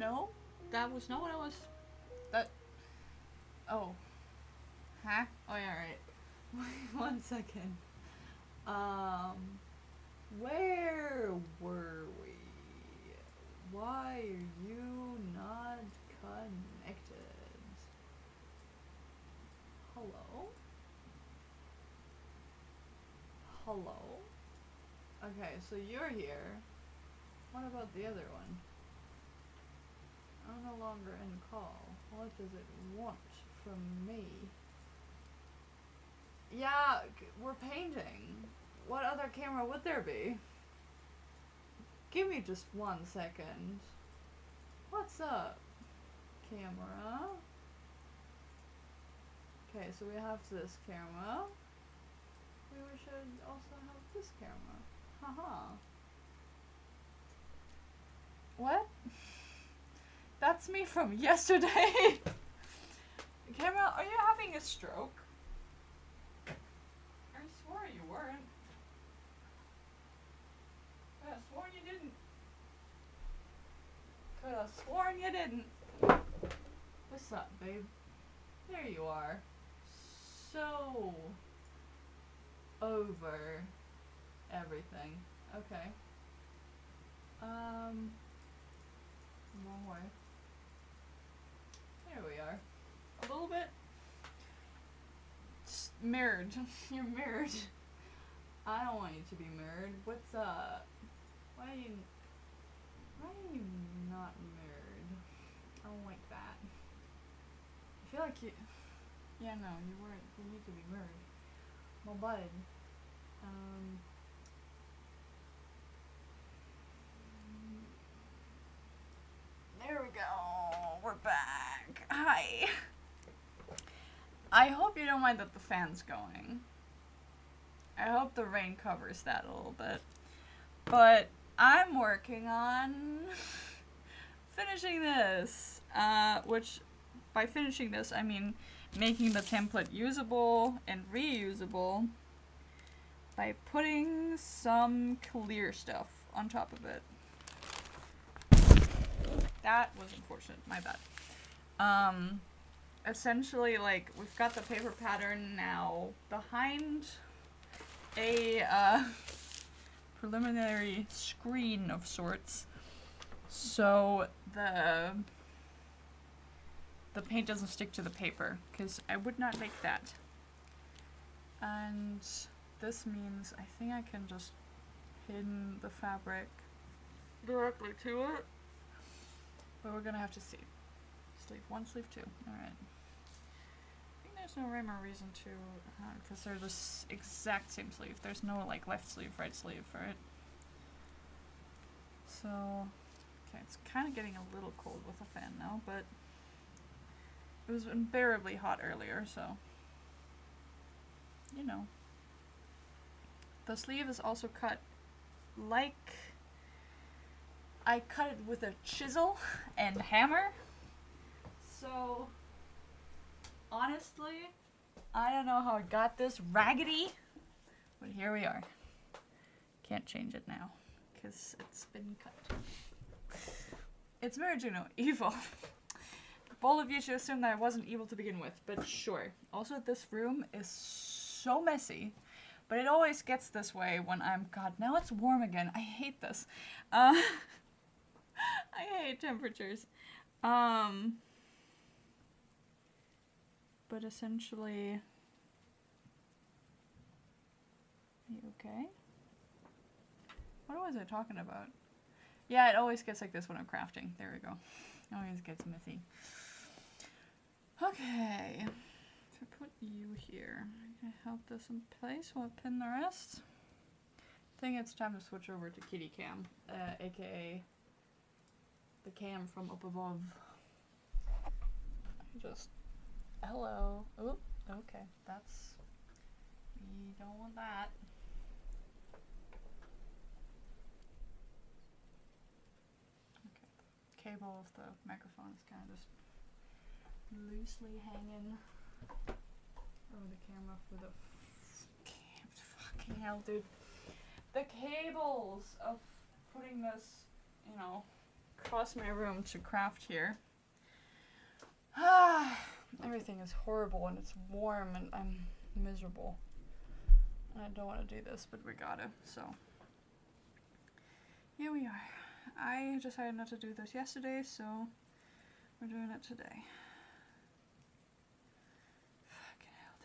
No, that was not what I was. That. Oh. Huh? Oh yeah, right. Wait 1 second. Where were we? Why are you not connected? Hello? Hello? Okay, so you're here. What about the other one? I'm no longer in call. What does it want from me? Yeah, we're painting. What other camera would there be? Give me just 1 second. What's up, camera? Okay, so we have this camera. Maybe we should also have this camera. Haha. What? That's me from yesterday. Camera, are you having a stroke? I swore you weren't. Could have sworn you didn't. Could have sworn you didn't. What's up, babe? There you are. So over everything. Okay. Wrong way. There we are. A little bit mirrored. You're mirrored. I don't want you to be mirrored. What's up? Why are you not mirrored? I don't like that. I feel like you. Yeah, no, you weren't. You need to be mirrored. My bud. There we go. We're back. Hi. I hope you don't mind that the fan's going. I hope the rain covers that a little bit. But I'm working on finishing this. Which, by finishing this, I mean making the template usable and reusable by putting some clear stuff on top of it. That was unfortunate, my bad. Essentially, like, we've got the paper pattern now behind a preliminary screen of sorts, so the paint doesn't stick to the paper, because I would not like that. And this means I think I can just pin the fabric directly to it. But we're gonna have to see. Sleeve 1, sleeve 2. Alright. I think there's no rhyme or reason to, because they're the exact same sleeve. There's no, like, left sleeve, right sleeve for it. So, okay, it's kind of getting a little cold with the fan now, but it was unbearably hot earlier, so, you know. The sleeve is also cut like I cut it with a chisel and hammer. So, honestly, I don't know how I got this raggedy, but here we are. Can't change it now, because it's been cut. It's Mary Juno, evil. Bold of you to assume that I wasn't evil to begin with, but sure. Also, this room is so messy, but it always gets this way when I'm, God, now it's warm again. I hate this. I hate temperatures. But essentially, are you okay? What was I talking about? Yeah, it always gets like this when I'm crafting. There we go. It always gets messy. Okay. To put you here, I'm gonna help this in place while I pin the rest. I think it's time to switch over to Kitty Cam, aka the cam from up above. Just, hello. Oh, okay, that's, we don't want that. Okay, the cable of the microphone is kind of just loosely hanging over the camera for the fucking hell, dude. The cables of putting this, you know, across my room to craft here. Everything is horrible and it's warm and I'm miserable. And I don't want to do this, but we gotta, so. Here we are. I decided not to do this yesterday, so we're doing it today. Fucking hell,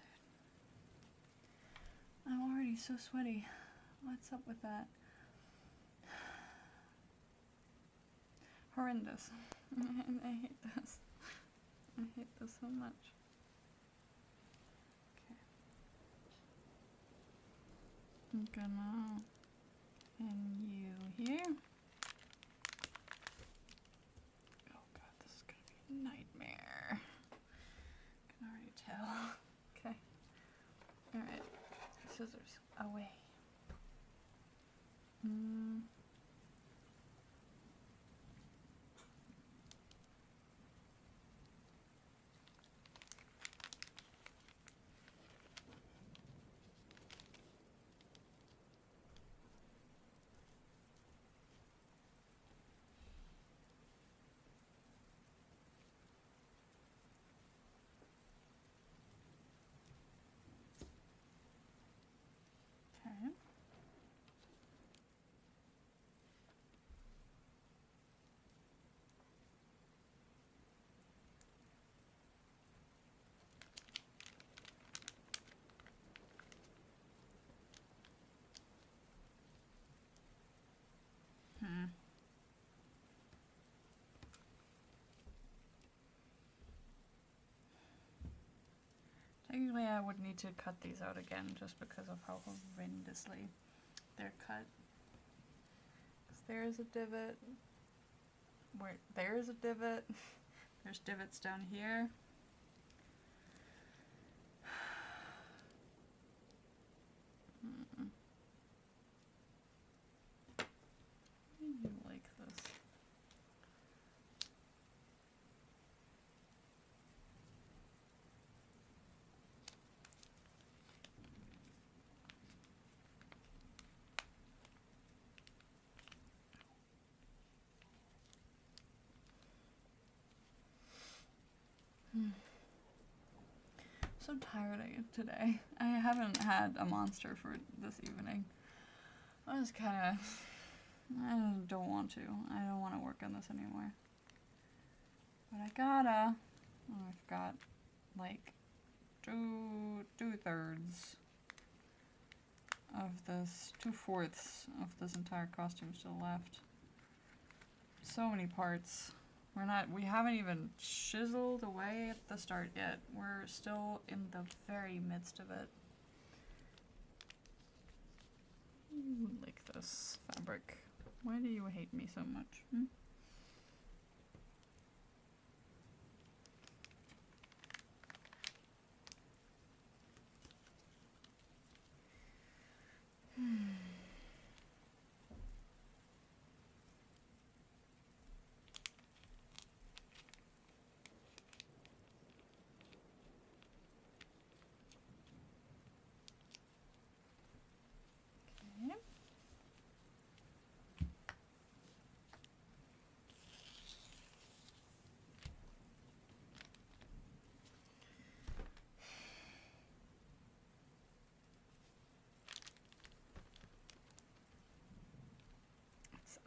dude. I'm already so sweaty. What's up with that? Horrendous. I hate this. I hate this so much. Okay. I'm gonna pin you here. Oh god, this is gonna be a nightmare. I can already tell. Okay. Alright. Scissors. Away. Okay. Technically, I would need to cut these out again just because of how horrendously they're cut. 'Cause there's a divot. Where there's a divot. There's divots down here. You like this? So tired today. I haven't had a monster for this evening. I was kind of... I don't want to. I don't want to work on this anymore. But I gotta. I've got like two-thirds of this, 2/4 of this entire costume still left. So many parts. We haven't even chiseled away at the start yet. We're still in the very midst of it. Like this fabric. Why do you hate me so much?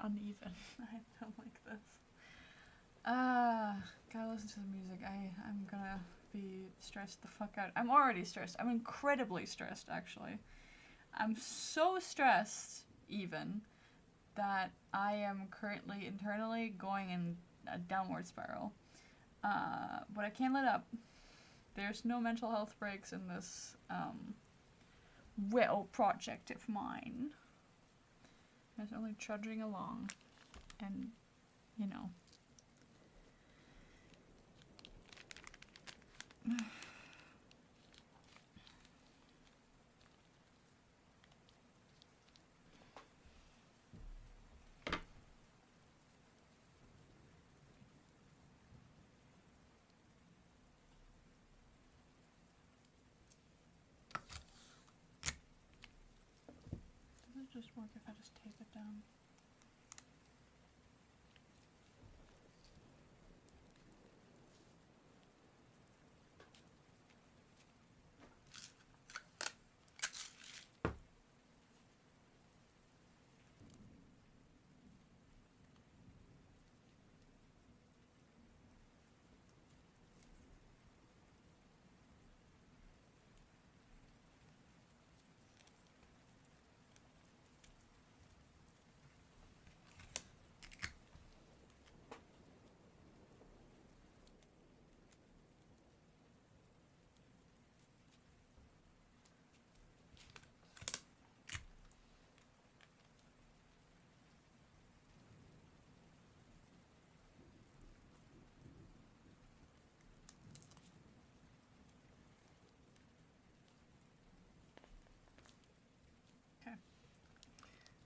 Uneven. I don't like this. Gotta listen to the music. I'm gonna be stressed the fuck out. I'm already stressed. I'm incredibly stressed, actually. I'm so stressed, even, that I am currently internally going in a downward spiral. But I can't let up. There's no mental health breaks in this, project of mine. It's only trudging along, and, you know. Does it just work if I just tape it down?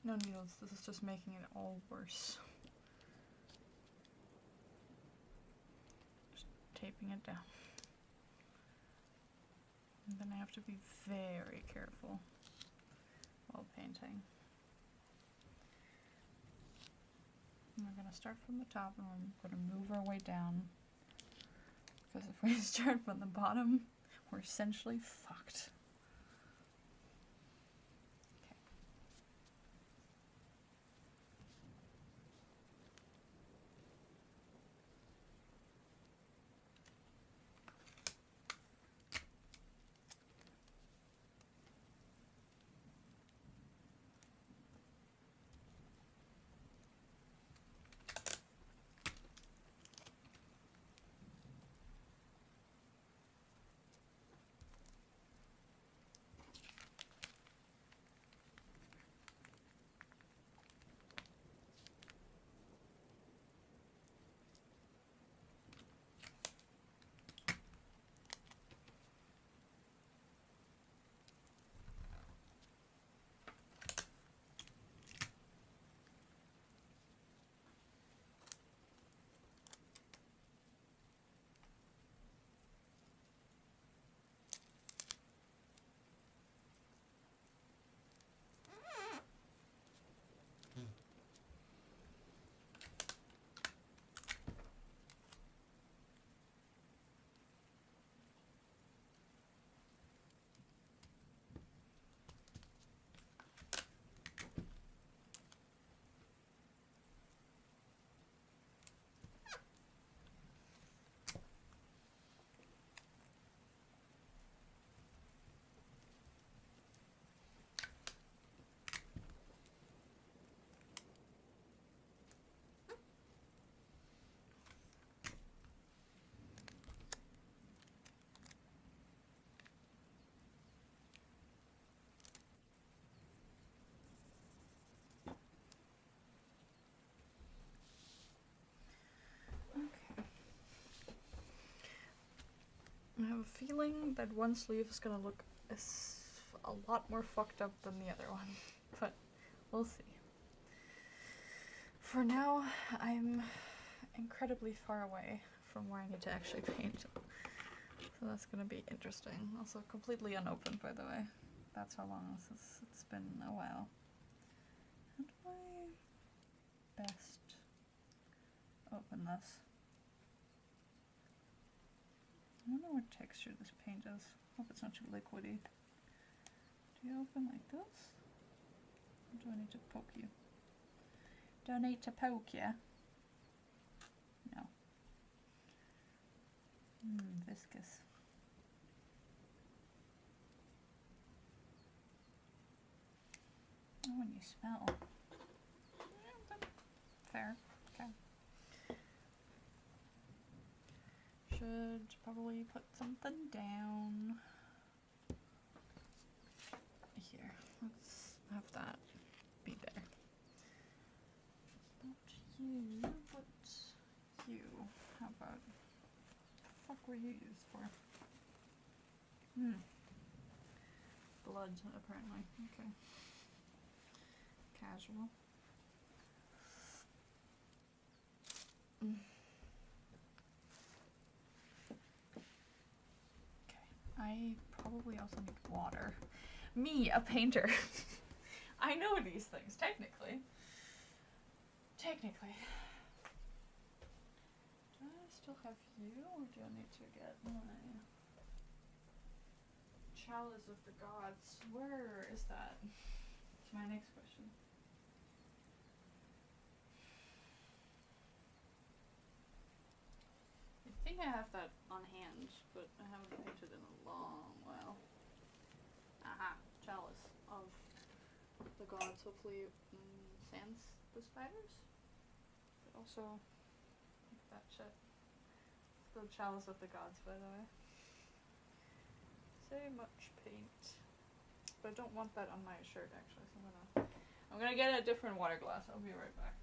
No needles, this is just making it all worse. Just taping it down. And then I have to be very careful while painting. And we're going to start from the top and we're going to move our way down. Because if we start from the bottom, we're essentially fucked. I have a feeling that one sleeve is gonna look a lot more fucked up than the other one, but we'll see. For now, I'm incredibly far away from where I need to actually paint, so that's gonna be interesting. Also completely unopened, by the way. That's how long it's been a while. How do I best open this? I don't know what texture this paint is. Hope it's not too liquidy. Do you open like this? Or do I need to poke you? Do I need to poke you? No. Viscous. Oh, and you smell. Fair. Okay. Should probably put something down here. Let's have that be there. Not you, but you. How about, the fuck were you used for? Blood, apparently. Okay. Casual. I probably also need water. Me, a painter. I know these things, technically. Technically. Do I still have you, or do I need to get my Chalice of the Gods? Where is that? That's my next question. I think I have that on hand, but I haven't painted in a long while. Aha, Chalice of the Gods. Hopefully sans the spiders. But also, that shit. The Chalice of the Gods, by the way. So much paint. But I don't want that on my shirt, actually, so I'm gonna get a different water glass. I'll be right back.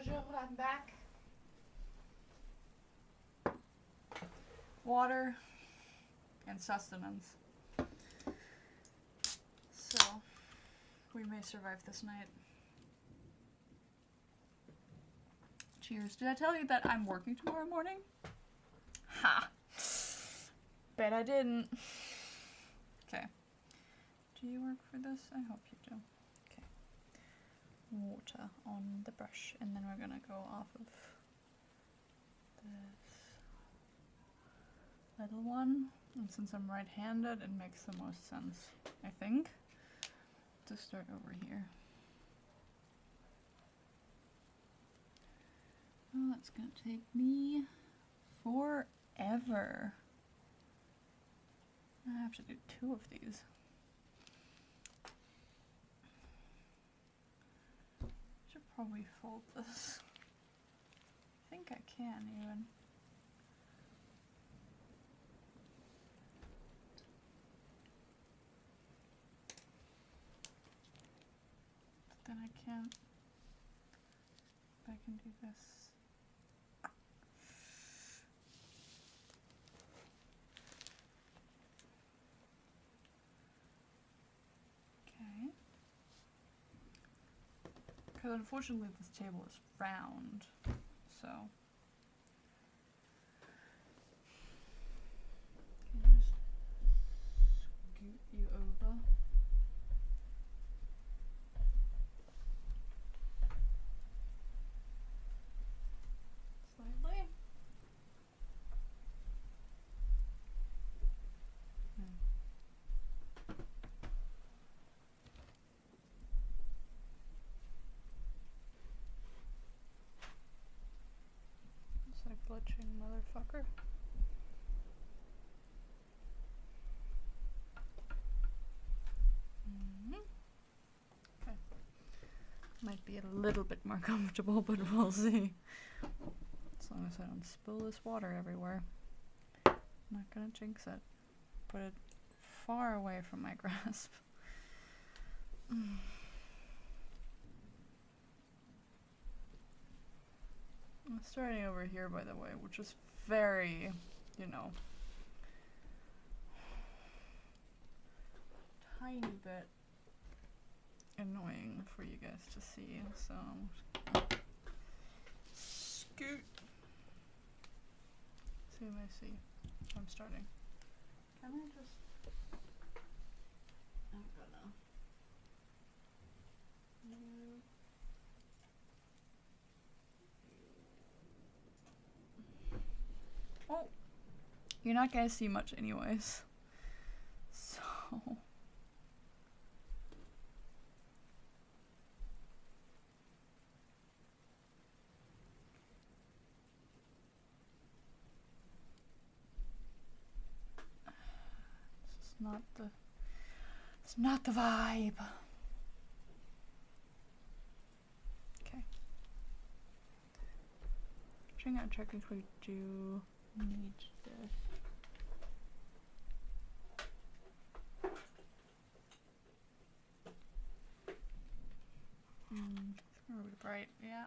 Bonjour, I'm back. Water and sustenance. So, we may survive this night. Cheers. Did I tell you that I'm working tomorrow morning? Ha! Bet I didn't. Okay. Do you work for this? I hope you do. Okay. Water on the brush, and then we're gonna go off of this little one. And since I'm right-handed, it makes the most sense, I think, to start over here. Oh, that's gonna take me forever. I have to do 2 of these. Should probably fold this. I think I can even. But then I can't. If I can do this. Because unfortunately this table is round, so can I just scoot you over? Slightly. Glitching motherfucker. Okay. Might be a little bit more comfortable, but we'll see. As long as I don't spill this water everywhere. I'm not gonna jinx it. Put it far away from my grasp. I'm starting over here, by the way, which is very, you know, tiny bit annoying for you guys to see, so I'm just gonna scoot. See if I see. I'm starting. Can I just... I'm gonna... move. Oh, you're not gonna see much anyways. So it's not the vibe. Okay. I think I technically do need this. It's gonna be bright, yeah.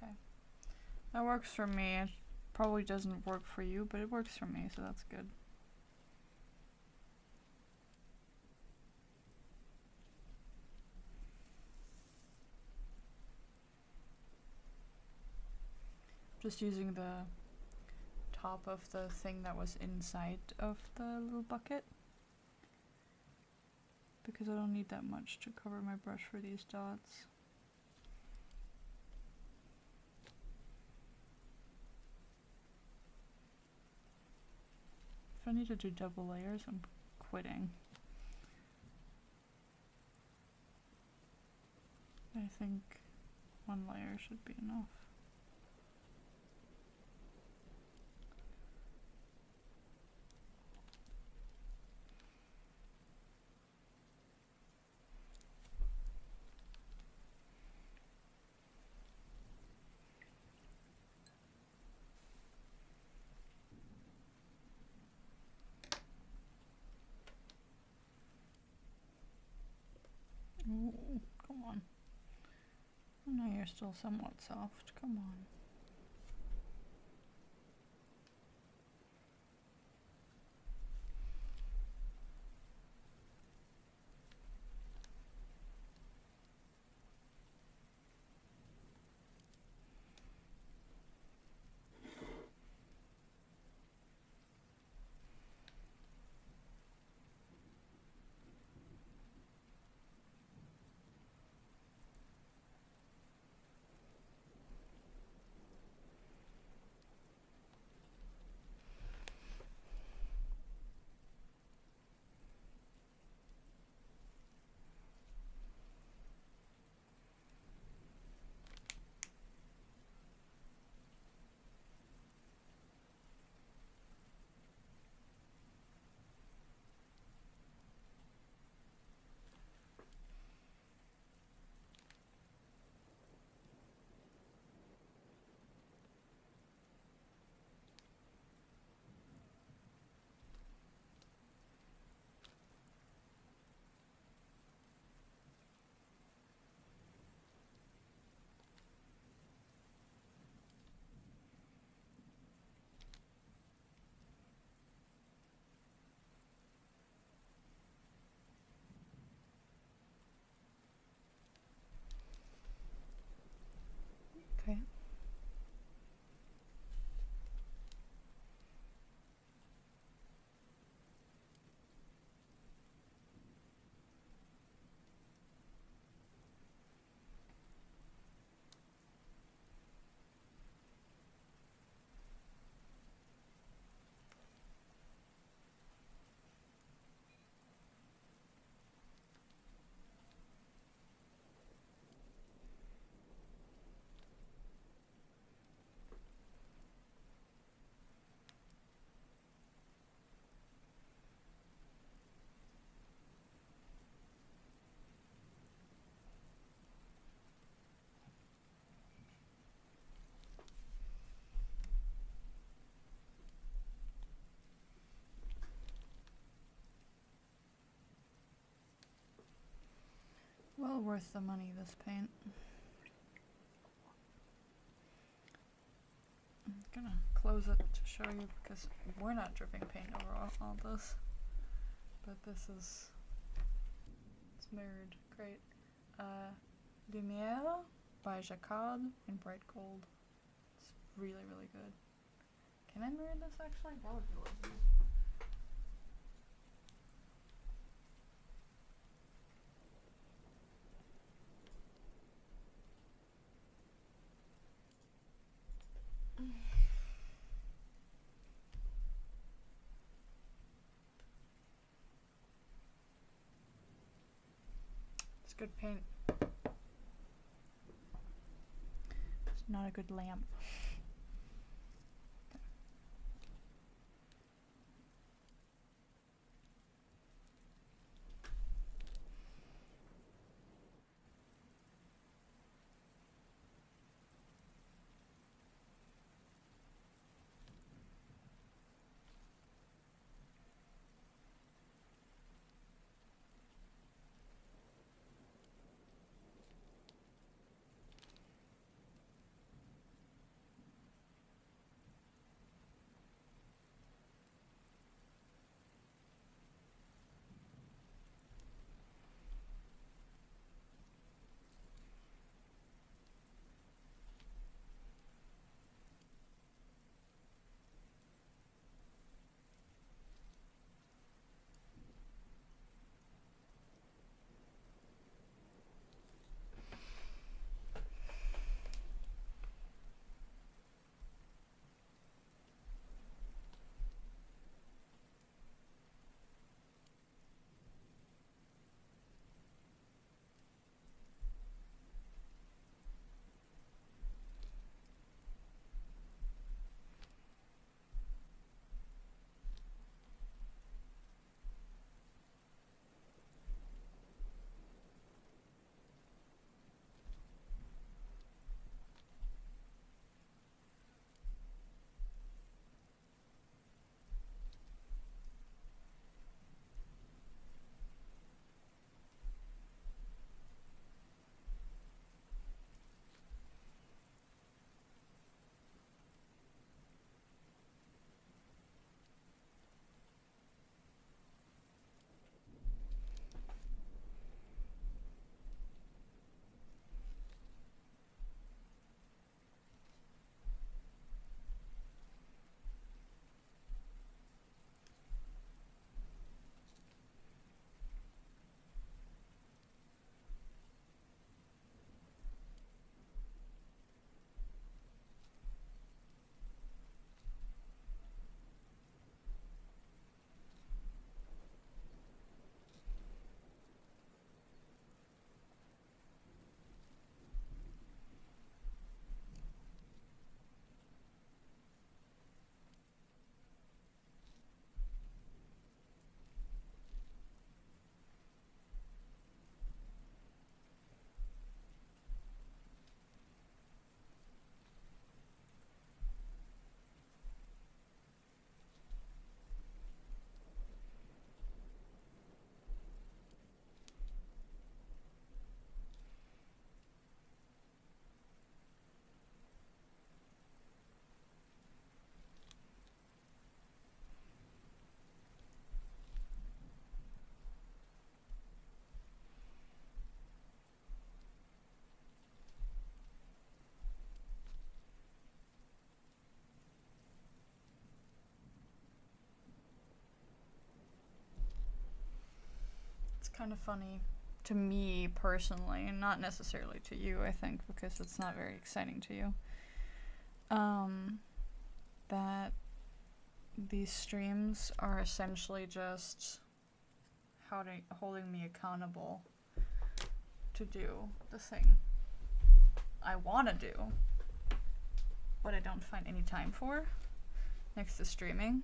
Okay. That works for me. It probably doesn't work for you, but it works for me, so that's good. Just using the top of the thing that was inside of the little bucket, because I don't need that much to cover my brush for these dots. If I need to do double layers, I'm quitting. I think one layer should be enough. Ooh, come on. I know you're still somewhat soft. Come on. Okay. Well worth the money, this paint. I'm gonna close it to show you because we're not dripping paint over all this. But this is, it's mirrored. Great. Lumiere by Jacquard in bright gold. It's really, really good. Can I mirror this actually? That would be lovely. It's good paint. It's not a good lamp. kind of funny to me personally, and not necessarily to you, I think, because it's not very exciting to you. That these streams are essentially just holding me accountable to do the thing I want to do, but I don't find any time for next to streaming.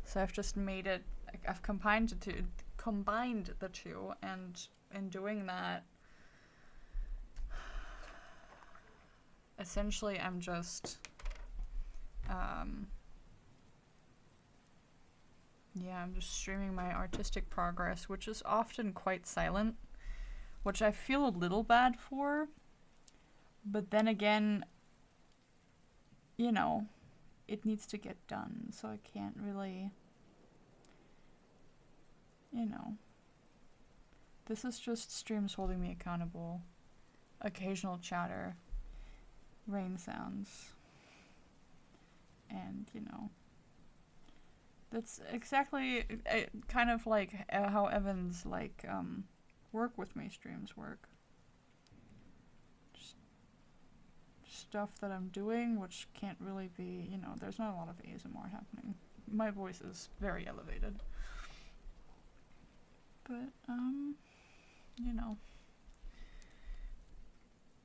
So I've just made it, I've combined the two, and in doing that, essentially I'm just, I'm just streaming my artistic progress, which is often quite silent, which I feel a little bad for, but then again, you know, it needs to get done, so I can't really, you know. This is just streams holding me accountable, occasional chatter, rain sounds, and, you know. That's exactly kind of like how Evan's, like, work with me streams work. Just stuff that I'm doing, which can't really be, you know, there's not a lot of ASMR happening. My voice is very elevated. But, you know,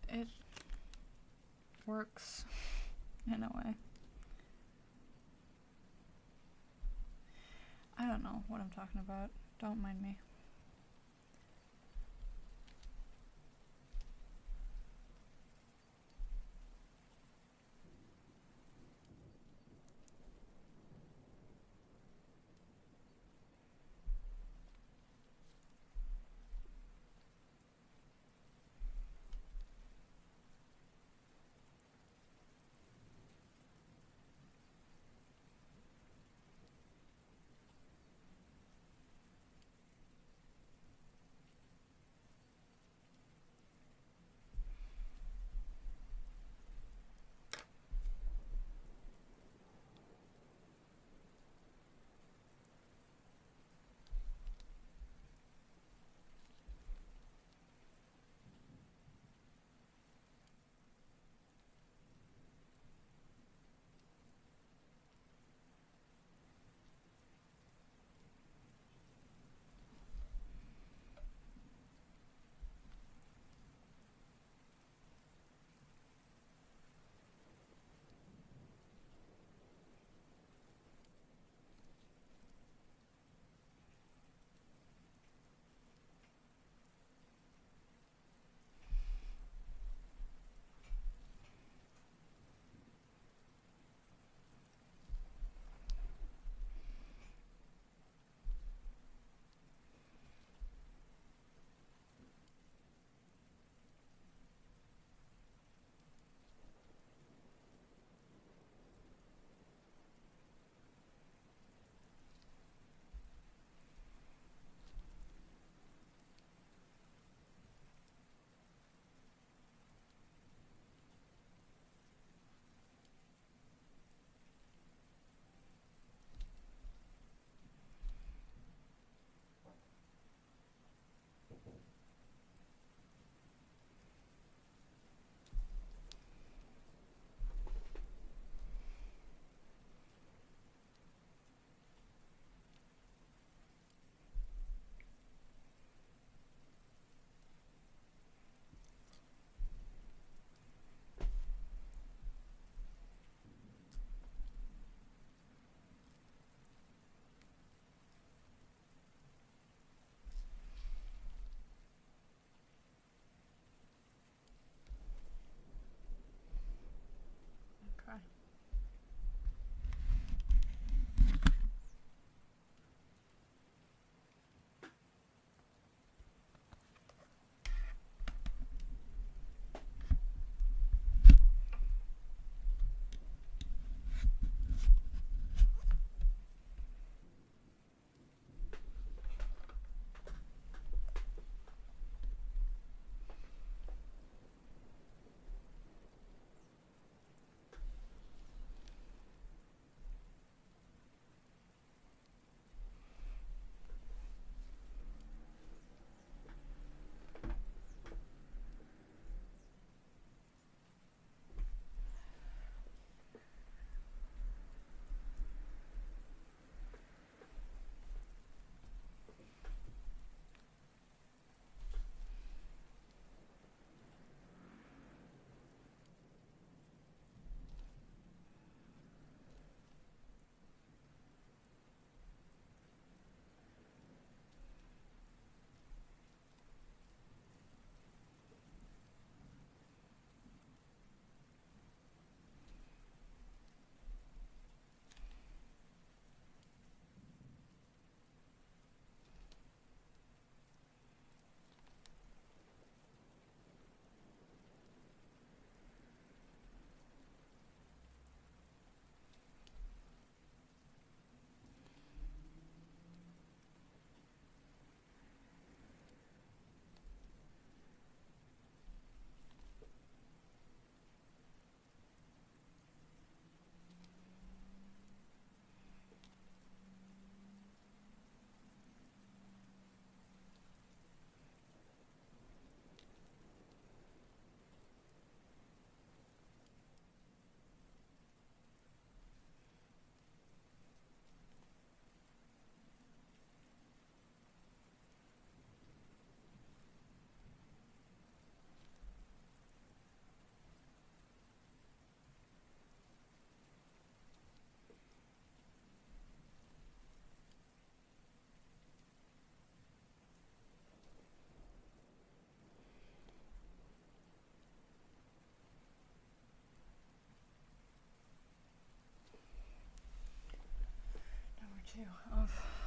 it works in a way. I don't know what I'm talking about. Don't mind me.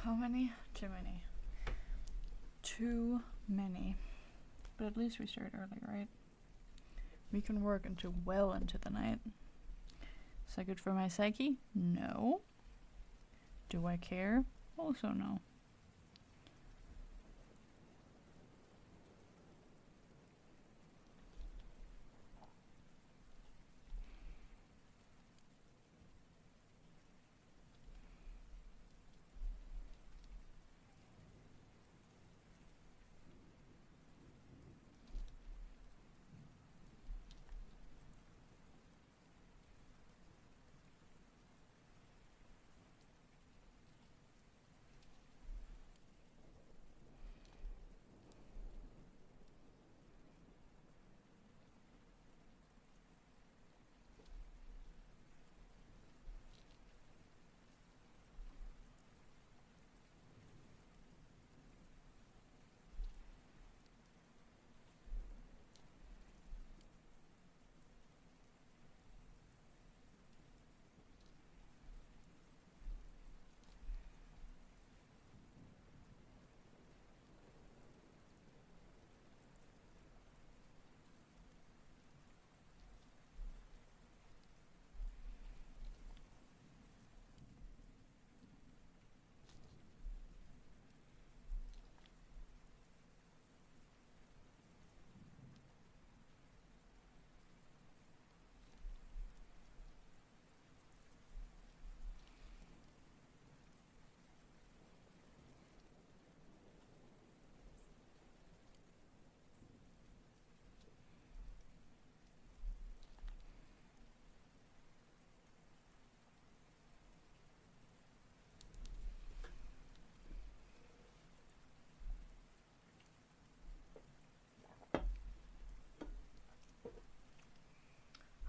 How many? Too many. Too many. But at least we started early, right? We can work until well into the night. Is that good for my psyche? No. Do I care? Also no.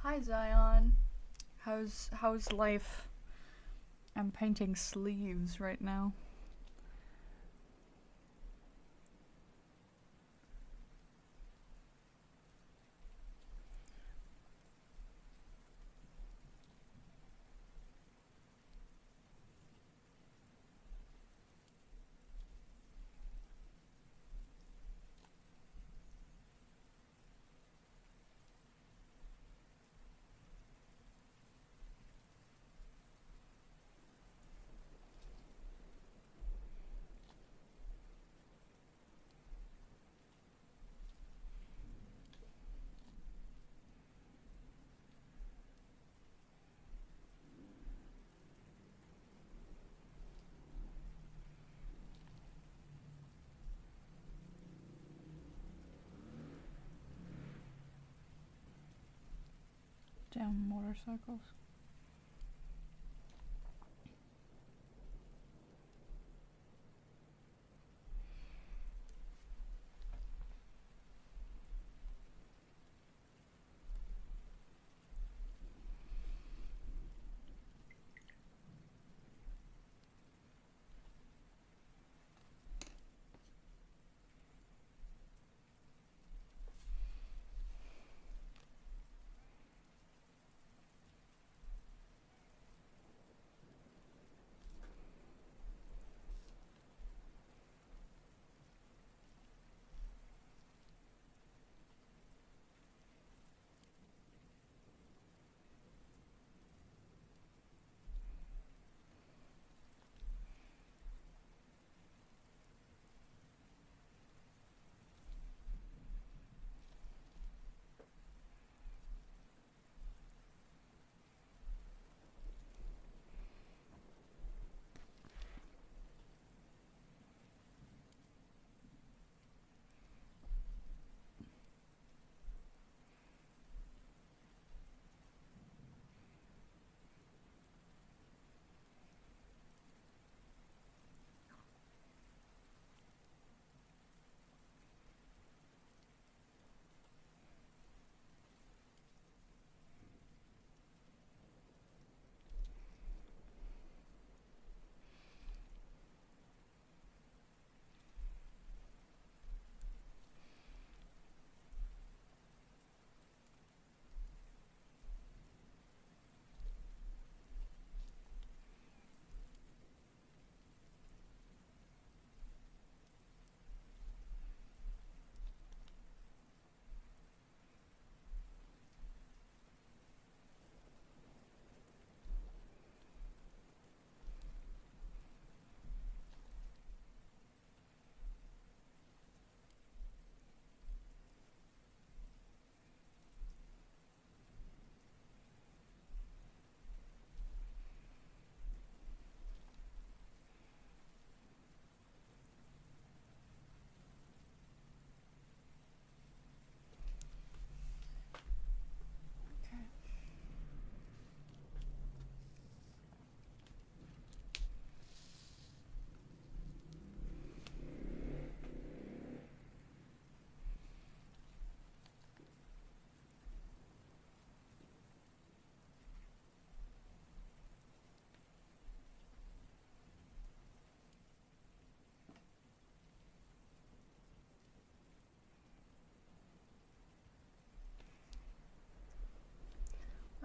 Hi Zion. How's life? I'm painting sleeves right now. Damn motorcycles.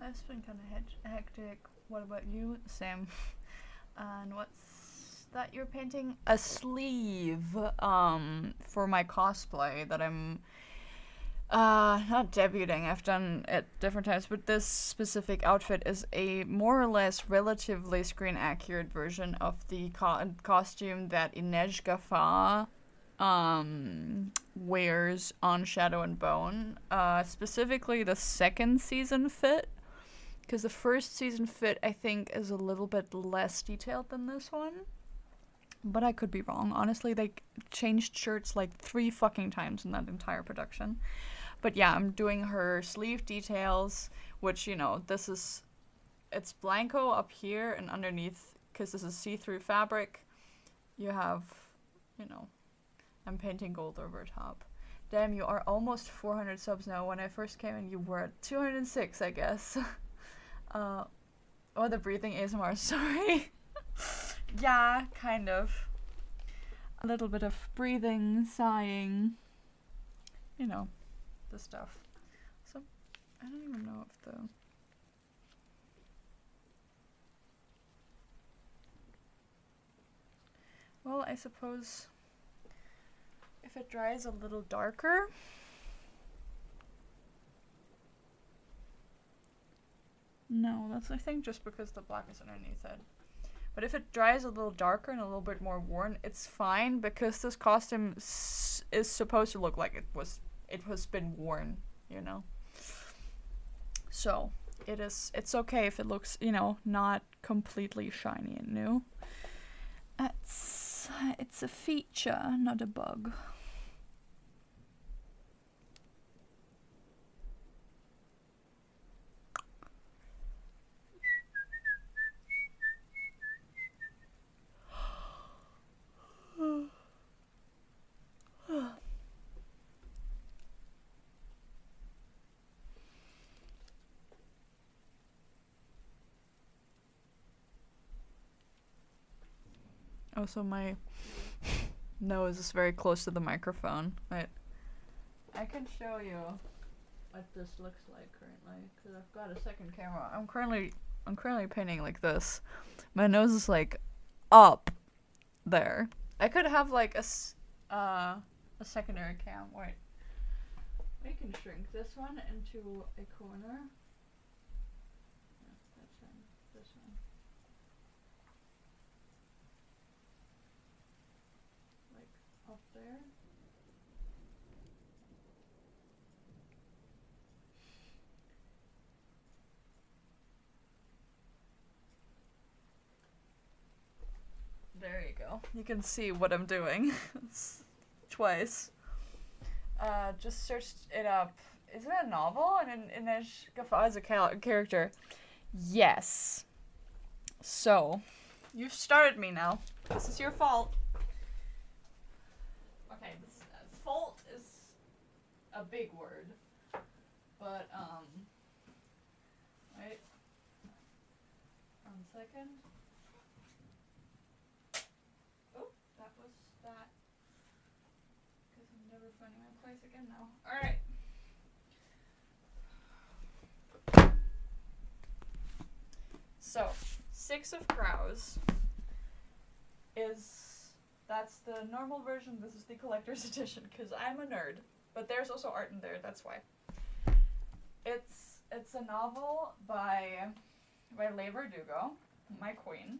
It's been kind of hectic. What about you, Sam? And what's that you're painting? A sleeve for my cosplay that I'm not debuting. I've done it different times, but this specific outfit is a more or less relatively screen accurate version of the costume that Inej Ghafa wears on Shadow and Bone. Specifically the second season fit. Because the first season fit, I think, is a little bit less detailed than this one. But I could be wrong. Honestly, they changed shirts like 3 fucking times in that entire production. But yeah, I'm doing her sleeve details, which, you know, it's Blanco up here and underneath, because this is see-through fabric. You have, you know, I'm painting gold over top. Damn, you are almost 400 subs now. When I first came in, you were at 206, I guess. Oh, the breathing ASMR, sorry. Yeah, kind of. A little bit of breathing, sighing, you know, the stuff. So, I don't even know if the... Well, I suppose if it dries a little darker... No, that's, I think, just because the black is underneath it. But if it dries a little darker and a little bit more worn, it's fine, because this costume is supposed to look like it has been worn, you know. So, it's okay if it looks, you know, not completely shiny and new. It's a feature, not a bug. Also, my nose is very close to the microphone. Wait. I can show you what this looks like currently, because I've got a second camera. I'm currently painting like this. My nose is like up there. I could have like a secondary cam. Wait. We can shrink this one into a corner. Yeah, that's in this one. Like up there. There you go. You can see what I'm doing. Twice. Just searched it up. Is it a novel? And Inej Ghafa is a character. Yes. So, you've started me now. This is your fault. Okay, this, fault is a big word. But, wait. 1 second. Oh, that was that. Because I'm never finding my place again now. Alright. So, Six of Crows that's the normal version, this is the collector's edition, because I'm a nerd. But there's also art in there, that's why. It's a novel by Leigh Bardugo, my queen.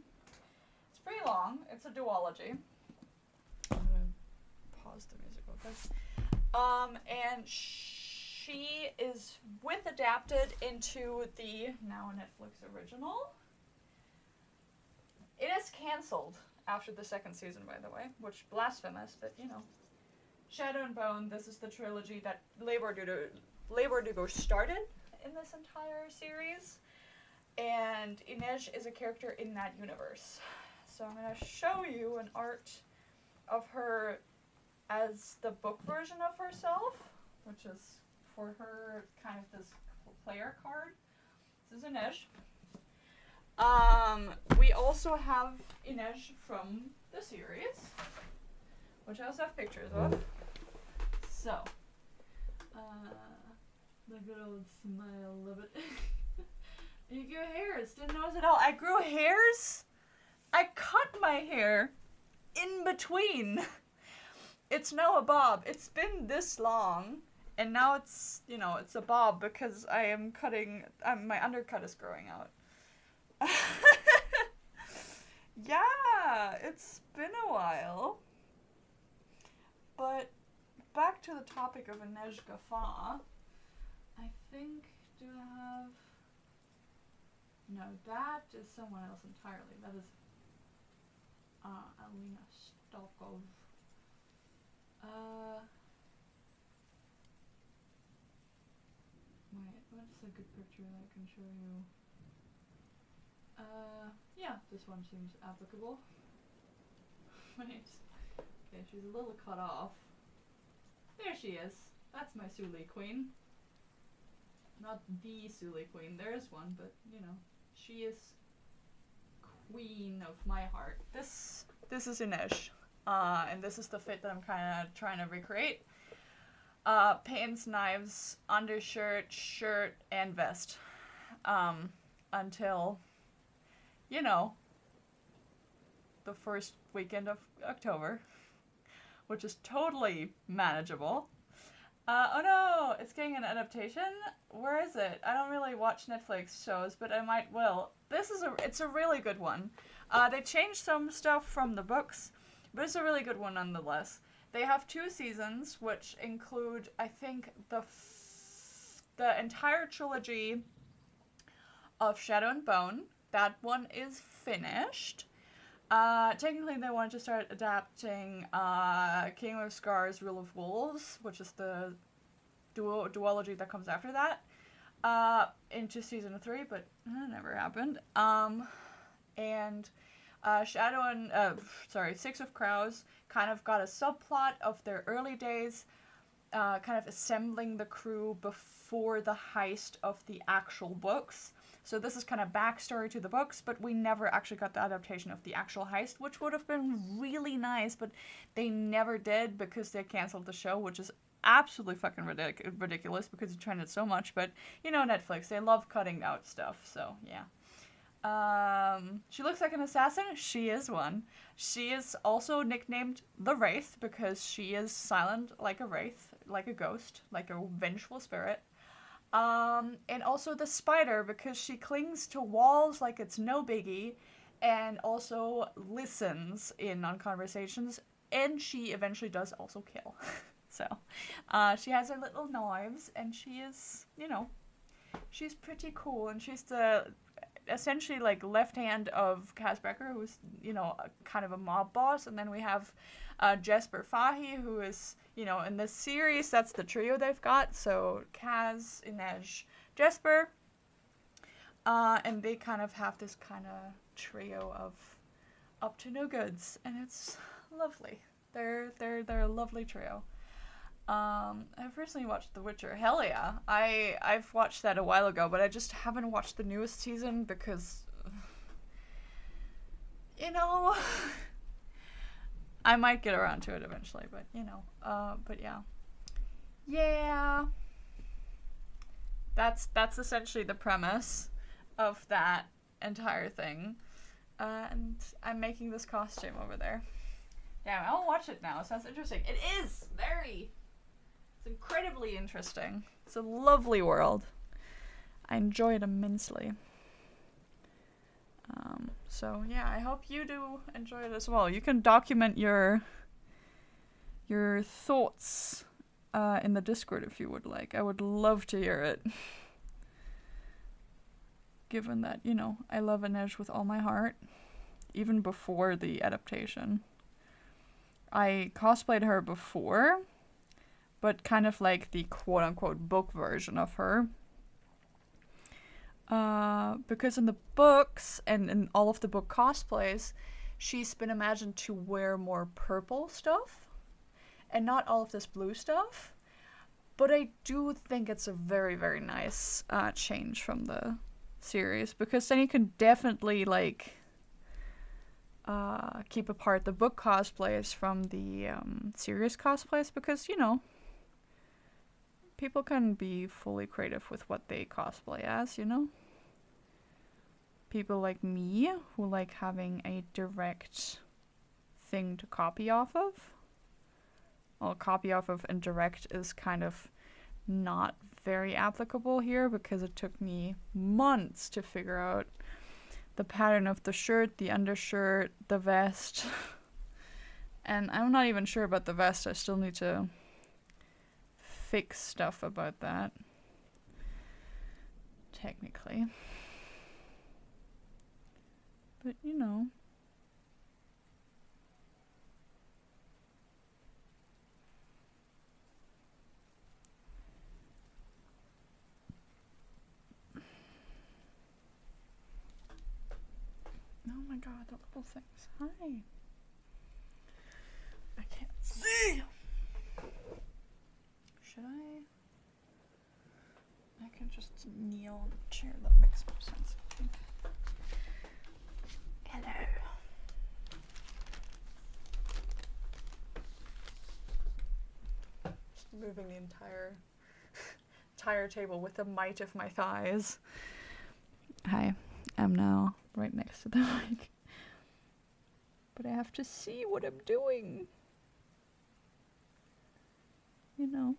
It's pretty long, it's a duology. I'm gonna pause the music real quick. And she is adapted into the now Netflix original. It is cancelled after the 2nd season, by the way, which blasphemous, but you know. Shadow and Bone, this is the trilogy that Leigh Bardugo started in this entire series, and Inej is a character in that universe. So I'm going to show you an art of her as the book version of herself, which is for her kind of this player card. This is Inej. We also have Inej from the series, which I also have pictures of. So, the good old smile, love it. You grew hairs. Didn't notice at all. I grew hairs? I cut my hair in between. It's now a bob. It's been this long, and now it's, you know, it's a bob because I am cutting, my undercut is growing out. Yeah, it's been a while. But back to the topic of Inej Ghafa. I think, do I have... No, that is someone else entirely. That is Alina Stokov. Wait, what's a good picture that I can show you? Yeah, this one seems applicable. Wait. Okay, she's a little cut off. There she is. That's my Suli Queen. Not the Suli Queen. There is one, but, you know, she is queen of my heart. This is Inej. And this is the fit that I'm kind of trying to recreate. Pants, knives, undershirt, shirt, and vest. Until, you know, the first weekend of October, which is totally manageable. Oh no, it's getting an adaptation? Where is it? I don't really watch Netflix shows, but I might will. It's a really good one. They changed some stuff from the books, but it's a really good one nonetheless. They have 2 seasons, which include, I think, the entire trilogy of Shadow and Bone. That one is finished. Technically, they wanted to start adapting King of Scar's Rule of Wolves, which is the duology that comes after that, into season 3, but never happened. And Shadow and Six of Crows kind of got a subplot of their early days, kind of assembling the crew before the heist of the actual books. So this is kind of backstory to the books, but we never actually got the adaptation of the actual heist, which would have been really nice, but they never did because they canceled the show, which is absolutely fucking ridiculous because it trended so much. But, you know, Netflix, they love cutting out stuff, so yeah. She looks like an assassin. She is one. She is also nicknamed the Wraith because she is silent like a wraith, like a ghost, like a vengeful spirit. And also the Spider because she clings to walls like it's no biggie and also listens in on conversations, and she eventually does also kill. So, she has her little knives, and she is, you know, she's pretty cool, and she's the essentially like left hand of Kaz Becker, who's, you know, kind of a mob boss, and then we have Jesper Fahy, who is, you know, in this series, that's the trio they've got, so Kaz, Inej, Jesper, and they kind of have this kind of trio of up to no goods, and it's lovely. They're a lovely trio. I've recently watched The Witcher. Hell yeah. I've watched that a while ago, but I just haven't watched the newest season because, you know, I might get around to it eventually, but, you know, but yeah. Yeah. That's essentially the premise of that entire thing. And I'm making this costume over there. Yeah, I'll watch it now. It sounds interesting. It is very... It's incredibly interesting. It's a lovely world. I enjoy it immensely. So yeah, I hope you do enjoy it as well. You can document your thoughts in the Discord if you would like. I would love to hear it. Given that, you know, I love Inej with all my heart, even before the adaptation. I cosplayed her before, but kind of like the quote-unquote book version of her. Because in the books, and in all of the book cosplays, she's been imagined to wear more purple stuff, and not all of this blue stuff. But I do think it's a very, very nice change from the series, because then you can definitely, like, keep apart the book cosplays from the series cosplays, because, you know, people can be fully creative with what they cosplay as, you know? people like me who like having a direct thing to copy off of. Well, copy off of and direct is kind of not very applicable here because it took me months to figure out the pattern of the shirt, the undershirt, the vest. And I'm not even sure about the vest. I still need to fix stuff about that. Technically. But, you know. Oh my god, the little things. Hi. I can't see. Should I? I can just kneel on the chair. That makes more sense, I think. Hello. Just moving the entire table with the might of my thighs. Hi. I'm now right next to the mic. But I have to see what I'm doing. You know.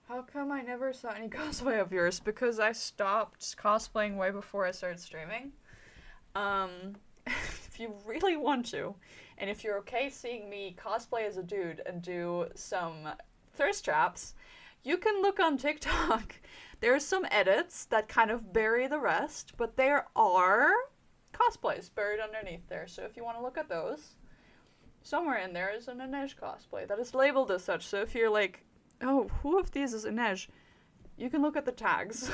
How come I never saw any cosplay of yours? Because I stopped cosplaying way before I started streaming. If you really want to, and if you're okay seeing me cosplay as a dude and do some thirst traps, you can look on TikTok. There's some edits that kind of bury the rest, but there are cosplays buried underneath there. So if you want to look at those, somewhere in there is an Inej cosplay that is labeled as such. So if you're like, oh, who of these is Inej? You can look at the tags.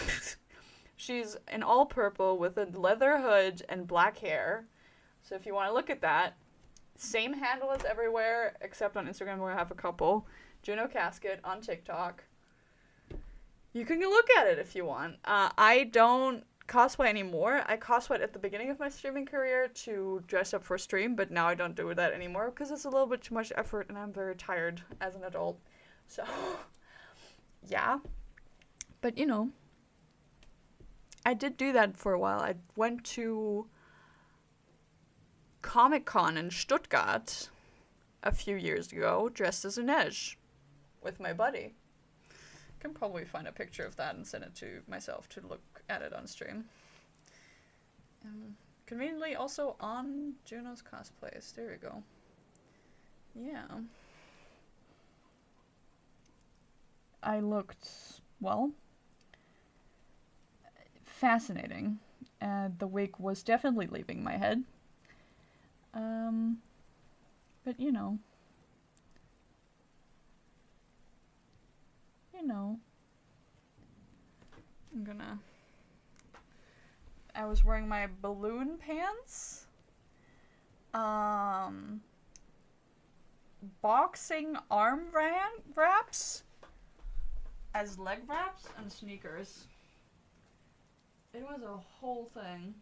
She's in all purple with a leather hood and black hair. So if you want to look at that, same handle as everywhere, except on Instagram where I have a couple. Juno Casket on TikTok. You can look at it if you want. I don't cosplay anymore. I cosplayed at the beginning of my streaming career to dress up for stream, but now I don't do that anymore because it's a little bit too much effort and I'm very tired as an adult. So, yeah. But, you know, I did do that for a while. I went to Comic-Con in Stuttgart a few years ago dressed as Inej with my buddy. Can probably find a picture of that and send it to myself to look at it on stream. Conveniently also on Juno's cosplays. There we go. Yeah. I looked, well, fascinating. The wig was definitely leaving my head. But you know. I was wearing my balloon pants, boxing arm wraps as leg wraps and sneakers. It was a whole thing.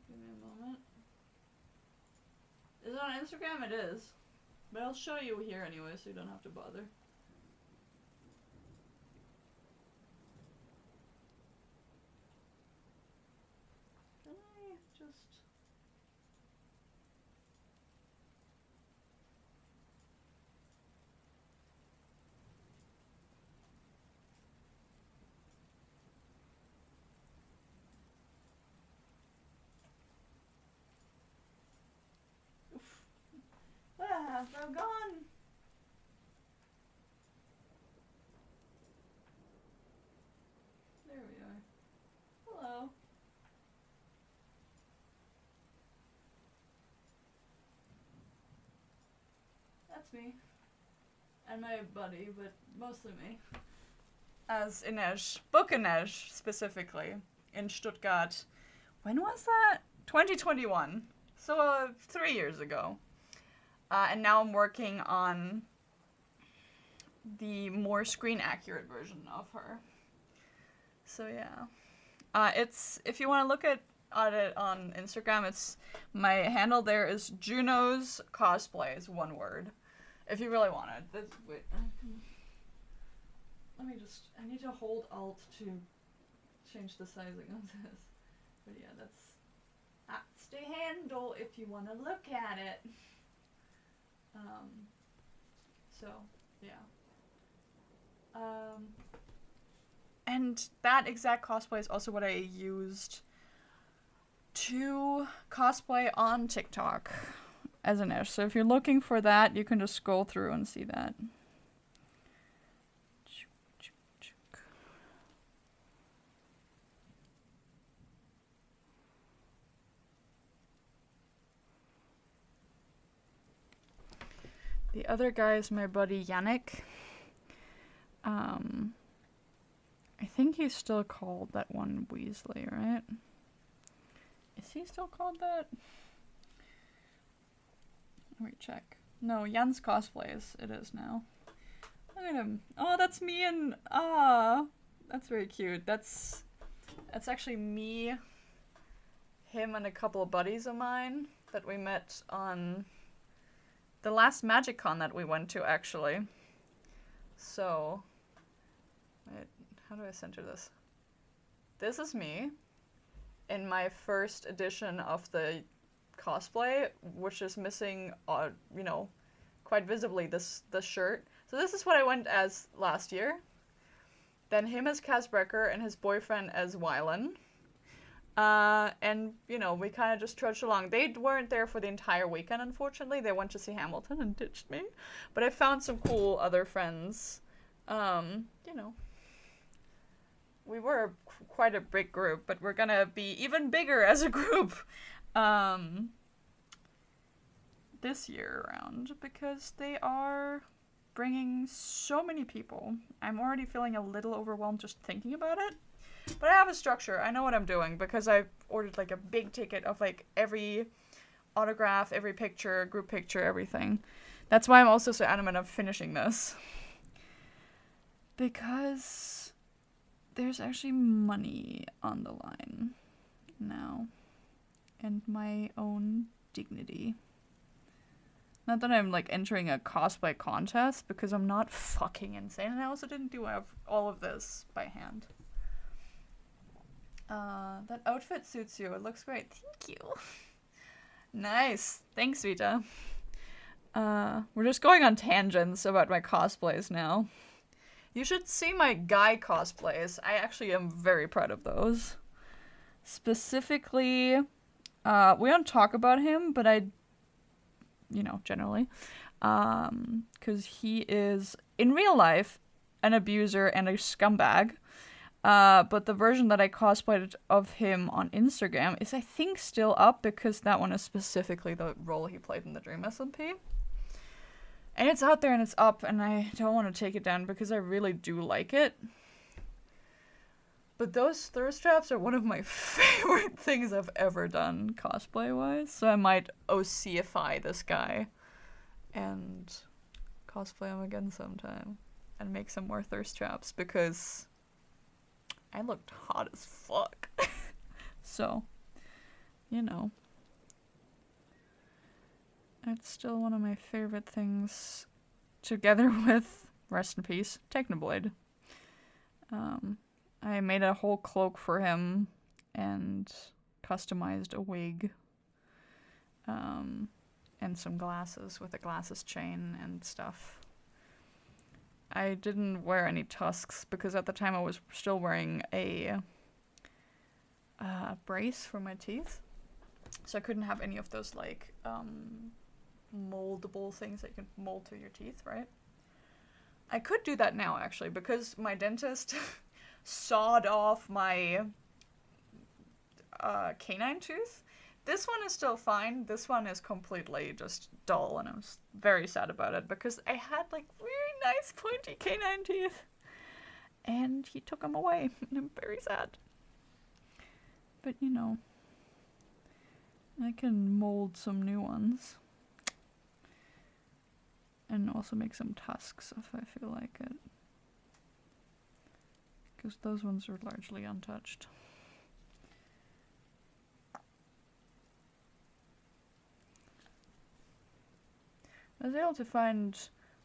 Give me a moment. Is it on Instagram? It is. But I'll show you here anyway, so you don't have to bother. Can I just... They're gone. There we are. Hello. That's me. And my buddy, but mostly me. As Inej. Book Inej, specifically. In Stuttgart. When was that? 2021. So, 3 years ago. And now I'm working on the more screen-accurate version of her. So yeah. It's, if you want to look at at it on Instagram. It's my handle there is Juno's Cosplay is one word. If you really want it. Wait, let me just. I need to hold Alt to change the sizing of this. But yeah, that's the handle if you want to look at it. So yeah. And that exact cosplay is also what I used to cosplay on TikTok as an ish. So if you're looking for that, you can just scroll through and see that. The other guy is my buddy Yannick. I think he's still called that one Weasley, right? Is he still called that? Let me check. No, Jens Cosplays. It is now. Look at him. Oh, that's me and... that's very cute. That's actually me, him, and a couple of buddies of mine that we met on the last MagicCon that we went to, actually. So... wait, how do I center this? This is me in my first edition of the cosplay, which is missing, you know, quite visibly this shirt. So this is what I went as last year. Then him as Casbrecker and his boyfriend as Wylan. And, you know, we kind of just trudged along. They weren't there for the entire weekend, unfortunately. They went to see Hamilton and ditched me. But I found some cool other friends. You know. We were quite a big group, but we're gonna be even bigger as a group this year around, because they are bringing so many people. I'm already feeling a little overwhelmed just thinking about it, but I have a structure. I know what I'm doing because I've ordered like a big ticket of like every autograph, every picture, group picture, everything. That's why I'm also so adamant of finishing this, because there's actually money on the line now, and my own dignity. Not that I'm like entering a cosplay contest, because I'm not fucking insane, and I also didn't do all of this by hand. That outfit suits you. It looks great. Thank you. Nice. Thanks, Vita. We're just going on tangents about my cosplays now. You should see my guy cosplays. I actually am very proud of those. Specifically, we don't talk about him, but you know, generally. Because he is, in real life, an abuser and a scumbag. But the version that I cosplayed of him on Instagram is, I think, still up, because that one is specifically the role he played in the Dream SMP. And it's out there and it's up, and I don't want to take it down because I really do like it. But those thirst traps are one of my favorite things I've ever done cosplay-wise. So I might OCify this guy and cosplay him again sometime and make some more thirst traps, because I looked hot as fuck. So, you know. It's still one of my favorite things, together with, rest in peace, Technoblade. I made a whole cloak for him and customized a wig, and some glasses with a glasses chain and stuff. I didn't wear any tusks because at the time I was still wearing a brace for my teeth, so I couldn't have any of those like moldable things that you can mold to your teeth, right? I could do that now, actually, because my dentist sawed off my canine tooth. This one is still fine. This one is completely just dull, and I'm very sad about it, because I had like really nice pointy canine teeth, and he took them away, and I'm very sad. But you know, I can mold some new ones. And also make some tusks if I feel like it. Because those ones are largely untouched. I was able to find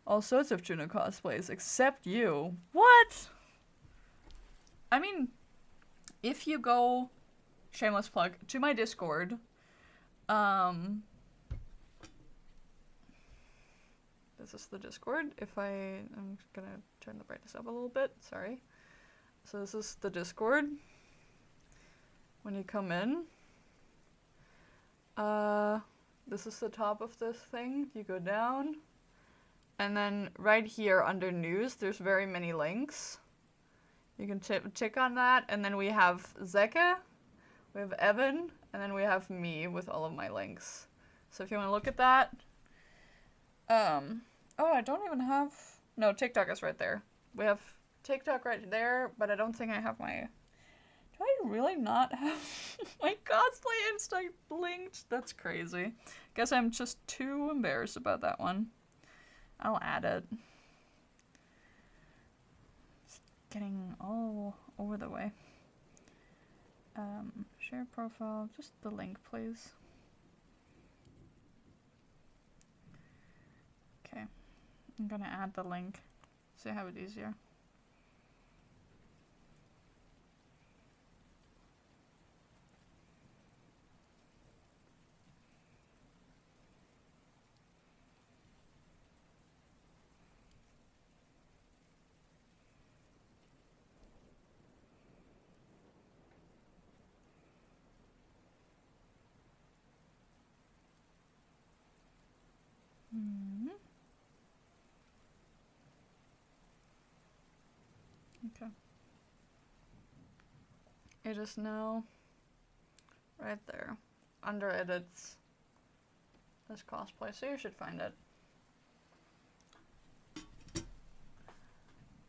all sorts of Juno cosplays except you. What? I mean, if you go, shameless plug, to my Discord, this is the Discord. I'm gonna turn the brightness up a little bit, sorry. So this is the Discord. When you come in, this is the top of this thing. You go down, and then right here under news, there's very many links. You can tick on that, and then we have Zeke, we have Evan, and then we have me with all of my links. So if you want to look at that, oh, I don't even have, no, TikTok is right there. We have TikTok right there, but I don't think I have my, do I really not have my cosplay Insta linked? That's crazy. Guess I'm just too embarrassed about that one. I'll add it. It's getting all over the way. Share profile, just the link, please. Okay, I'm gonna add the link so I have it easier. Okay. It is now right there. Under edits, this cosplay, so you should find it.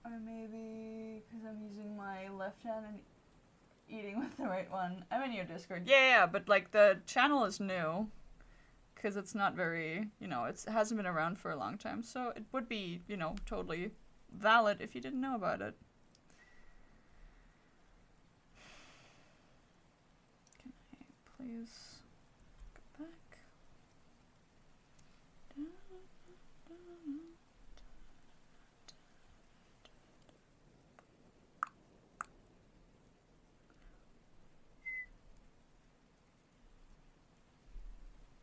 Or maybe because I'm using my left hand and eating with the right one. I'm in your Discord. Yeah, but like the channel is new. Because it's not very, you know, it hasn't been around for a long time. So it would be, you know, totally valid if you didn't know about it. Can I please go back?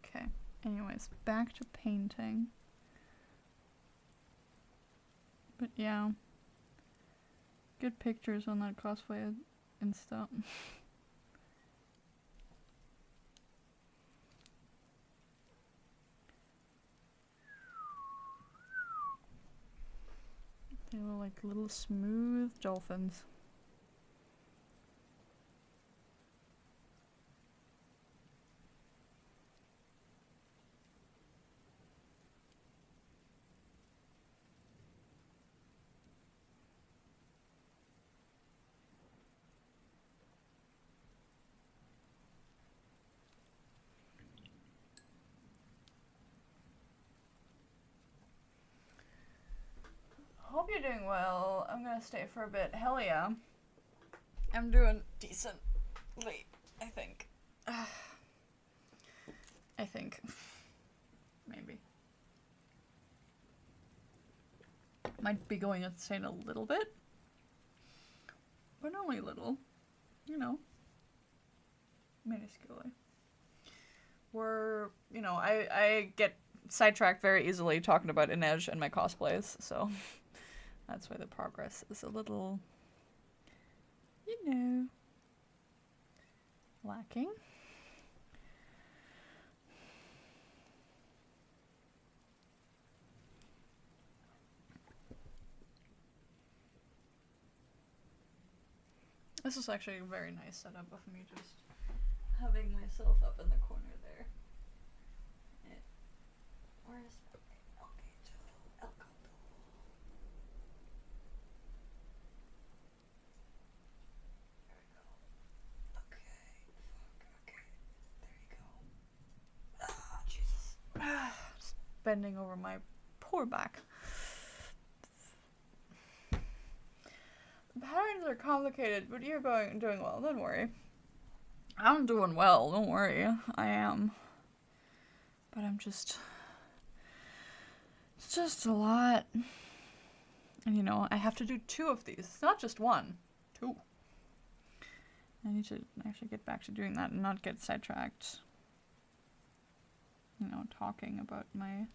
Okay. Anyways, back to painting. But yeah, good pictures on that cosplay Insta. They look like little smooth dolphins. Hope you're doing well. I'm gonna stay for a bit. Hell yeah. I'm doing decently, I think. I think. Maybe. Might be going insane a little bit. But only a little. You know. Minusculely. You know, I get sidetracked very easily talking about Inej and my cosplays, so that's why the progress is a little, you know, lacking. This is actually a very nice setup of me just having myself up in the corner there. Where's El Gato? There we go. Okay. There you go. Ah, Jesus. Just bending over my poor back. The patterns are complicated, but you're doing well. Don't worry. I'm doing well. Don't worry. I am. But I'm just It's just a lot. And you know, I have to do 2 of these. It's not just 1. 2. I need to actually get back to doing that and not get sidetracked. You know, talking about my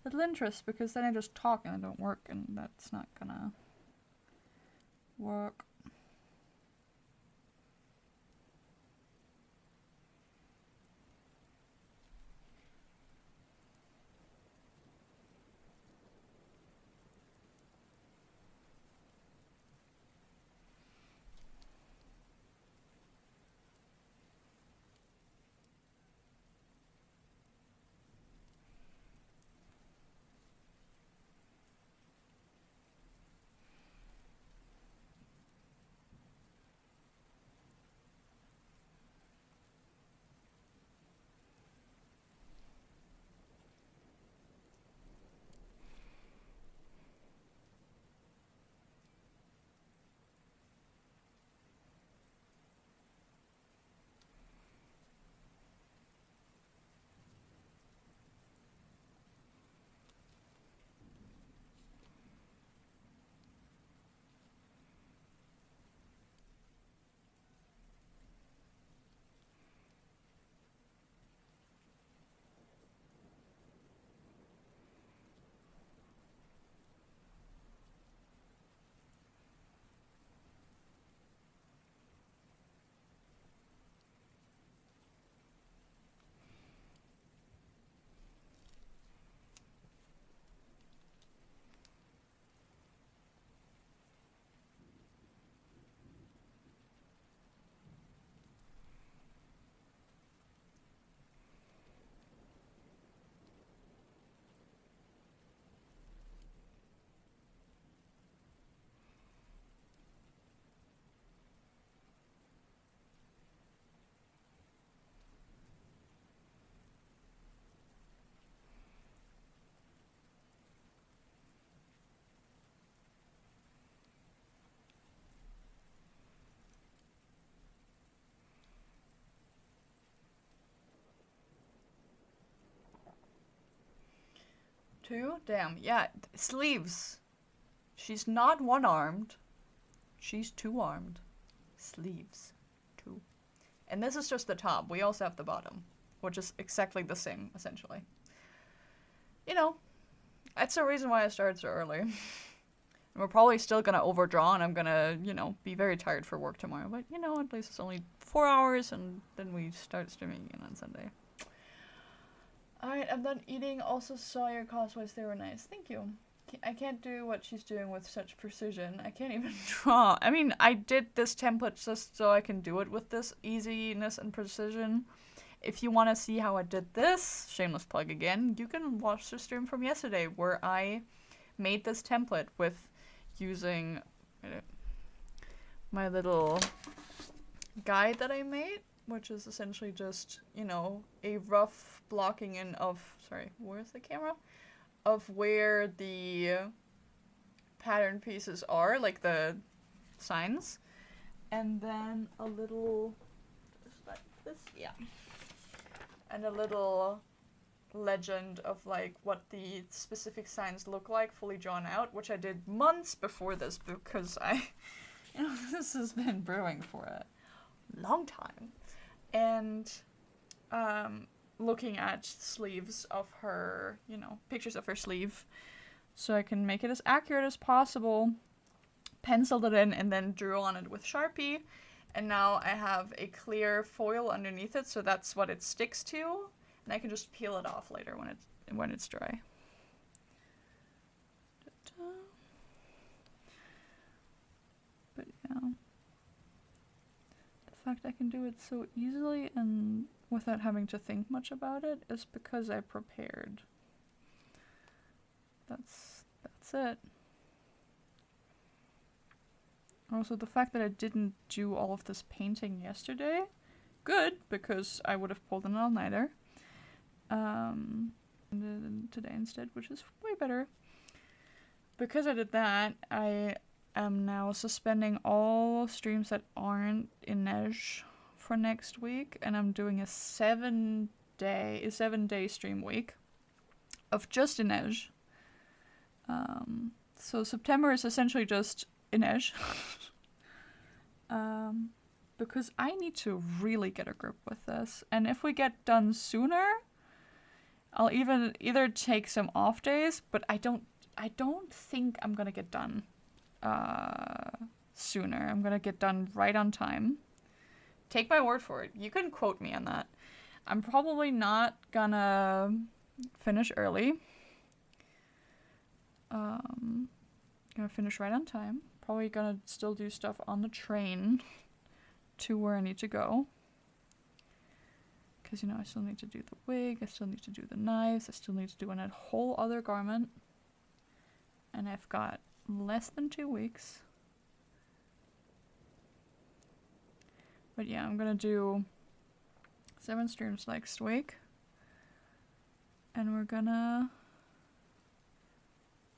little interests, because then I just talk and I don't work, and that's not gonna work. Two? Damn. Yeah, sleeves. She's not one-armed. She's two-armed. Sleeves. 2. And this is just the top. We also have the bottom, which is exactly the same, essentially. You know, that's the reason why I started so early. And we're probably still gonna overdraw, and I'm gonna, you know, be very tired for work tomorrow. But, you know, at least it's only 4 hours, and then we start streaming again on Sunday. Alright, I'm done eating. Also saw your cosplays. They were nice. Thank you. I can't do what she's doing with such precision. I can't even draw. I mean, I did this template just so I can do it with this easiness and precision. If you want to see how I did this, shameless plug again, you can watch the stream from yesterday where I made this template with using my little guide that I made, which is essentially just, you know, a rough blocking in of, sorry, where's the camera? Of where the pattern pieces are, like the signs. And then a little, just like this, yeah. And a little legend of like what the specific signs look like, fully drawn out, which I did months before this because you know, this has been brewing for a long time. And looking at sleeves of her, you know, pictures of her sleeve, so I can make it as accurate as possible, penciled it in, and then drew on it with Sharpie. And now I have a clear foil underneath it, so that's what it sticks to, and I can just peel it off later when it's dry. But yeah, the fact I can do it so easily and without having to think much about it is because I prepared. That's it. Also, the fact that I didn't do all of this painting yesterday, good, because I would have pulled an all-nighter. Today instead, which is way better. Because I did that, I am now suspending all streams that aren't Inej for next week, and I'm doing a 7-day stream week of just Inej. So September is essentially just Inej. Because I need to really get a grip with this. And if we get done sooner, I'll either take some off days, but I don't think I'm gonna get done sooner. I'm gonna get done right on time. Take my word for it. You can quote me on that. I'm probably not gonna finish early. Gonna finish right on time. Probably gonna still do stuff on the train to where I need to go. Because, you know, I still need to do the wig, I still need to do the knives, I still need to do a whole other garment. And I've got less than 2 weeks. But yeah, I'm gonna do 7 streams next week. And we're gonna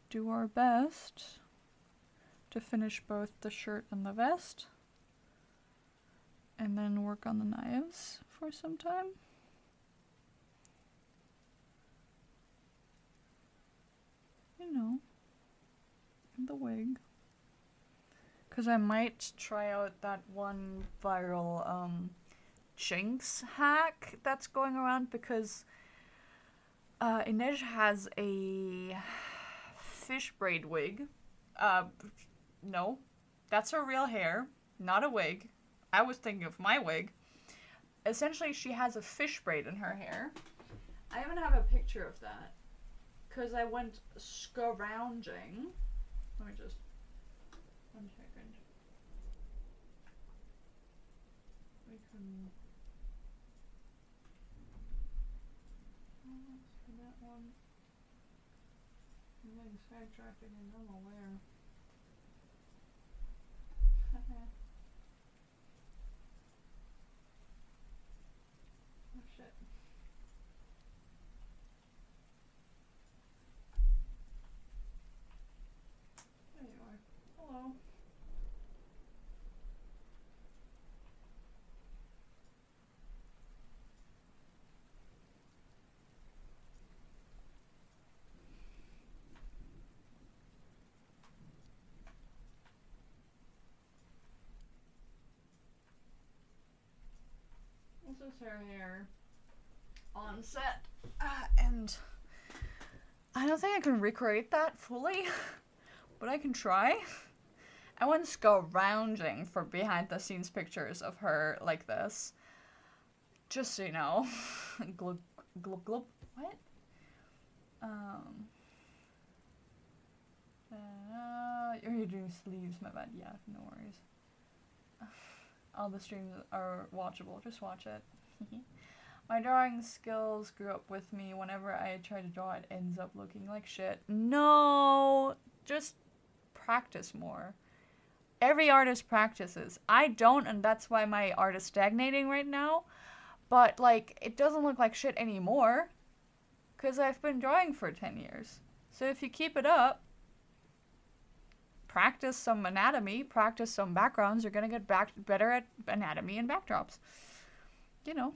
do our best to finish both the shirt and the vest. And then work on the knives for some time. You know, the wig. Because I might try out that one viral Jinx hack that's going around, because Inej has a fish braid wig. No, that's her real hair, not a wig. I was thinking of my wig. Essentially, she has a fish braid in her hair. I even have a picture of that. Because I went scrounging. Let me just... 1 second. We can... Oh, let's do that one. I'm getting sidetracked again, I'm aware. Oh shit. There you are. Hello. This is her hair on set, and I don't think I can recreate that fully, but I can try. I went scrounging for behind the scenes pictures of her like this, just so you know. Glub, glub, glub. What? You're doing sleeves, my bad. Yeah, no worries. All the streams are watchable, just watch it. My drawing skills grew up with me. Whenever I try to draw, it ends up looking like shit. No! Just practice more. Every artist practices. I don't, and that's why my art is stagnating right now. But, like, it doesn't look like shit anymore. Because I've been drawing for 10 years. So if you keep it up, practice some anatomy, practice some backgrounds, you're gonna get better at anatomy and backdrops. You know.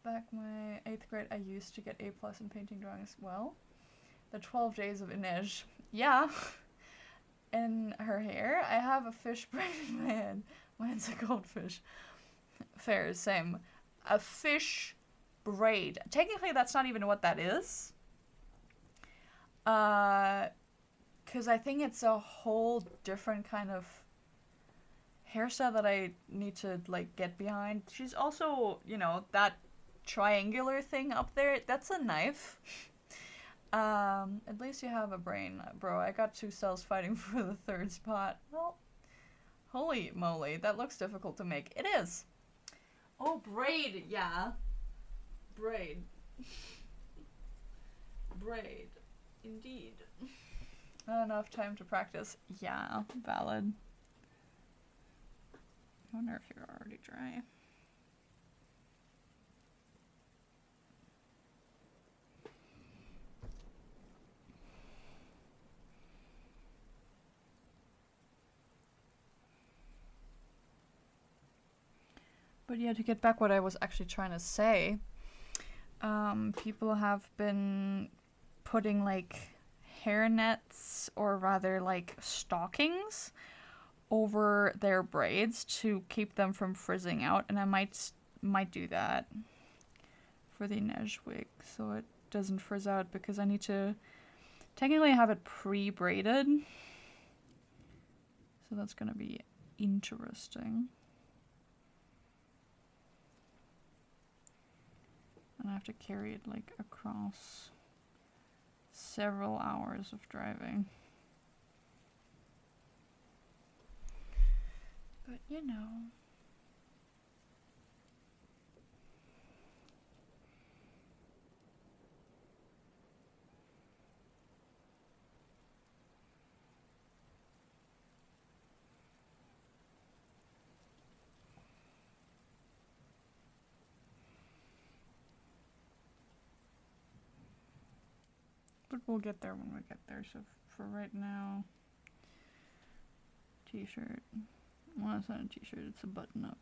Back my 8th grade, I used to get A+ in painting drawings. Well, the 12 days of Inej. Yeah. In her hair, I have a fish braid in my head. Mine's a goldfish. Fair, same. A fish braid. Technically, that's not even what that is. Because I think it's a whole different kind of hairstyle that I need to, like, get behind. She's also, you know, that triangular thing up there, that's a knife. At least you have a brain, bro. I got 2 cells fighting for the 3rd spot. Well, holy moly, that looks difficult to make. It is. Oh, braid, yeah. Braid. Braid. Indeed. Not enough time to practice. Yeah, valid. I wonder if you're already dry. But yeah, to get back what I was actually trying to say, people have been putting like hair nets, or rather like stockings, over their braids to keep them from frizzing out, and I might do that for the Inej wig so it doesn't frizz out, because I need to technically have it pre-braided. So that's gonna be interesting. And I have to carry it like across several hours of driving. But you know. But we'll get there when we get there. So for right now, t-shirt. Well, it's not a t-shirt, it's a button-up.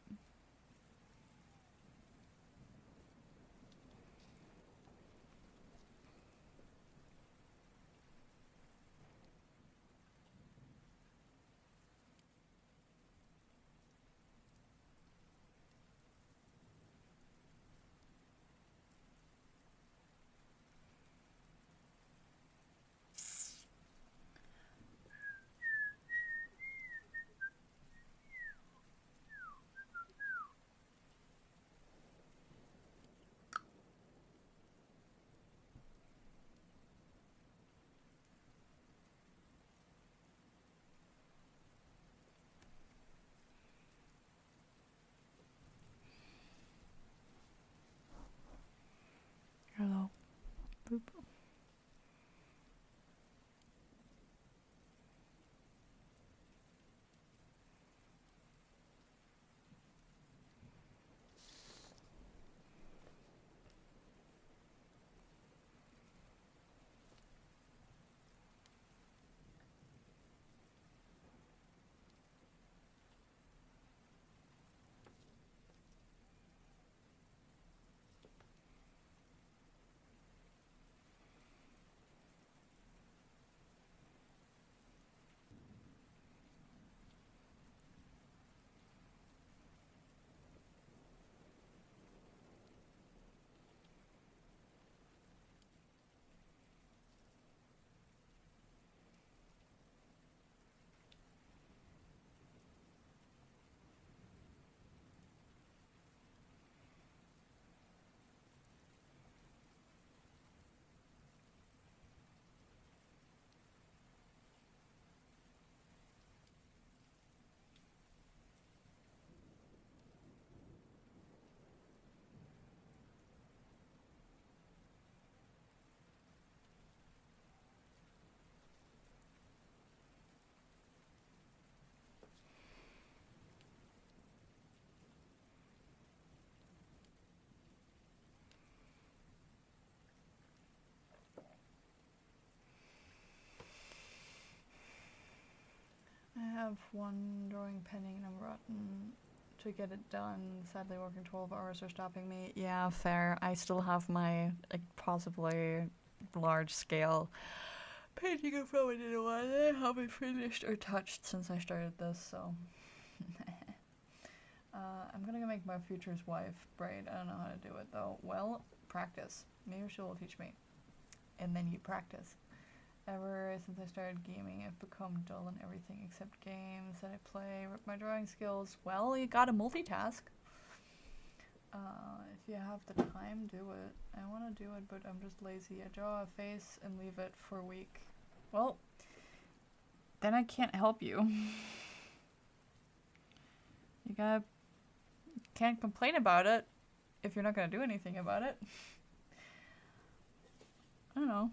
Hello. Boop. I have one drawing pending and I'm rotten to get it done. Sadly, working 12 hours are stopping me. Yeah, fair. I still have my like possibly large scale painting of Rowan in a while. I haven't finished or touched since I started this, so. I'm gonna go make my future's wife braid. I don't know how to do it though. Well, practice. Maybe she will teach me. And then you practice. Ever since I started gaming, I've become dull in everything except games that I play. Rip my drawing skills. Well, you gotta multitask. If you have the time, do it. I want to do it, but I'm just lazy. I draw a face and leave it for a week. Well, then I can't help you. You can't complain about it if you're not gonna do anything about it. I don't know.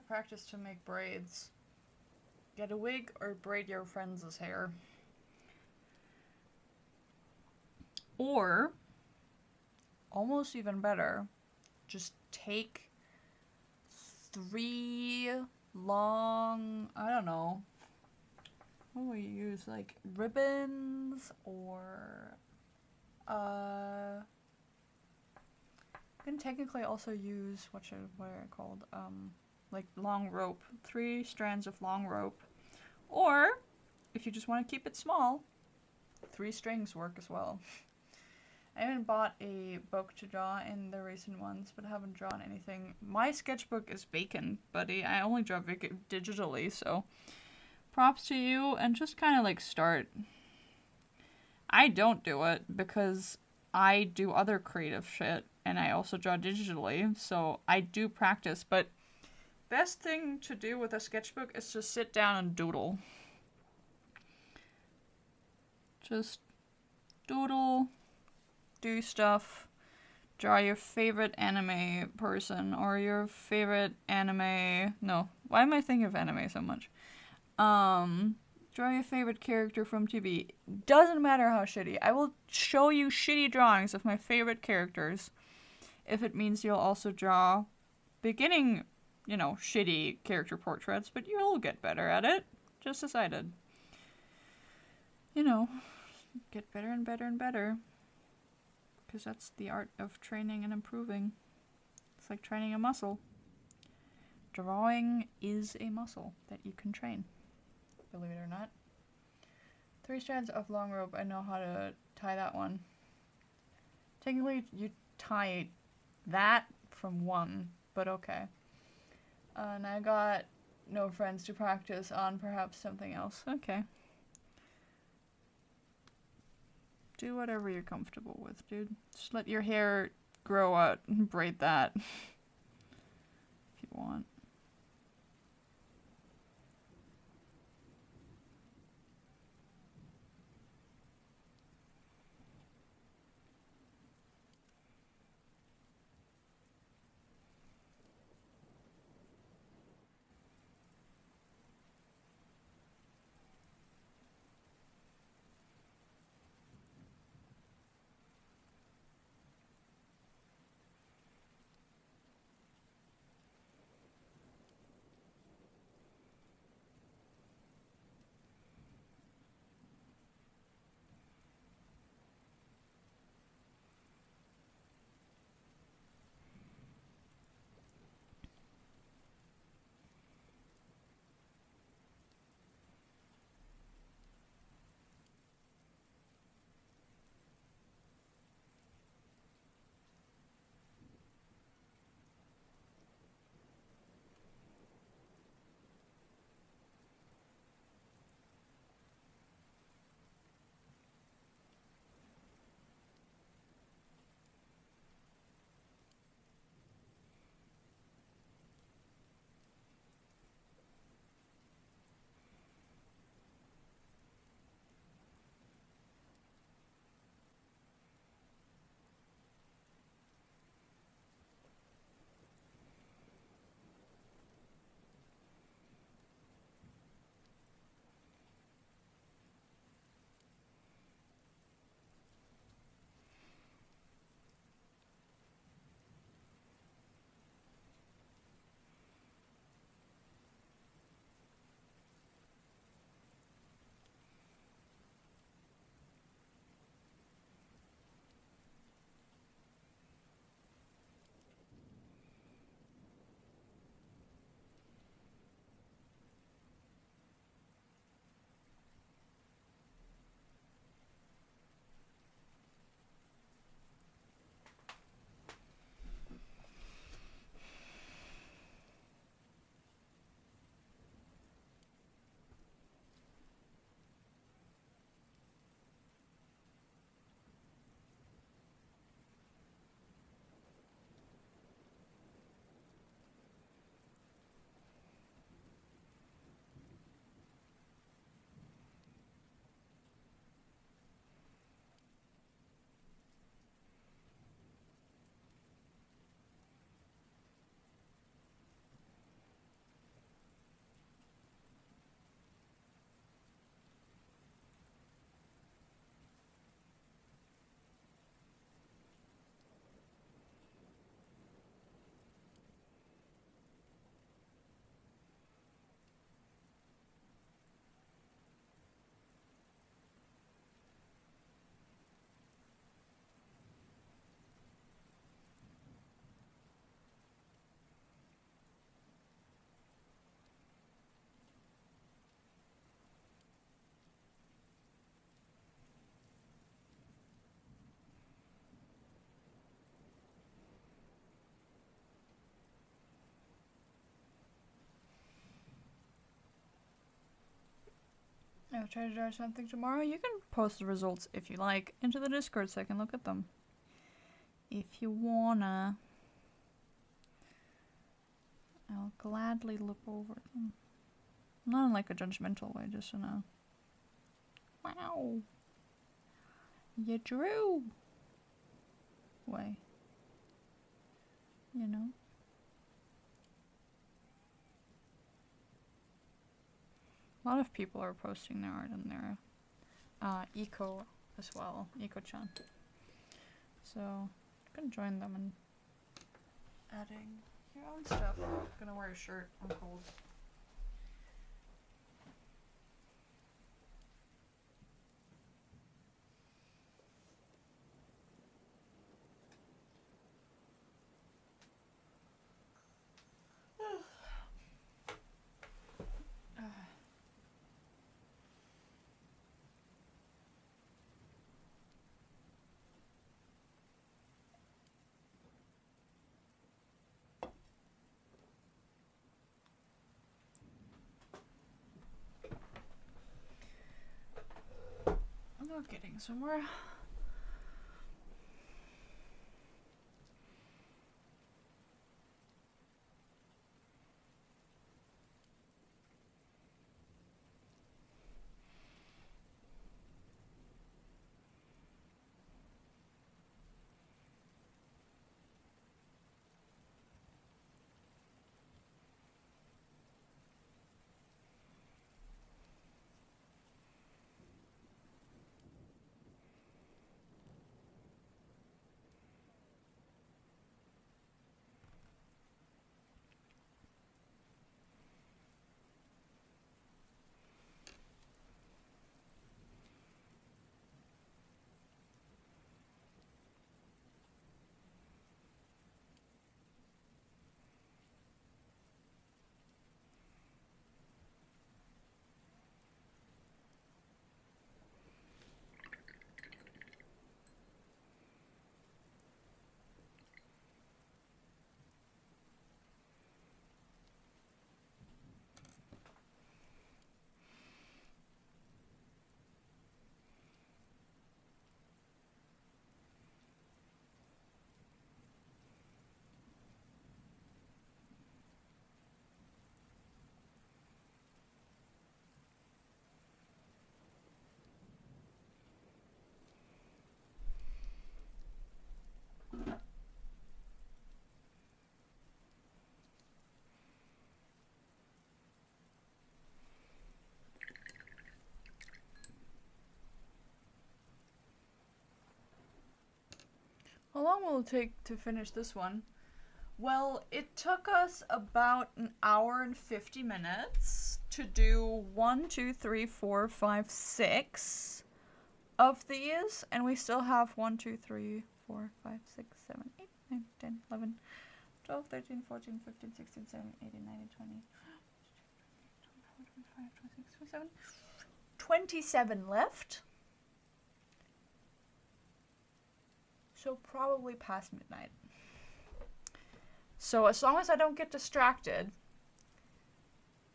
practice to make braids. Get a wig or braid your friends' hair. Or, almost even better, just take 3 long, I don't know, what will you use, like ribbons or, you can technically also use, what are they called, like long rope, 3 strands of long rope, or if you just want to keep it small, 3 strings work as well. I haven't bought a book to draw in the recent ones, but I haven't drawn anything. My sketchbook is bacon, buddy. I only draw digitally, so props to you, and just kind of like start. I don't do it because I do other creative shit, and I also draw digitally, so I do practice, but best thing to do with a sketchbook is to sit down and doodle. Just doodle. Do stuff, draw your favorite anime person or your favorite anime, no, why am I thinking of anime so much? Draw your favorite character from TV. Doesn't matter how shitty. I will show you shitty drawings of my favorite characters if it means you'll also draw beginning, shitty character portraits, but you'll get better at it, just as I did. Get better and better and better. Because that's the art of training and improving. It's like training a muscle. Drawing is a muscle that you can train, believe it or not. 3 strands of long rope, I know how to tie that one. Technically, you tie that from 1, but okay. And I got no friends to practice on, perhaps something else. Okay. Do whatever you're comfortable with, dude. Just let your hair grow out and braid that if you want. I'll try to draw something tomorrow. You can post the results if you like into the Discord so I can look at them. If you wanna. I'll gladly look over them. Not in like a judgmental way, just in a... Wow. You drew! Way. You know? A lot of people are posting their art in their Eco as well, Eco-chan. So, you can join them in adding your own stuff. I'm gonna wear a shirt, I'm cold. I'm not getting somewhere. How long will it take to finish this one? Well, it took us about an hour and 50 minutes to do 1, 2, 3, 4, 5, 6 of these, and we still have 1, 2, 3, 4, 5, 6, 7, 8, 9, 10, 11, 12, 13, 14, 15, 16, 17, 18, 19, 20, 25, 26, 27, 27 left. So probably past midnight. So as long as I don't get distracted,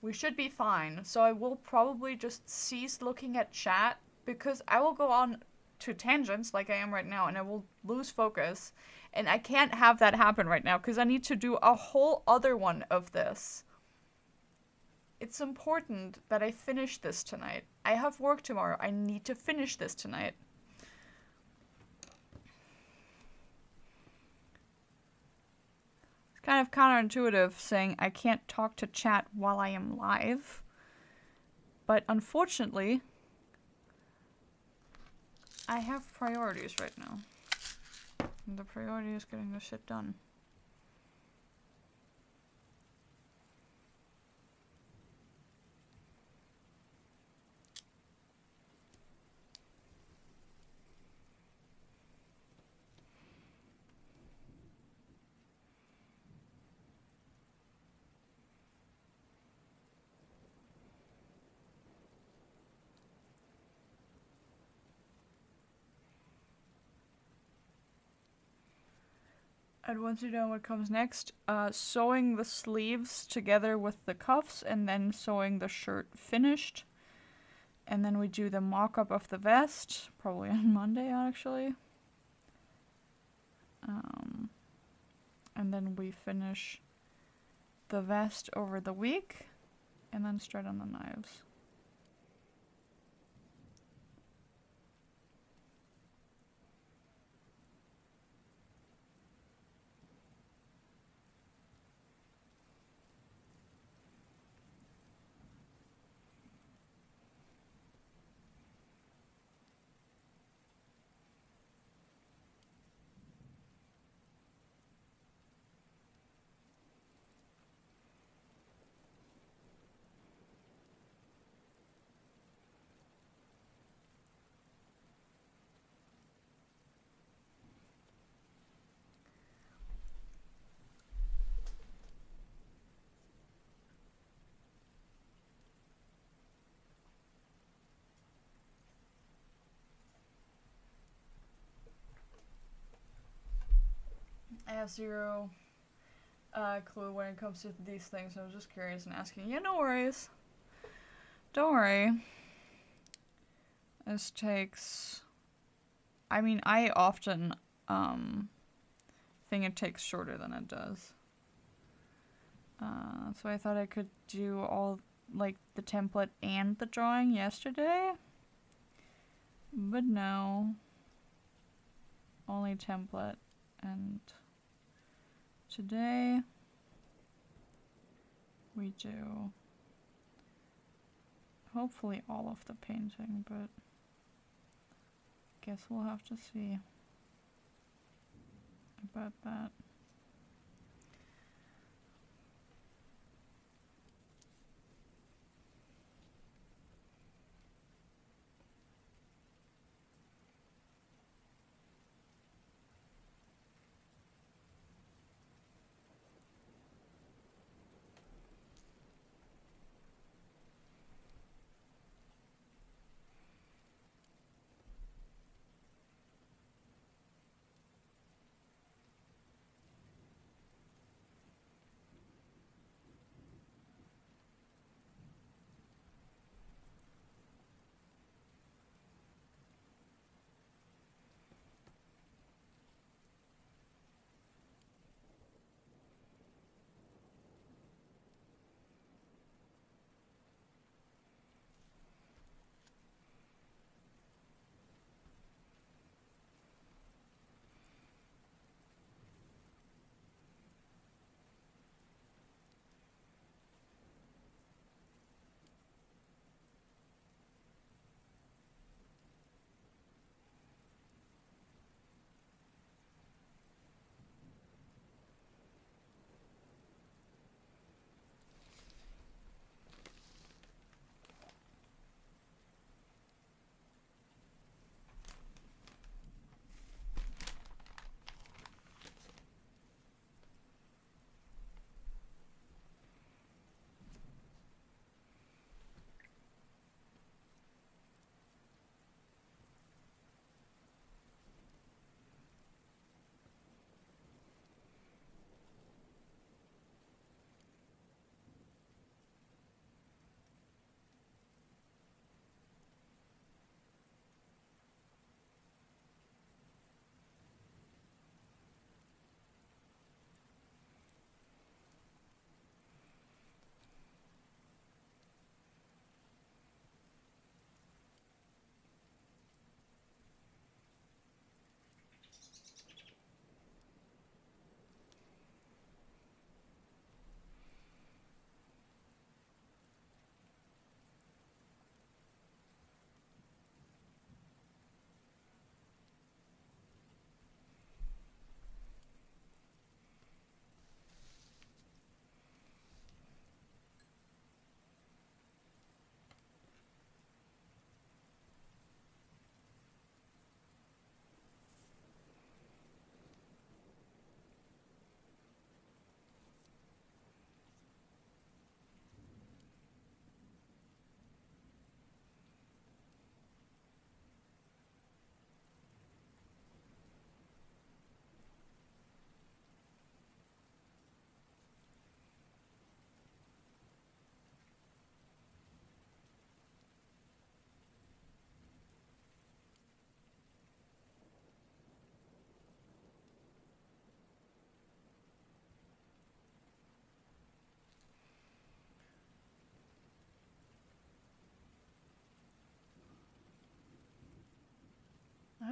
we should be fine. So I will probably just cease looking at chat because I will go on to tangents like I am right now and I will lose focus. And I can't have that happen right now because I need to do a whole other one of this. It's important that I finish this tonight. I have work tomorrow. I need to finish this tonight. Kind of counterintuitive saying I can't talk to chat while I am live. But unfortunately, I have priorities right now. And the priority is getting this shit done. And once you're done, what comes next? Sewing the sleeves together with the cuffs and then sewing the shirt finished. And then we do the mock-up of the vest, probably on Monday, actually. And then we finish the vest over the week, and then start on the knives. I have zero clue when it comes to these things. I was just curious and asking. Yeah, no worries. Don't worry. This takes... I mean, I often think it takes shorter than it does. So I thought I could do all, like, the template and the drawing yesterday. But no. Only template. And today we do hopefully all of the painting, but guess we'll have to see about that.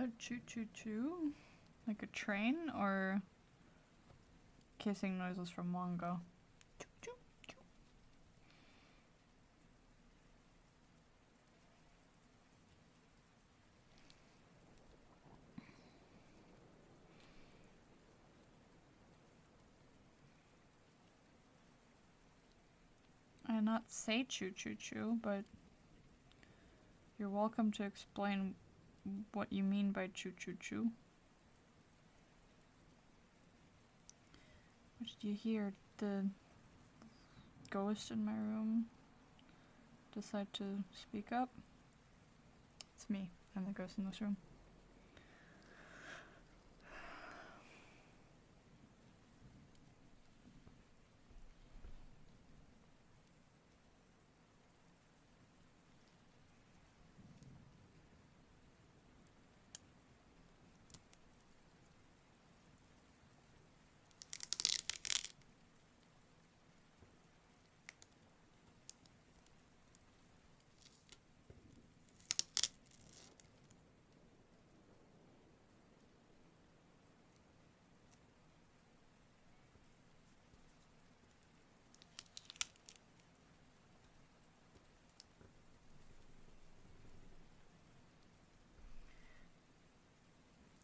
said choo choo choo? Like a train, or kissing noises from manga? Choo choo choo. I not say choo choo choo, but you're welcome to explain what you mean by choo choo choo. What did you hear? The ghost in my room decide to speak up? It's me. I'm the ghost in this room.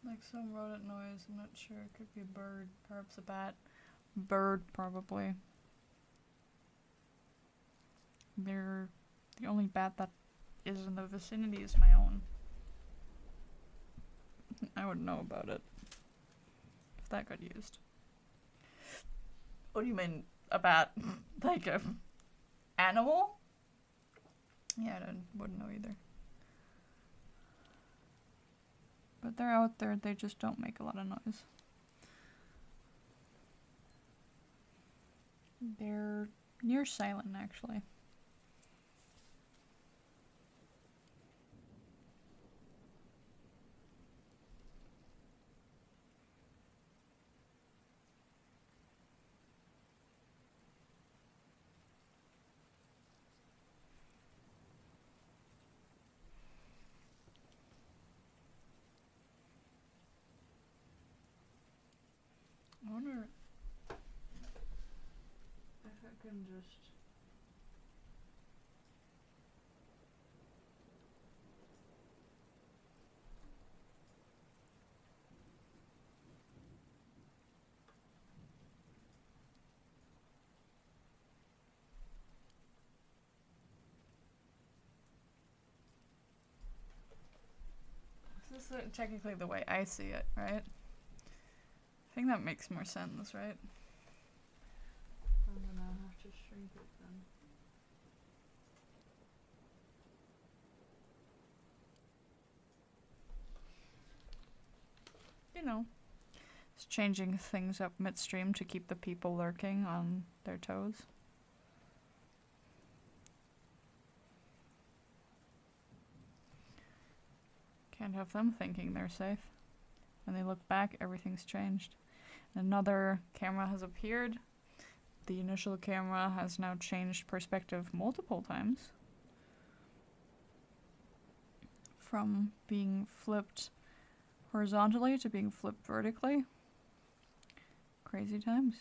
Like some rodent noise, I'm not sure. It could be a bird, perhaps a bat. Bird, probably. The only bat that is in the vicinity is my own. I would know about it if that got used. What do you mean, a bat? Like a animal? Yeah, I wouldn't know either. But they're out there, they just don't make a lot of noise. They're near silent, actually. I wonder if I can just... This is technically the way I see it, right? I think that makes more sense, right? I'm gonna have to shrink it then. You know, it's changing things up midstream to keep the people lurking on their toes. Can't have them thinking they're safe. When they look back, everything's changed. Another camera has appeared. The initial camera has now changed perspective multiple times. From being flipped horizontally to being flipped vertically. Crazy times.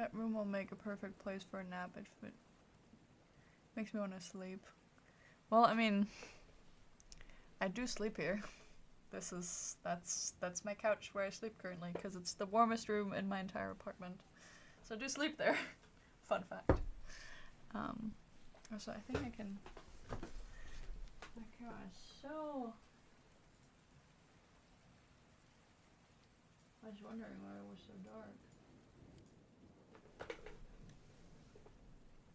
That room will make a perfect place for a nap if it makes me want to sleep. Well, I mean, I do sleep here. That's my couch where I sleep currently because it's the warmest room in my entire apartment. So I do sleep there. Fun fact. So I think I can. My camera is so. I was wondering why it was so dark.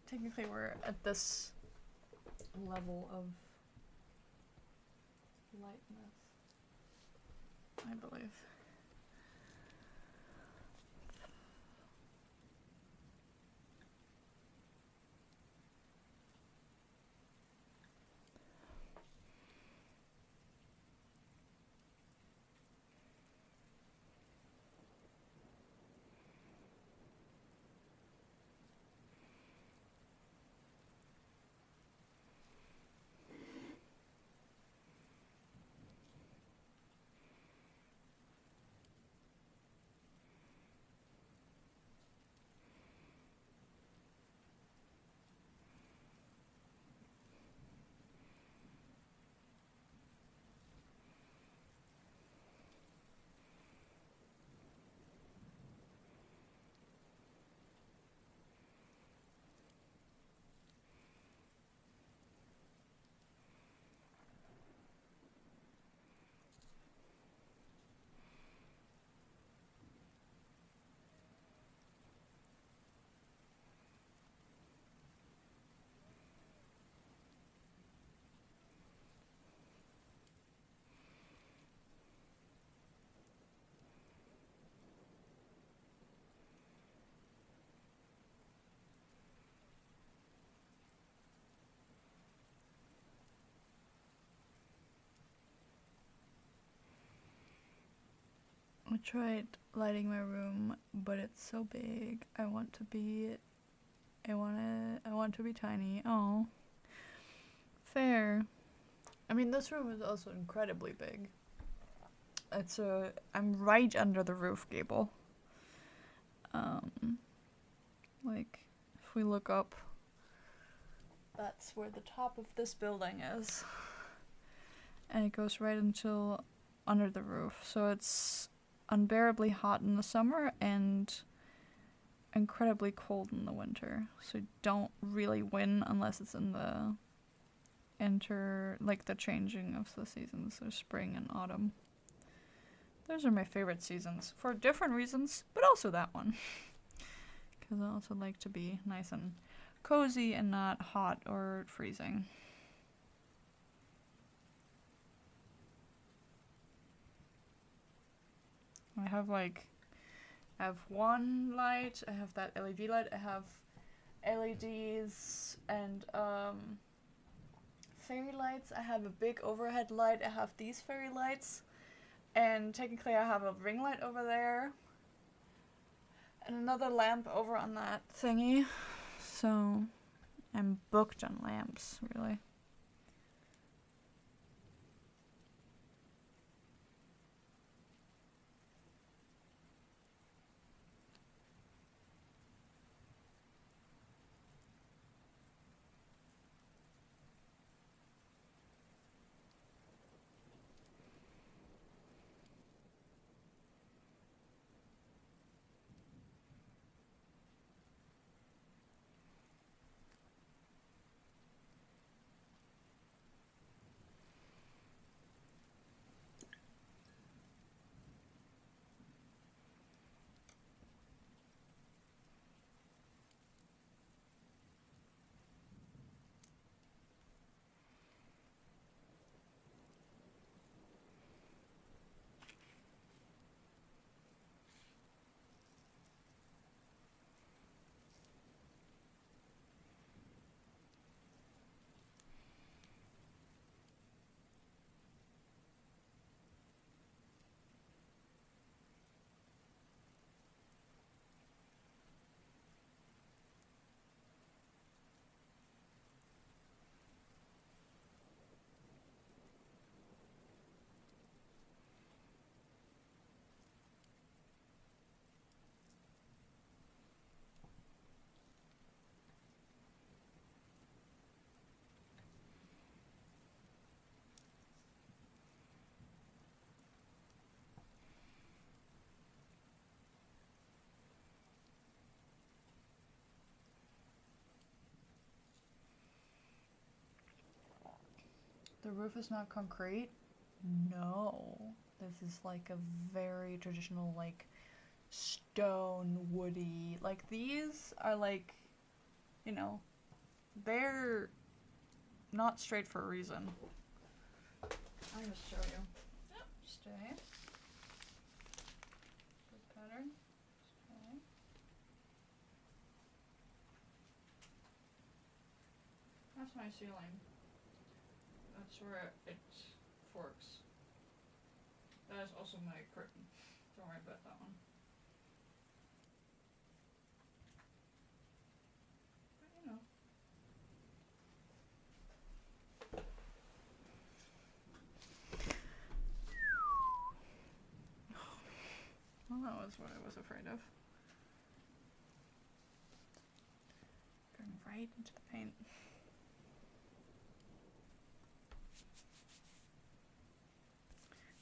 Technically, we're at this level of lightness, I believe. I tried lighting my room, but it's so big. I want to be tiny. Oh. Fair. I mean, this room is also incredibly big. I'm right under the roof gable. Like, if we look up, that's where the top of this building is. And it goes right until under the roof. So it's unbearably hot in the summer and incredibly cold in the winter. So you don't really win unless it's in the the changing of the seasons, so spring and autumn. Those are my favorite seasons for different reasons, but also that one. Because I also like to be nice and cozy and not hot or freezing. I have one light, I have that LED light, I have LEDs and fairy lights, I have a big overhead light, I have these fairy lights, and technically I have a ring light over there, and another lamp over on that thingy, so I'm booked on lamps, really. The roof is not concrete? No. This is like a very traditional, like, stone, woody. Like, these are like, you know, they're not straight for a reason. I'll just show you. Yep, stay. Good pattern. Stay. That's my ceiling. That's where it forks. That is also my curtain. Don't worry about that one. But you know. Well, that was what I was afraid of. Going right into the paint.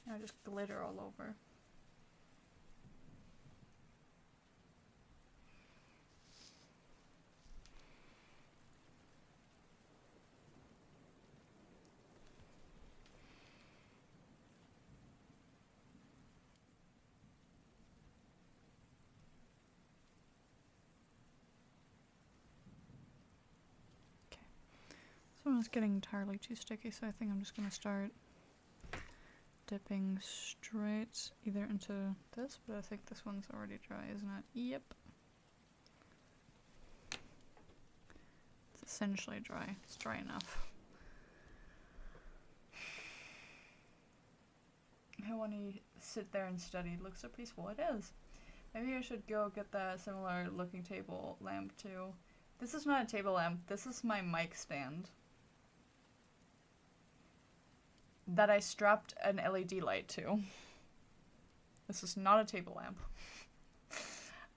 Now just glitter all over. Okay. This one is getting entirely too sticky, so I think I'm just gonna start dipping straight either into this, but I think this one's already dry, isn't it? Yep. It's essentially dry. It's dry enough. I want to sit there and study. It looks so peaceful. It is. Maybe I should go get the similar looking table lamp too. This is not a table lamp. This is my mic stand that I strapped an LED light to. This is not a table lamp.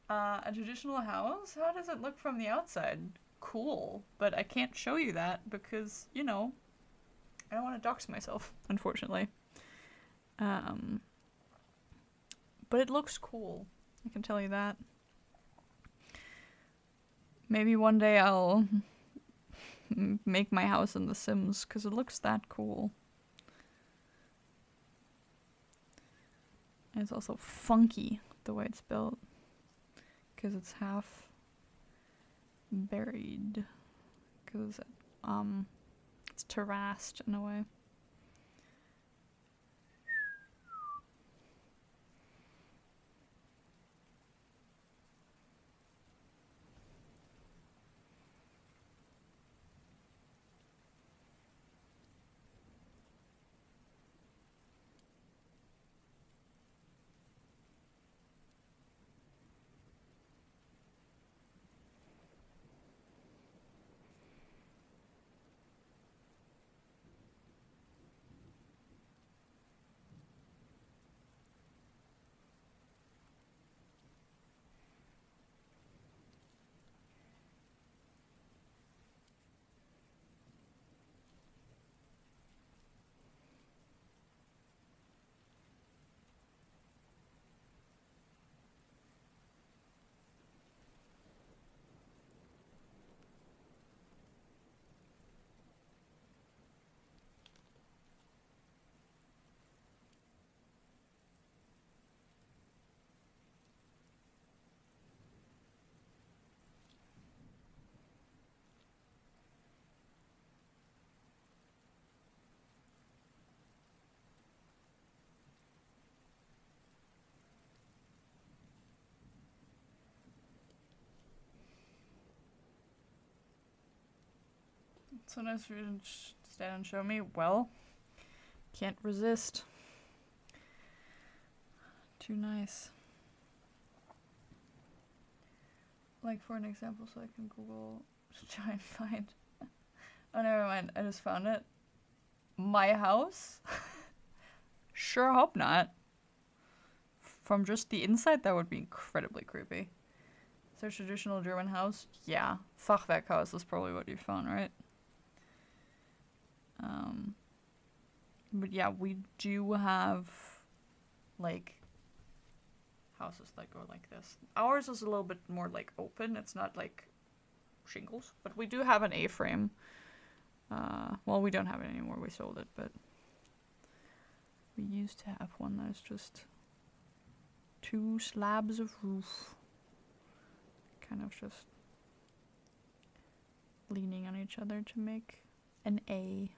A traditional house? How does it look from the outside? Cool, but I can't show you that because, you know, I don't want to dox myself, unfortunately. But it looks cool, I can tell you that. Maybe one day I'll make my house in The Sims, because it looks that cool. And it's also funky, the way it's built, because it's half buried, because it's terraced in a way. So nice for you to stand and show me. Well, can't resist. Too nice. Like, for an example, so I can Google to try and find. Oh, never mind. I just found it. My house? Sure hope not. From just the inside, that would be incredibly creepy. Is there a traditional German house? Yeah. Fachwerkhaus is probably what you found, right? But yeah, we do have, like, houses that go like this. Ours is a little bit more, like, open. It's not, like, shingles. But we do have an A-frame. Well, we don't have it anymore, we sold it, but we used to have one that's just 2 slabs of roof. Kind of just leaning on each other to make an A.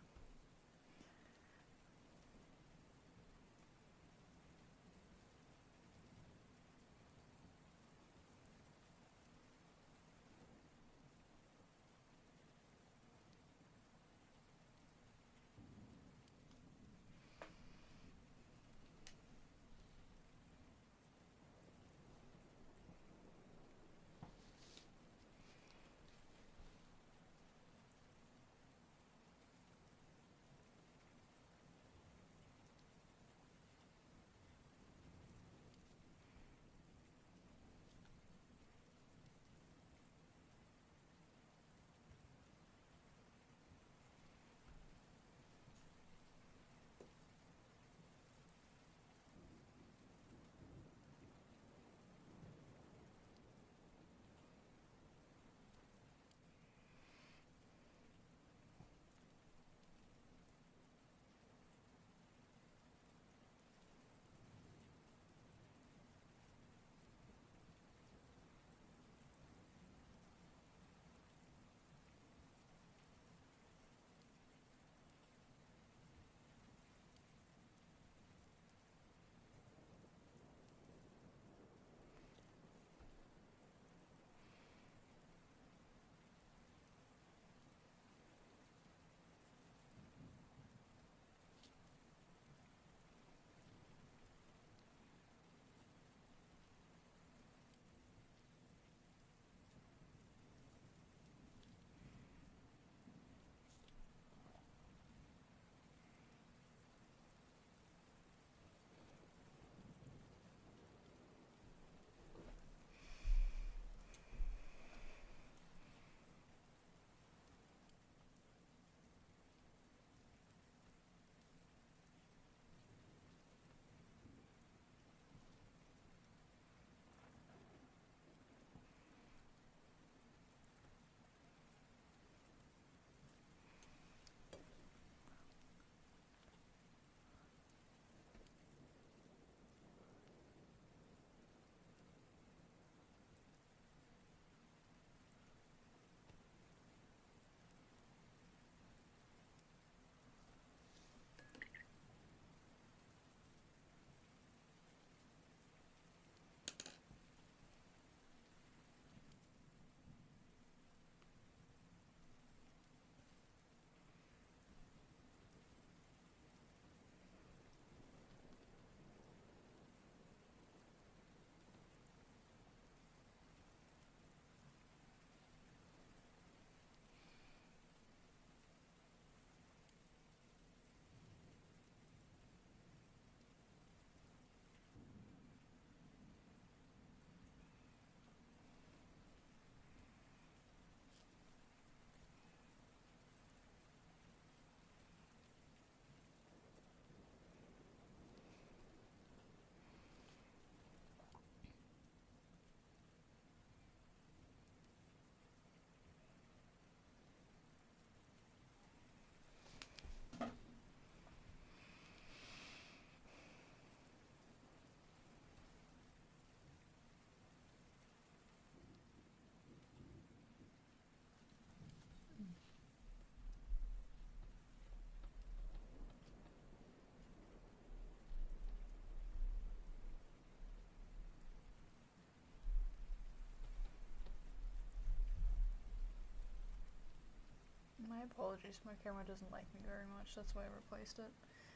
My apologies, my camera doesn't like me very much, that's why I replaced it.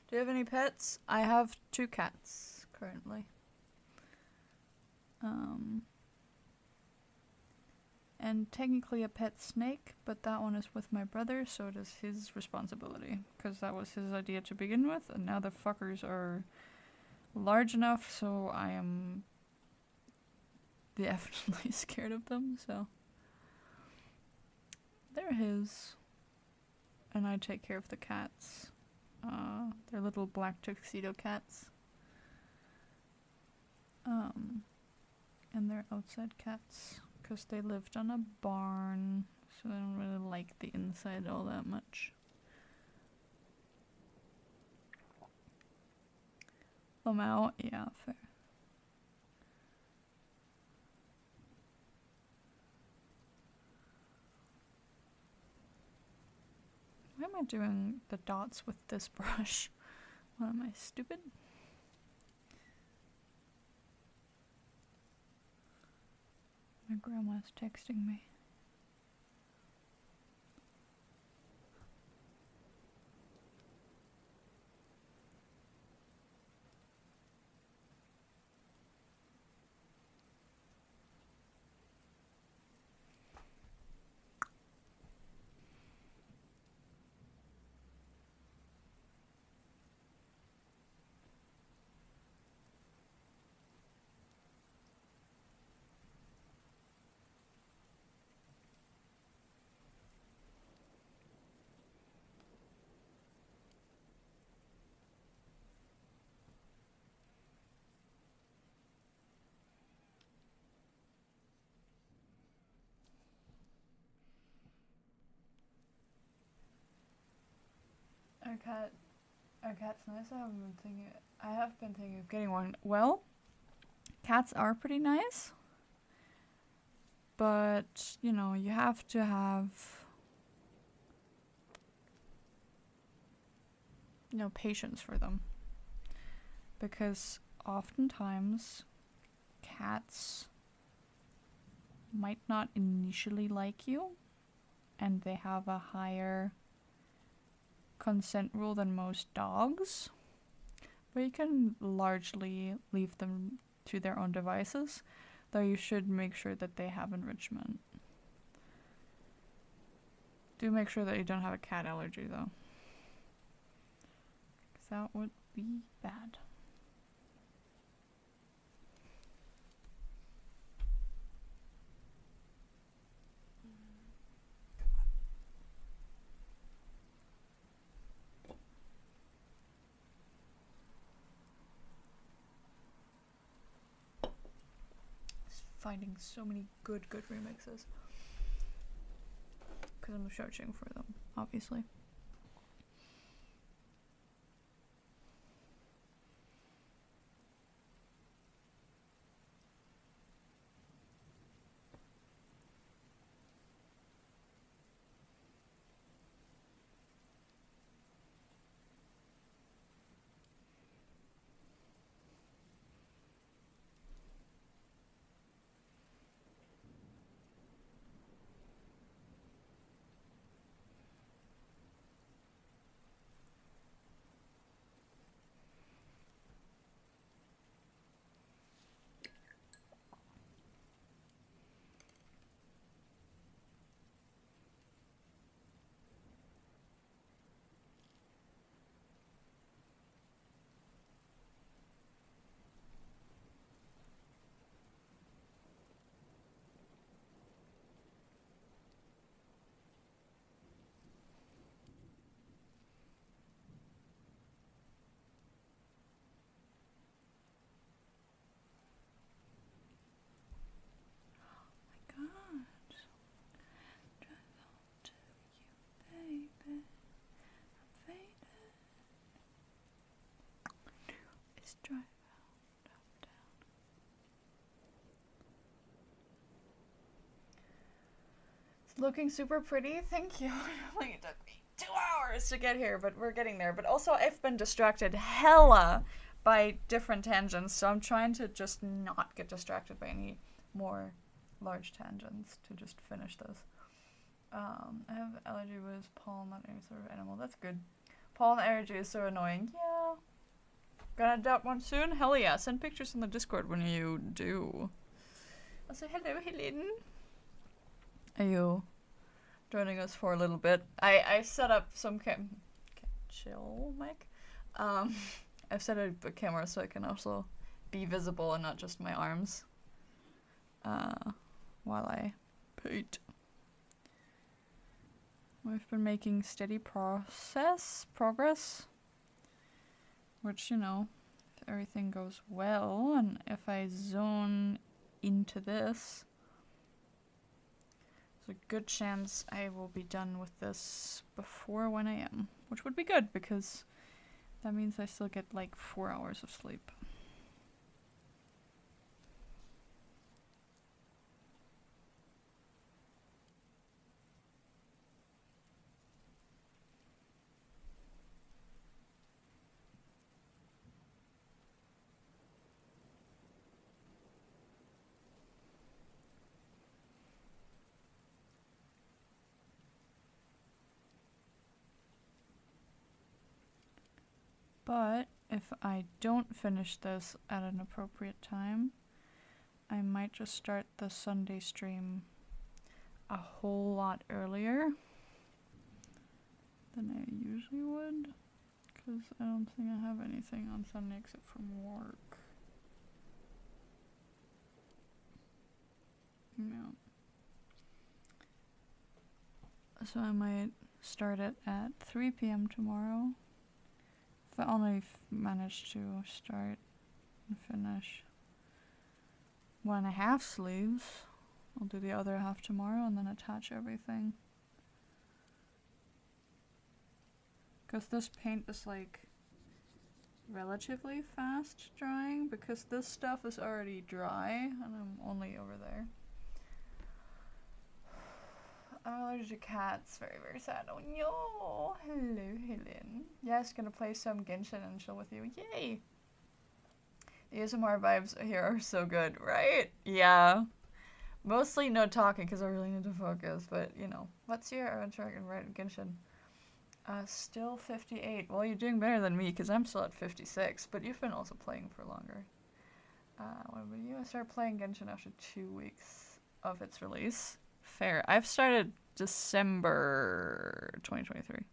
Do you have any pets? I have 2 cats, currently. And technically a pet snake, but that one is with my brother, so it is his responsibility. Because that was his idea to begin with, and now the fuckers are large enough, so I am definitely scared of them, so. They're his. And I take care of the cats. They're little black tuxedo cats. And they're outside cats, because they lived on a barn, so they don't really like the inside all that much. them out. Yeah, fair. Why am I doing the dots with this brush? What am I, stupid? My grandma's texting me. Our cat's nice. I have been thinking of getting one. Well, cats are pretty nice, but you know, you have to have, you know, patience for them, because oftentimes cats might not initially like you, and they have a higher consent rule than most dogs, but you can largely leave them to their own devices, though you should make sure that they have enrichment. Do make sure that you don't have a cat allergy though, because that would be bad. Finding so many good remixes because I'm searching for them, obviously. Looking super pretty, thank you. It took me 2 hours to get here, but we're getting there. But also, I've been distracted hella by different tangents, so I'm trying to just not get distracted by any more large tangents to just finish this. I have allergy with pollen, not any sort of animal. That's good. Pollen allergy is so annoying. Yeah. Gonna adopt one soon? Hell yeah. Send pictures in the Discord when you do. Also, hello, Helene. Are you joining us for a little bit? I set up some chill mic. I've set up a camera so I can also be visible and not just my arms while I paint. We've been making steady progress, which, you know, if everything goes well and if I zone into this, there's a good chance I will be done with this before 1 AM, which would be good because that means I still get like 4 hours of sleep. But if I don't finish this at an appropriate time, I might just start the Sunday stream a whole lot earlier than I usually would, because I don't think I have anything on Sunday except from work. No. So I might start it at 3 p.m. tomorrow. If I only manage to start and finish 1.5 sleeves, I'll do the other half tomorrow and then attach everything. Because this paint is like relatively fast drying, because this stuff is already dry and I'm only over there. I'm allergic to cats. Very, very sad. Oh no! Hello, Helen. Yes, gonna play some Genshin and chill with you. Yay! The ASMR vibes here are so good, right? Yeah. Mostly no talking because I really need to focus, but you know. What's your dragon right Genshin? Still 58. Well, you're doing better than me because I'm still at 56, but you've been also playing for longer. What about you? I started playing Genshin after 2 weeks of its release. Fair. I've started December 2023.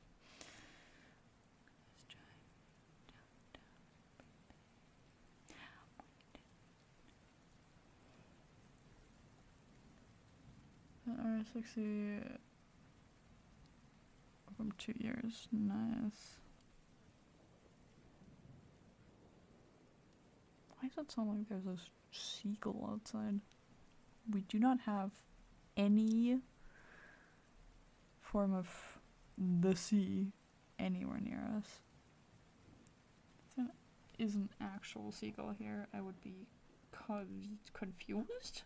R60 from 2 years. Nice. Why does it sound like there's a seagull outside? We do not have any form of the sea anywhere near us. If there is an actual seagull here, I would be confused.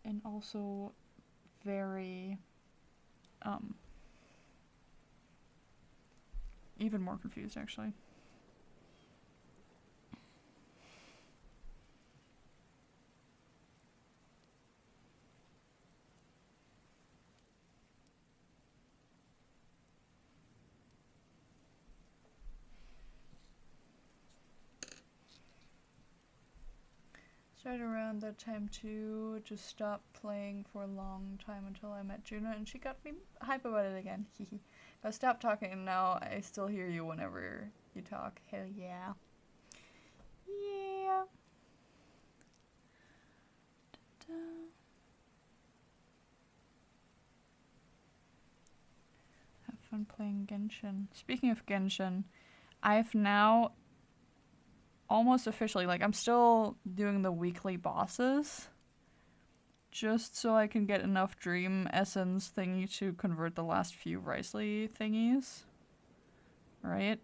And also very, even more confused actually. Started around that time too, just stopped playing for a long time until I met Juno and she got me hype about it again. If I stopped talking and now I still hear you whenever you talk. Hell yeah. Yeah. Da-da. Have fun playing Genshin. Speaking of Genshin, I've now almost officially, like, I'm still doing the weekly bosses just so I can get enough dream essence thingy to convert the last few Riceley thingies, right?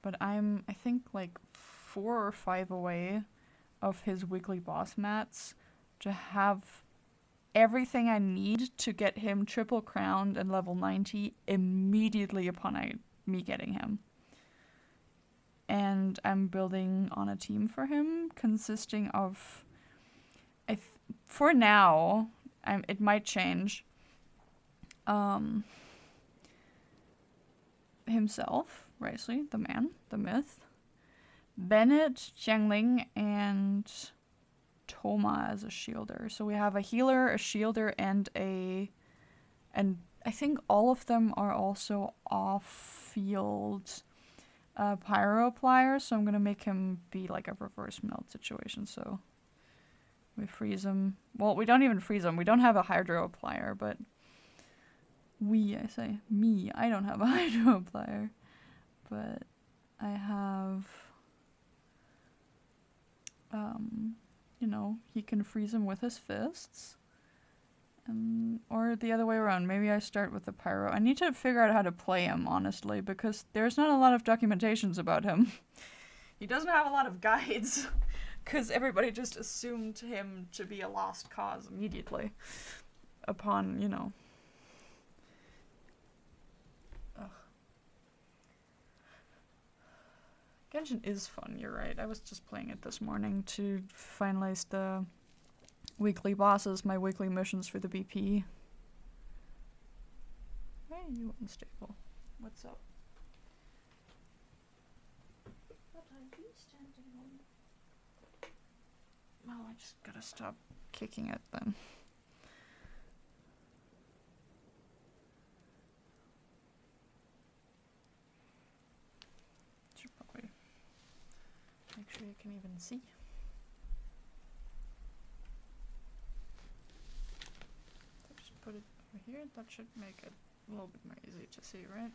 But I'm, I think, like 4 or 5 away of his weekly boss mats to have everything I need to get him triple crowned and level 90 immediately upon me getting him. And I'm building on a team for him consisting of, for now, it might change, himself, Riceley, the man, the myth, Bennett, Jiangling, and Toma as a shielder. So we have a healer, a shielder, and I think all of them are also off-field pyro pliers, so I'm gonna make him be like a reverse melt situation. So we freeze him. Well, we don't even freeze him. We don't have a hydro plier, but I say me. I don't have a hydro plier, but I have. You know, he can freeze him with his fists. Or the other way around. Maybe I start with the pyro. I need to figure out how to play him, honestly, because there's not a lot of documentations about him. He doesn't have a lot of guides, because everybody just assumed him to be a lost cause immediately upon, you know. Ugh. Genshin is fun, you're right. I was just playing it this morning to finalize the weekly bosses, my weekly missions for the BP. Why are you unstable? What's up? gotta stop kicking it then. Should probably make sure you can even see. So just put it over here. That should make it a little bit more easy to see, right?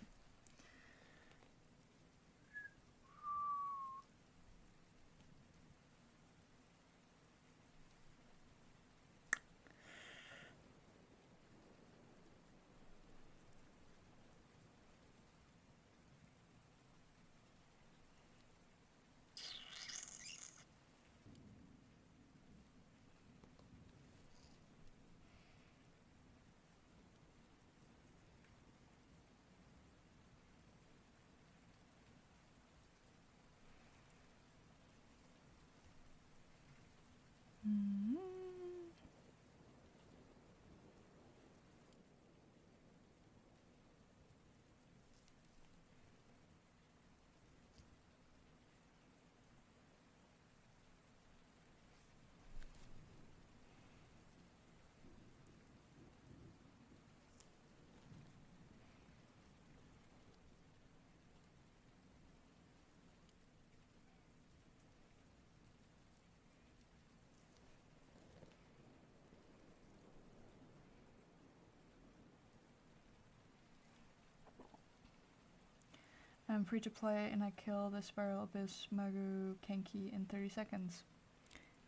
I'm free to play and I kill the Spiral Abyss Magu Kenki in 30 seconds.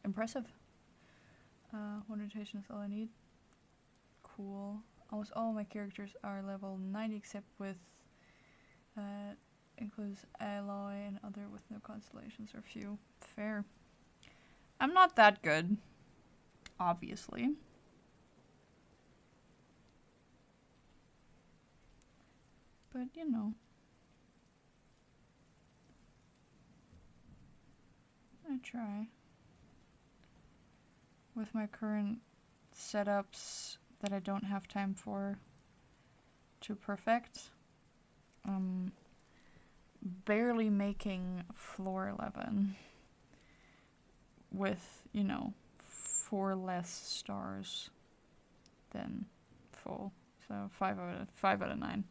Impressive. One rotation is all I need. Cool. Almost all my characters are level 90 except with includes Alloy and other with no constellations or few. Fair. I'm not that good, obviously. But you know. I try. With my current setups that I don't have time for to perfect, barely making floor 11 with, you know, 4 less stars than full. So 5 out of 9.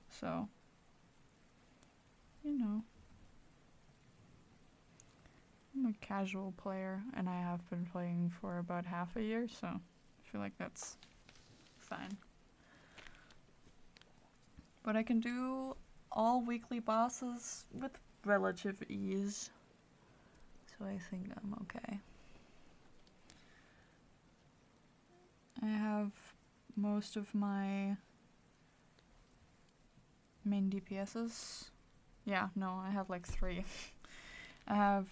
So, you know. I'm a casual player, and I have been playing for about half a year, so I feel like that's fine. But I can do all weekly bosses with relative ease, so I think I'm okay. I have most of my main DPSs. Yeah, no, I have like 3. I have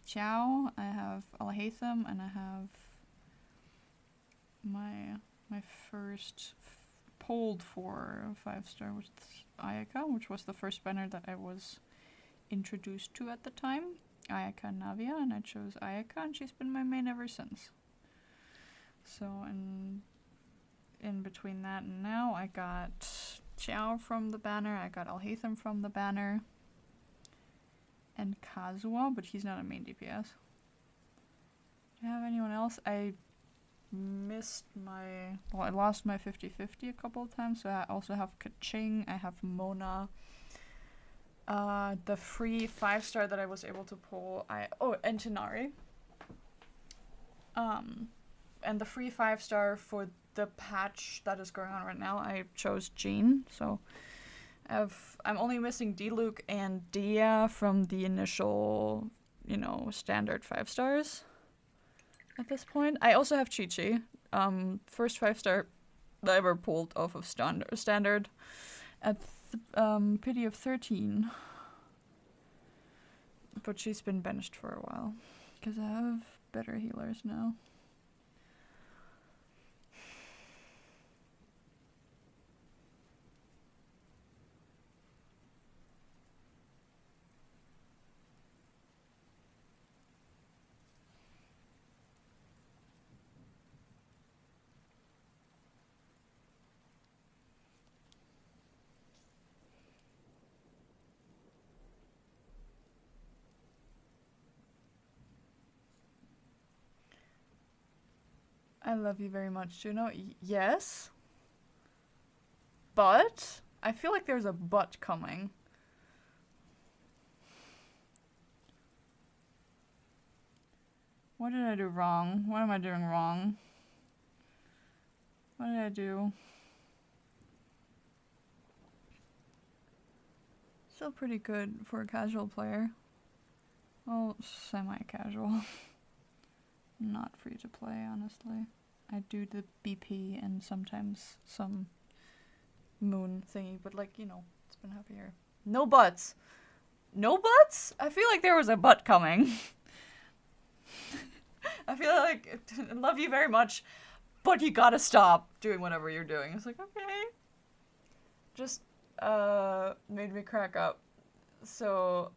Chow, I have Al-Haytham, and I have my first pulled for 5-star, which is Ayaka, which was the first banner that I was introduced to at the time. Ayaka and Navia, and I chose Ayaka, and she's been my main ever since. So in between that and now, I got Chow from the banner, I got Al-Haytham from the banner, and Kazuha, but he's not a main DPS. Do I have anyone else? I missed my... Well, I lost my 50-50 a couple of times, so I also have Kaching, I have Mona. The free 5-star that I was able to pull, and Tinari. And the free 5-star for the patch that is going on right now, I chose Jean, so... I'm only missing D-Luke and Dia from the initial, you know, standard 5-stars at this point. I also have Chi-Chi. First 5-star that I ever pulled off of standard at pity of 13. But she's been benched for a while because I have better healers now. I love you very much, Juno. Yes. But I feel like there's a but coming. What did I do wrong? What am I doing wrong? What did I do? Still pretty good for a casual player. Well, semi-casual. Not free to play, honestly. I do the BP and sometimes some moon thingy, but like, you know, it's been half a year. No buts! No buts? I feel like there was a butt coming. I feel like, I love you very much, but you gotta stop doing whatever you're doing. It's like, okay. Just, made me crack up. So,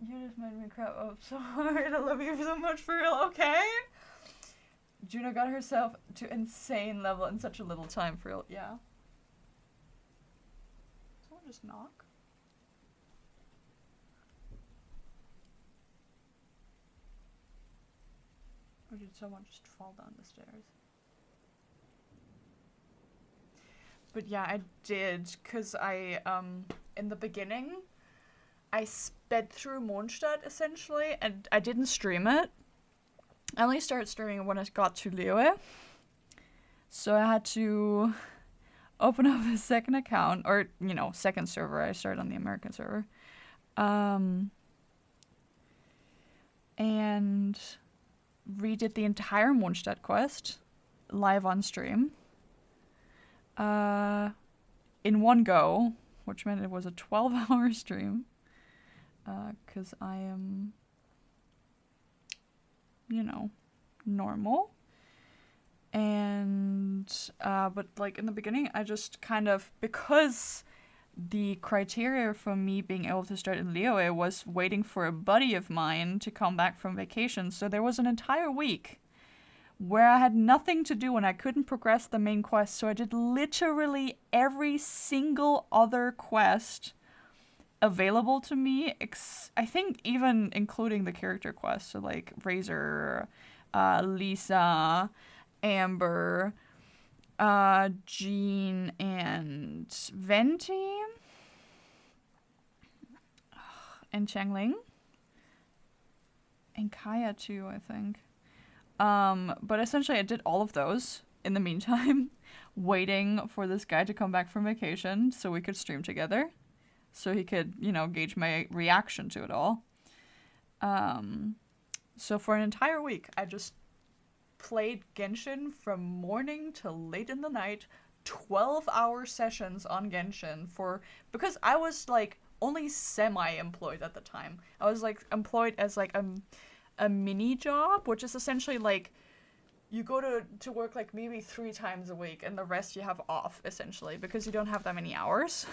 you just made me crack up so hard. I love you so much, for real, okay? Juno got herself to insane level in such a little time, for real. Yeah. Someone just knock? Or did someone just fall down the stairs? But yeah, I did, because I, in the beginning, I sped through Mondstadt, essentially, and I didn't stream it. I only started streaming it when I got to Leoe. So I had to open up a second account, or, you know, second server. I started on the American server. And redid the entire Mondstadt quest live on stream. In one go, which meant it was a 12-hour stream. Because I am, you know, normal. And, but like in the beginning, I just kind of, because the criteria for me being able to start in Leoe was waiting for a buddy of mine to come back from vacation. So there was an entire week where I had nothing to do and I couldn't progress the main quest. So I did literally every single other quest available to me, I think even including the character quests, so like Razor, Lisa, Amber, Jean, and Venti, and Changling, and Kaya too, I think. But essentially I did all of those in the meantime, waiting for this guy to come back from vacation so we could stream together. So he could, you know, gauge my reaction to it all. So for an entire week, I just played Genshin from morning till late in the night, 12-hour sessions on Genshin because I was like only semi-employed at the time. I was like employed as like a mini job, which is essentially like you go to work like maybe 3 times a week and the rest you have off essentially because you don't have that many hours.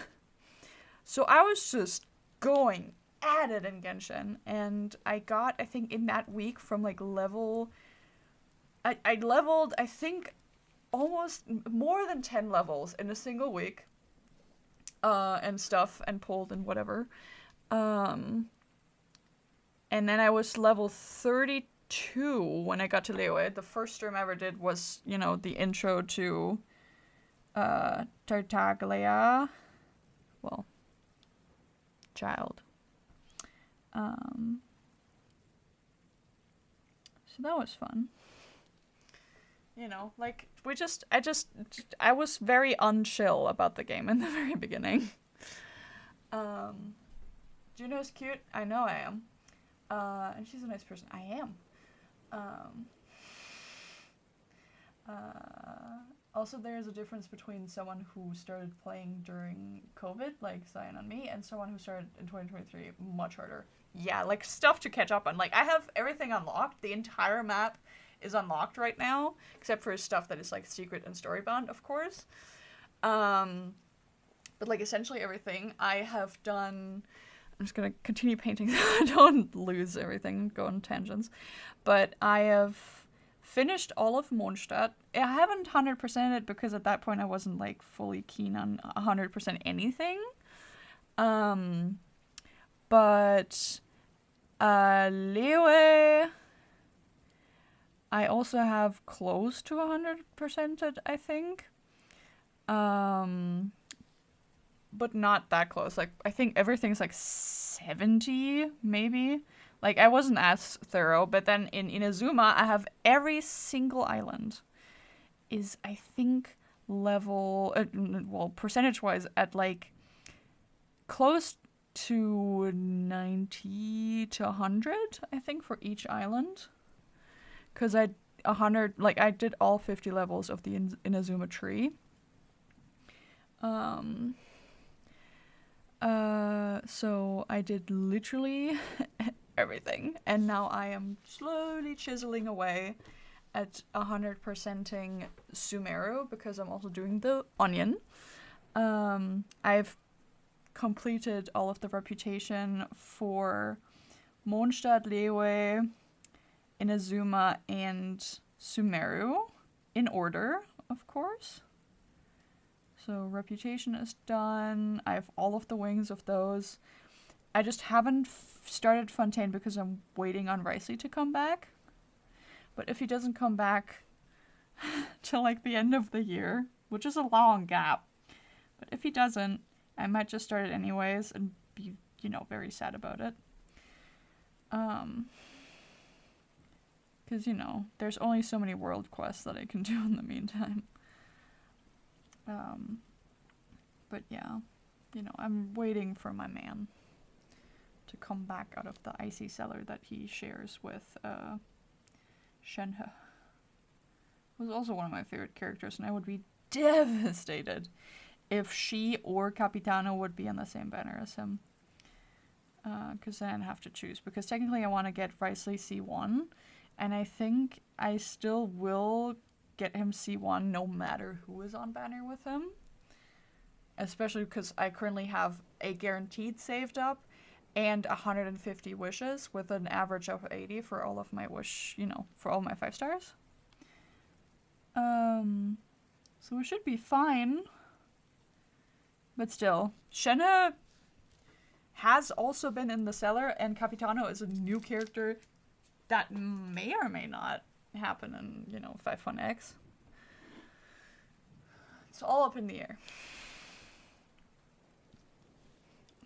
So I was just going at it in Genshin, and I got, I think, in that week from, like, I leveled, I think, almost more than 10 levels in a single week, and stuff, and pulled and whatever. And then I was level 32 when I got to Leoe. The first stream I ever did was, you know, the intro to, Tartaglia. Well, child. So that was fun. You know, like, I was very unchill about the game in the very beginning. Juno's cute. I know I am. And she's a nice person. I am. Also, there's a difference between someone who started playing during COVID, like Zion and me, and someone who started in 2023 much harder. Yeah, like, stuff to catch up on. Like, I have everything unlocked. The entire map is unlocked right now, except for stuff that is, like, secret and storybound, of course. But, like, essentially everything I have done... I'm just gonna continue painting so I don't lose everything, go on tangents. But I have finished all of Mondstadt. I haven't 100%ed it because at that point I wasn't, like, fully keen on 100% anything. But Leoe, I also have close to 100%, I think. But not that close. Like, I think everything's like 70, maybe. Like, I wasn't as thorough, but then in Inazuma, I have every single island is, I think, level, well, percentage-wise, at like close to 90 to 100, I think, for each island. Because I did all 50 levels of the Inazuma tree. So I did literally everything, and now I am slowly chiseling away at 100%ing Sumeru because I'm also doing the onion. I've completed all of the reputation for Mondstadt, Liyue, Inazuma, and Sumeru in order, of course. So reputation is done. I have all of the wings of those. I just haven't started Fontaine because I'm waiting on Ricey to come back. But if he doesn't come back till like the end of the year, which is a long gap, but if he doesn't, I might just start it anyways and be, very sad about it. Because, there's only so many world quests that I can do in the meantime. But yeah, I'm waiting for my man to come back out of the icy cellar that he shares with Shenhe, who's also one of my favorite characters, and I would be devastated if she or Capitano would be on the same banner as him. Because then I'd have to choose, because technically I want to get Ricey C1, and I think I still will get him C1 no matter who is on banner with him. Especially because I currently have a guaranteed saved up and 150 wishes with an average of 80 for all of my for all my 5 stars. So we should be fine. But still, Shenhe has also been in the cellar, and Capitano is a new character that may or may not happen in, 5.1x. It's all up in the air.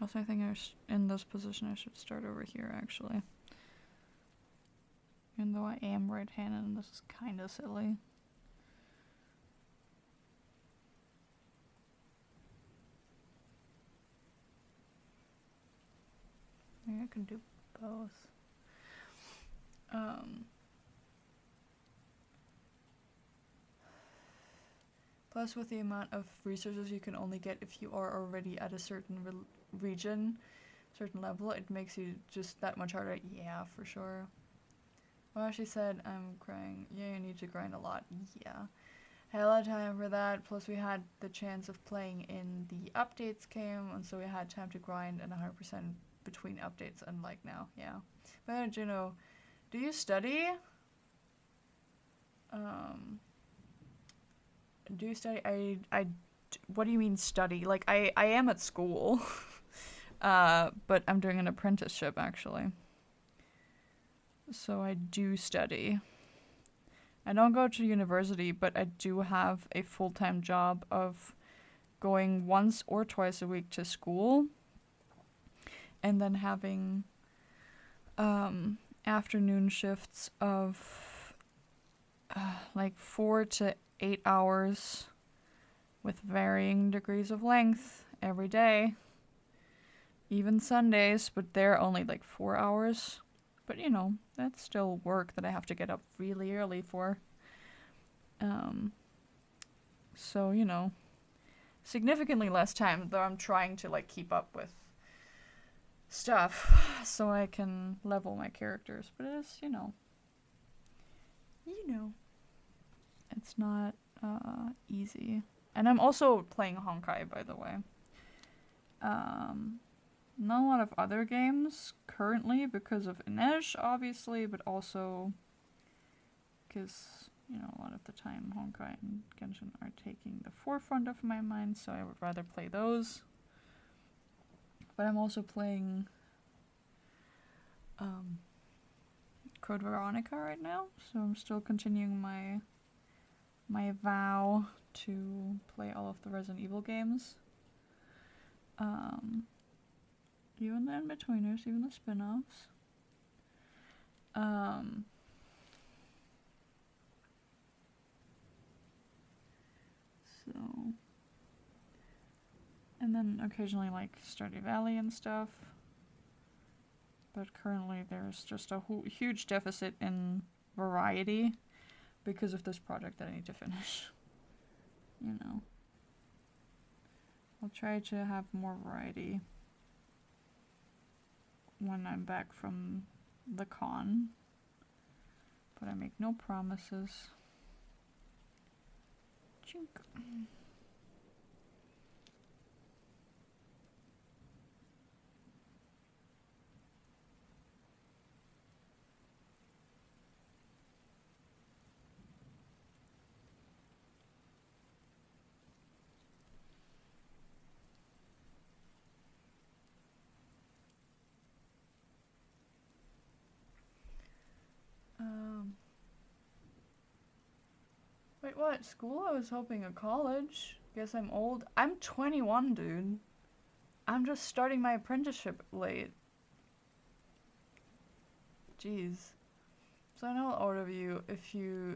Also, I think in this position I should start over here, actually. Even though I am right-handed, and this is kind of silly. Maybe I can do both. Plus, with the amount of resources you can only get if you are already at a certain region, certain level, it makes you just that much harder. Yeah, for sure. Well, she said, I'm crying. Yeah, you need to grind a lot. Yeah. Hella time for that. Plus, we had the chance of playing in the updates came, and so we had time to grind and 100% between updates, unlike now. Yeah. But Juno, do you study? Do you study? What do you mean study? Like, I am at school. But I'm doing an apprenticeship, actually. So I do study. I don't go to university, but I do have a full-time job of going once or twice a week to school. And then having afternoon shifts of like 4 to 8 hours with varying degrees of length every day. Even Sundays, but they're only like 4 hours. But, that's still work that I have to get up really early for. So, significantly less time, though I'm trying to, keep up with stuff so I can level my characters. But it's, it's not easy. And I'm also playing Honkai, by the way. Not a lot of other games currently because of Inej, obviously, but also because, a lot of the time Honkai and Genshin are taking the forefront of my mind, so I would rather play those. But I'm also playing Code Veronica right now, so I'm still continuing my vow to play all of the Resident Evil games. Even the in-betweeners, even the spin-offs. So, and then occasionally like Stardew Valley and stuff. But currently there's just a huge deficit in variety because of this project that I need to finish. You know. I'll try to have more variety when I'm back from the con. But I make no promises. Chink. Wait, what? School? I was hoping a college. Guess I'm old. I'm 21, dude. I'm just starting my apprenticeship late. Jeez. So I know how old of you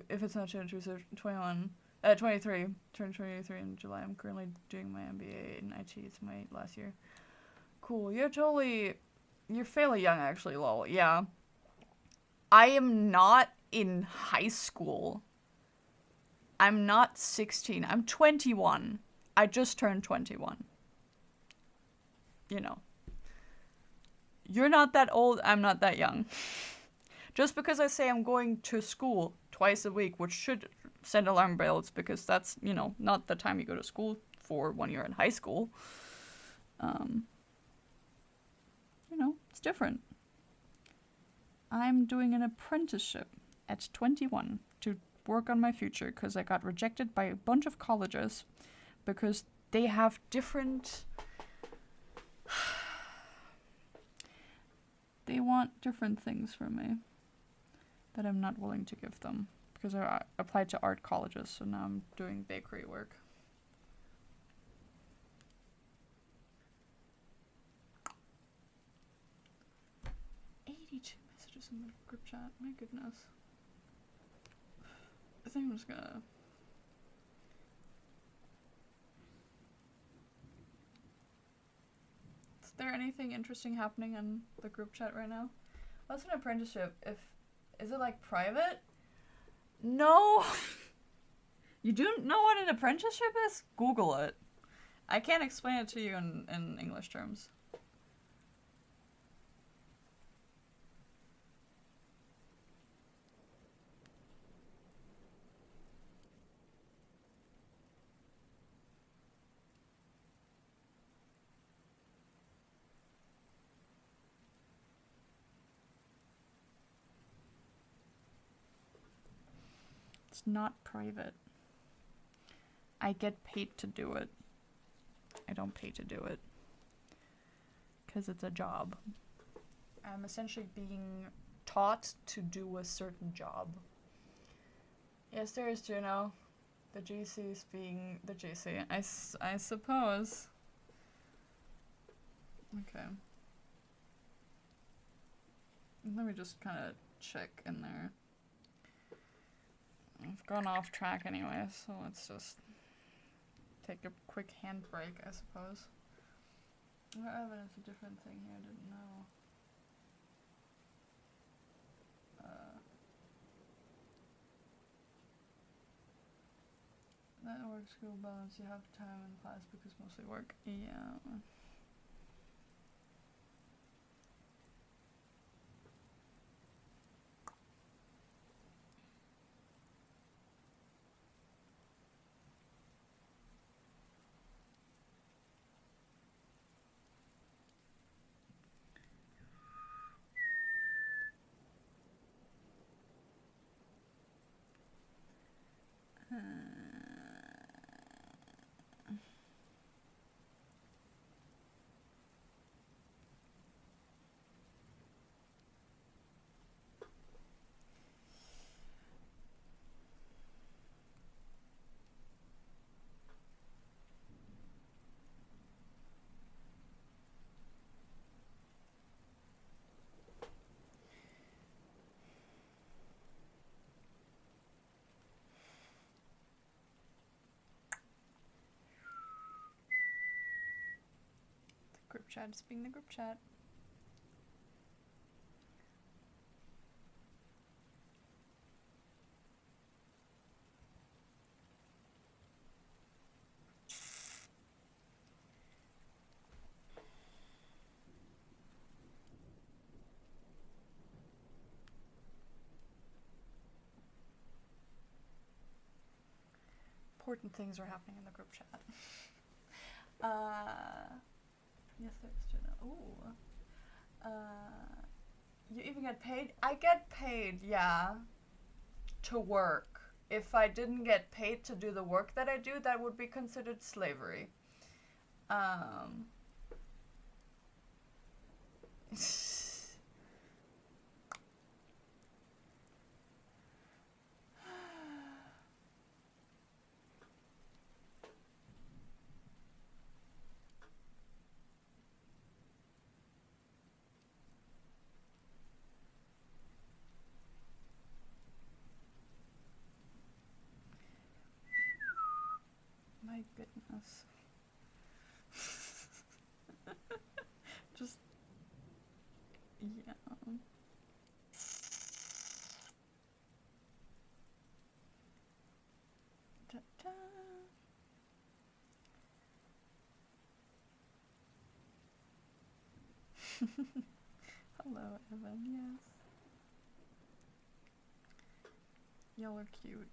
if it's not too intrusive. 21. 23. Turned 23 in July. I'm currently doing my MBA in IT. It's my last year. Cool. You're fairly young actually, lol. Yeah. I am not in high school. I'm not 16. I'm 21. I just turned 21. You know. You're not that old, I'm not that young. Just because I say I'm going to school twice a week, which should send alarm bells because that's, you know, not the time you go to school for when you're in high school. You know, it's different. I'm doing an apprenticeship at 21 to work on my future because I got rejected by a bunch of colleges because they have different they want different things from me that I'm not willing to give them because I applied to art colleges, so now I'm doing bakery work. Messages in the group chat, my goodness. I think I'm just gonna... Is there anything interesting happening in the group chat right now? What's an apprenticeship? Is it like private? No! You do know what an apprenticeship is? Google it. I can't explain it to you in English terms. It's not private. I get paid to do it. I don't pay to do it. Because it's a job. I'm essentially being taught to do a certain job. Yes, there is Juno. The GC's being the GC. I suppose. Okay. Let me just kind of check in there. I've gone off track anyway, so let's just take a quick handbrake, I suppose. What evidence? A different thing here, I didn't know. Network school balance, you have time in class because mostly work. Yeah. group chat is being the group chat. Important things are happening in the group chat. Yes, there's Juno. Ooh. You even get paid? I get paid, yeah, to work. If I didn't get paid to do the work that I do, that would be considered slavery. My goodness. Just, yeah. Da-da. Hello, Evan, yes. Y'all are cute.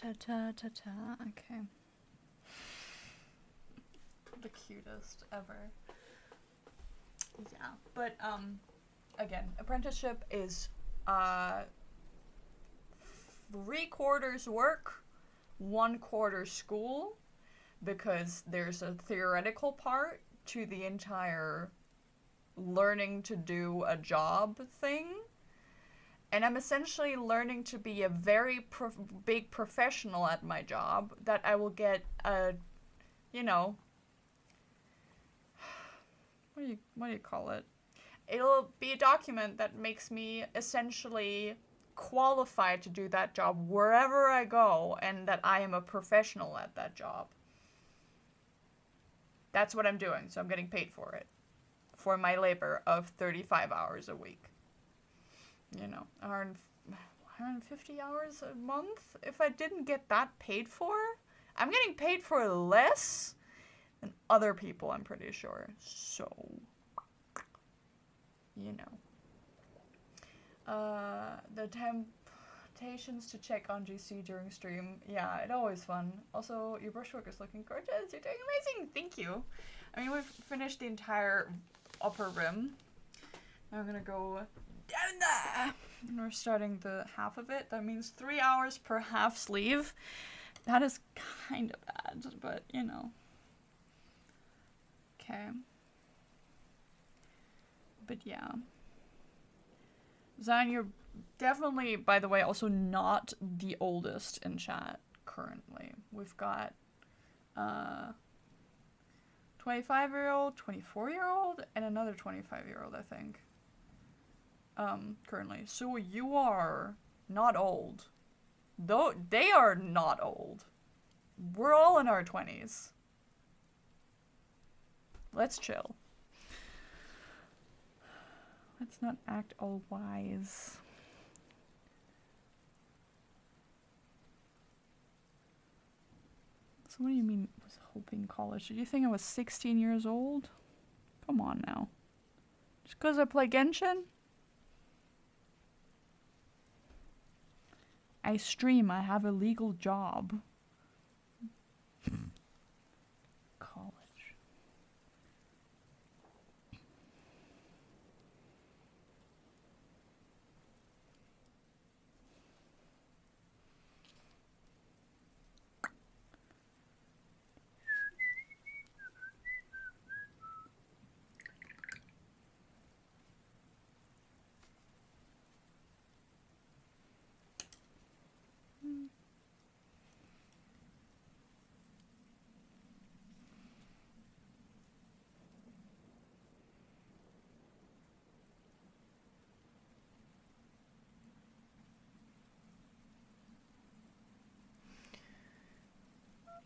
Ta-ta-ta-ta, okay. The cutest ever. Yeah, but, again, apprenticeship is, 3/4 work, 1/4 school, because there's a theoretical part to the entire learning to do a job thing. And I'm essentially learning to be a very big professional at my job that I will get a, you know, what do you call it? It'll be a document that makes me essentially qualified to do that job wherever I go, and that I am a professional at that job. That's what I'm doing, so I'm getting paid for it. For my labor of 35 hours a week. You know, 150 hours a month? If I didn't get that paid for, I'm getting paid for less than other people, I'm pretty sure. So, you know. The temptations to check on GC during stream. Yeah, it's always fun. Also, your brushwork is looking gorgeous. You're doing amazing. Thank you. I mean, we've finished the entire upper rim. Now we're gonna go down there. And we're starting the half of it. That means 3 hours per half sleeve. That is kind of bad, but you know. Okay. But yeah. Zion, you're definitely, by the way, also not the oldest in chat currently. We've got 25-year-old, 24-year-old, and another 25-year-old, I think. Currently. So you are not old. Though they are not old. We're all in our 20s. Let's chill. Let's not act all wise. So what do you mean was hoping college? Did you think I was 16 years old? Come on now. Just because I play Genshin? I stream. I have a legal job. College.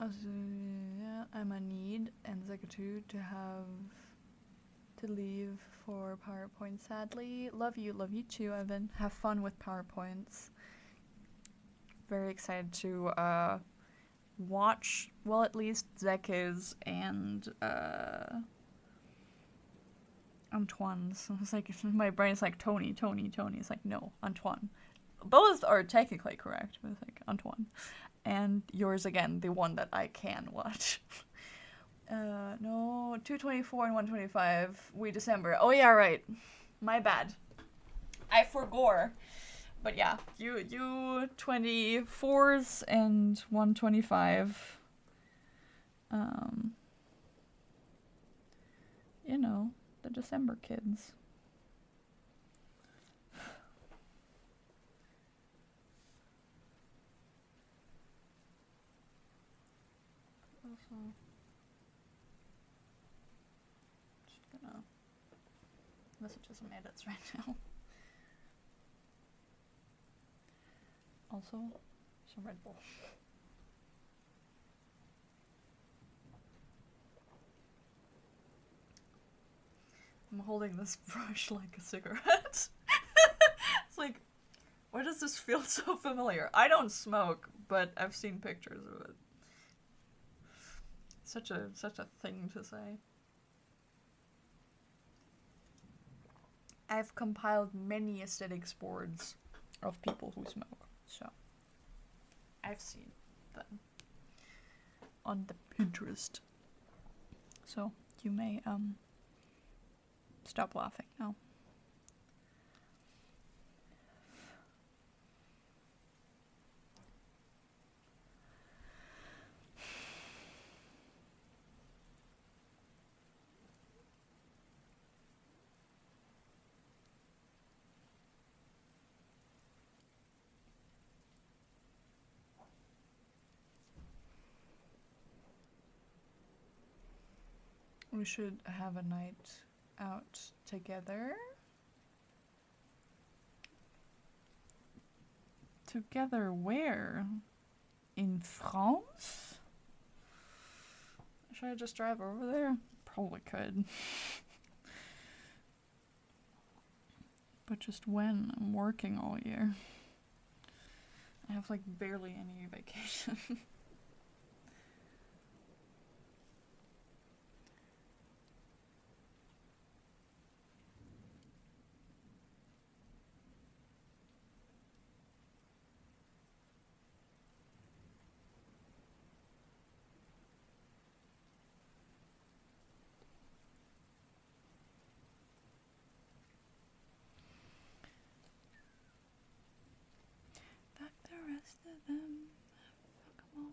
yeah, I'm a need and Zeka 2 to leave for PowerPoint, sadly. Love you too, Evan. Have fun with PowerPoints. Very excited to watch, well, at least Zeke's and Antoine's. It's like, my brain's like, Tony. It's like, no, Antoine. Both are technically correct, but it's like, Antoine. And yours again, the one that I can watch. No, 224 and 125. December. Oh yeah, right. My bad. I forgore. But yeah, you 24s and 125. You know, the December kids. Also, just gonna messages some edits right now. Also, some Red Bull. I'm holding this brush like a cigarette. It's like, why does this feel so familiar? I don't smoke, but I've seen pictures of it. Such a thing to say. I've compiled many aesthetics boards of people who smoke, so I've seen them on the Pinterest. So you may stop laughing now. We should have a night out together. Together where? In France? Should I just drive over there? Probably could. But just when? I'm working all year. I have like barely any vacation. Fuck the rest of them. Fuck 'em all.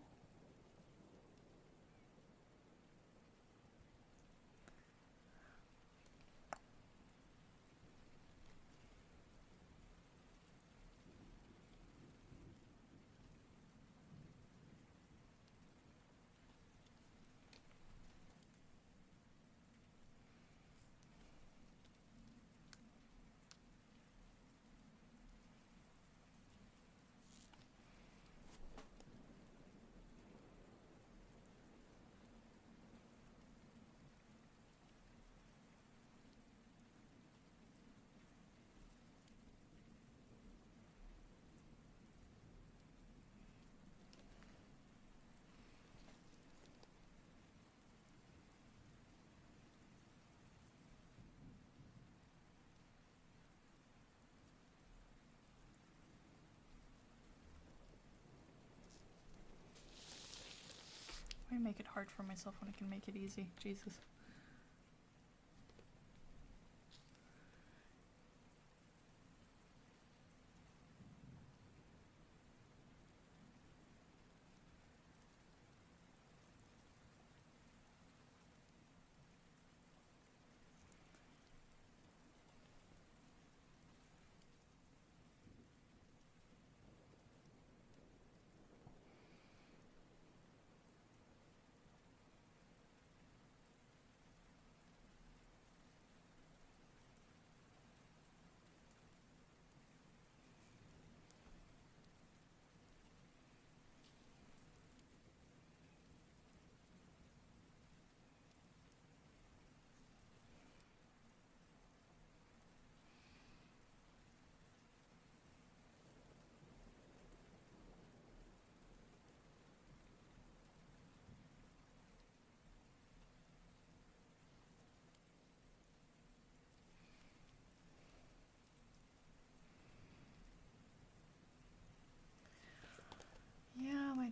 Why make it hard for myself when I can make it easy? Jesus.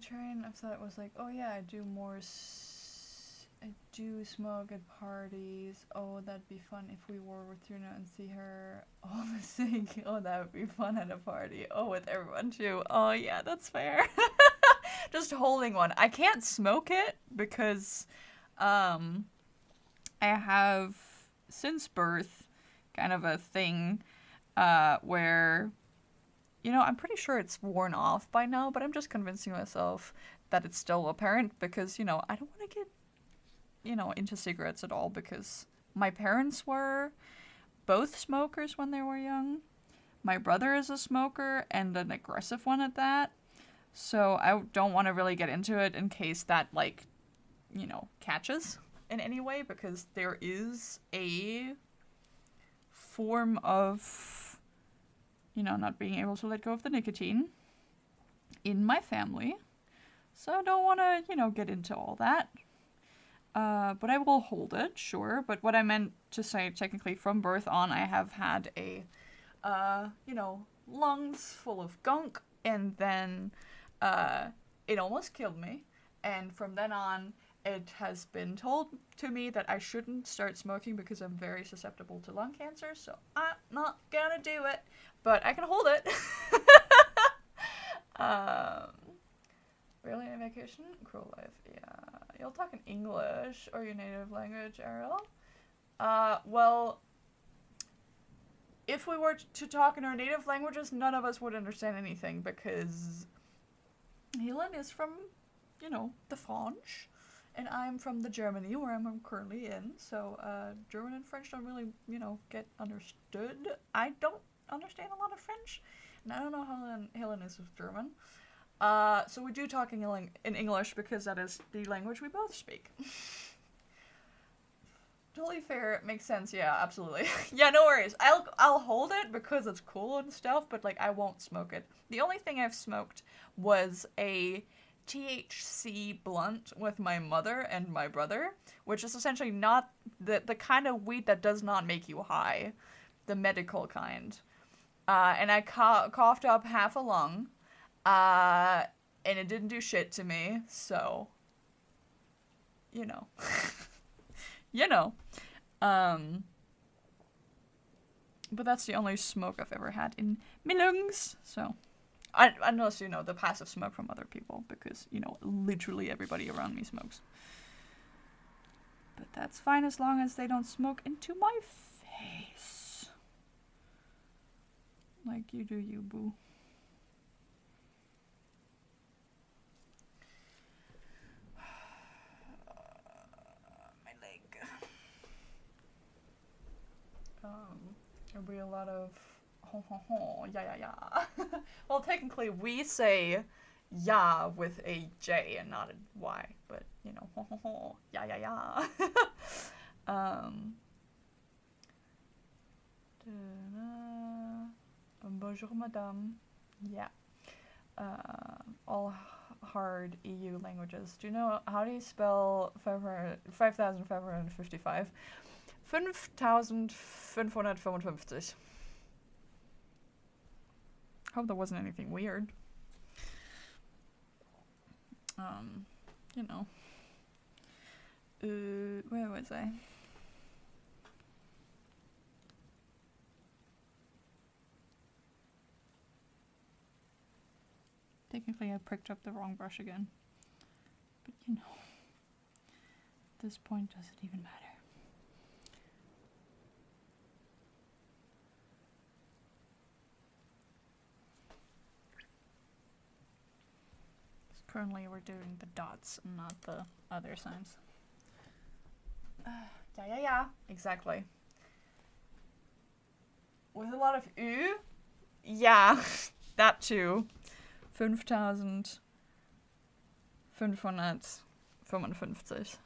train of thought was like, oh yeah, I do smoke at parties. Oh, that'd be fun if we were with Juno and see her all the same. Oh, that would be fun at a party. Oh, with everyone too. Oh yeah, that's fair. Just holding one. I can't smoke it because I have since birth kind of a thing where, you know, I'm pretty sure it's worn off by now, but I'm just convincing myself that it's still apparent because, you know, I don't want to get, you know, into cigarettes at all because my parents were both smokers when they were young. My brother is a smoker and an aggressive one at that. So I don't want to really get into it in case that, like, you know, catches in any way because there is a form of, you know, not being able to let go of the nicotine in my family. So I don't want to, you know, get into all that. But I will hold it, sure. But what I meant to say, technically, from birth on, I have had a, you know, lungs full of gunk, and then it almost killed me. And from then on, it has been told to me that I shouldn't start smoking because I'm very susceptible to lung cancer, so I'm not gonna do it. But I can hold it. Really on vacation? Cruel life, yeah. You'll talk in English or your native language, Ariel? Well, if we were to talk in our native languages, none of us would understand anything because Helen is from, you know, the French, and I'm from the Germany where I'm currently in, so German and French don't really, you know, get understood. I don't understand a lot of French, and I don't know how Helen is with German. So we do talk in English because that is the language we both speak. Totally fair, it makes sense, yeah, absolutely. Yeah, no worries. I'll hold it because it's cool and stuff, but like I won't smoke it. The only thing I've smoked was a THC blunt with my mother and my brother, which is essentially not the kind of weed that does not make you high, the medical kind. And I coughed up half a lung. And it didn't do shit to me, so, you know. You know. But that's the only smoke I've ever had in my lungs, so. Unless, you know, the passive smoke from other people, because, you know, literally everybody around me smokes. But that's fine as long as they don't smoke into my face. Like you do, you boo. There'll be a lot of yeah. Well, technically we say yeah with a J and not a Y, but you know, yeah. Bonjour, madame. Yeah. All hard EU languages. Do you know how do you spell 5,555? 5,555. Hope that wasn't anything weird. You know. Where was I? Technically, I pricked up the wrong brush again. But you know, at this point, does it even matter? Currently, we're doing the dots and not the other signs. Yeah. Exactly. With a lot of U? Yeah, that too. 5,555.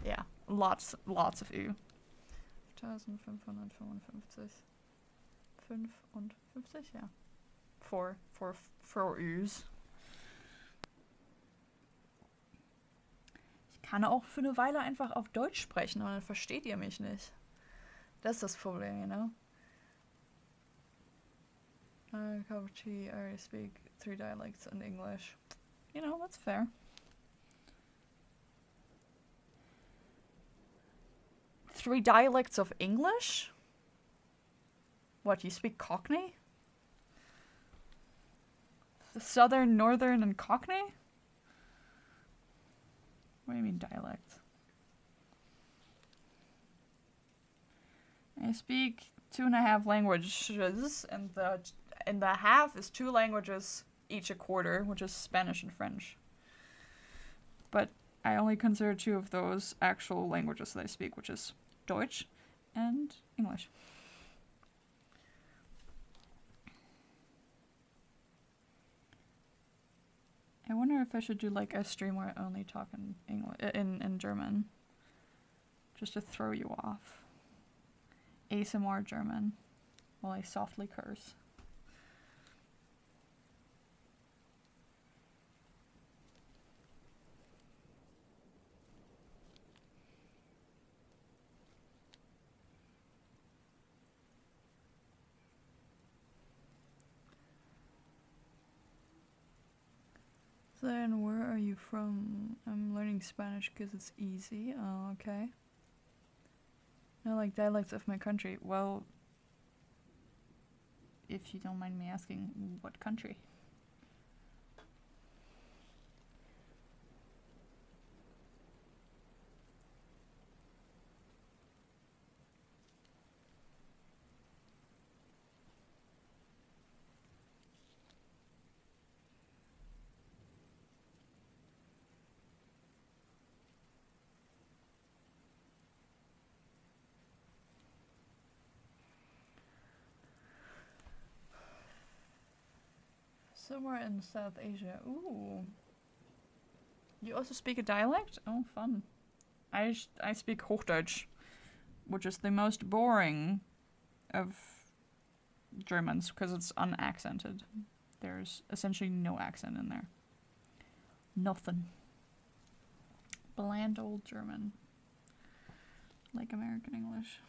Yeah, lots of U. 5,555. 55, ja. Four U's. Ich kann auch für eine Weile einfach auf Deutsch sprechen, aber dann versteht ihr mich nicht. Das ist das Problem, you know? I speak 3 dialects and English. you know, that's fair. Three dialects of English? What, you speak Cockney? Southern, Northern, and Cockney? What do you mean dialect? I speak 2.5 languages, and the half is 2 languages each a quarter, which is Spanish and French. But I only consider 2 of those actual languages that I speak, which is Deutsch and English. I wonder if I should do like a stream where I only talk in English, in German, just to throw you off. ASMR German, while I softly curse. Then where are you from? I'm learning Spanish because it's easy. Oh, okay. I like dialects of my country. Well, if you don't mind me asking, what country? Somewhere in South Asia. Ooh. You also speak a dialect? Oh, fun. I speak Hochdeutsch, which is the most boring of Germans because it's unaccented. There's essentially no accent in there. Nothing. Bland old German. Like American English.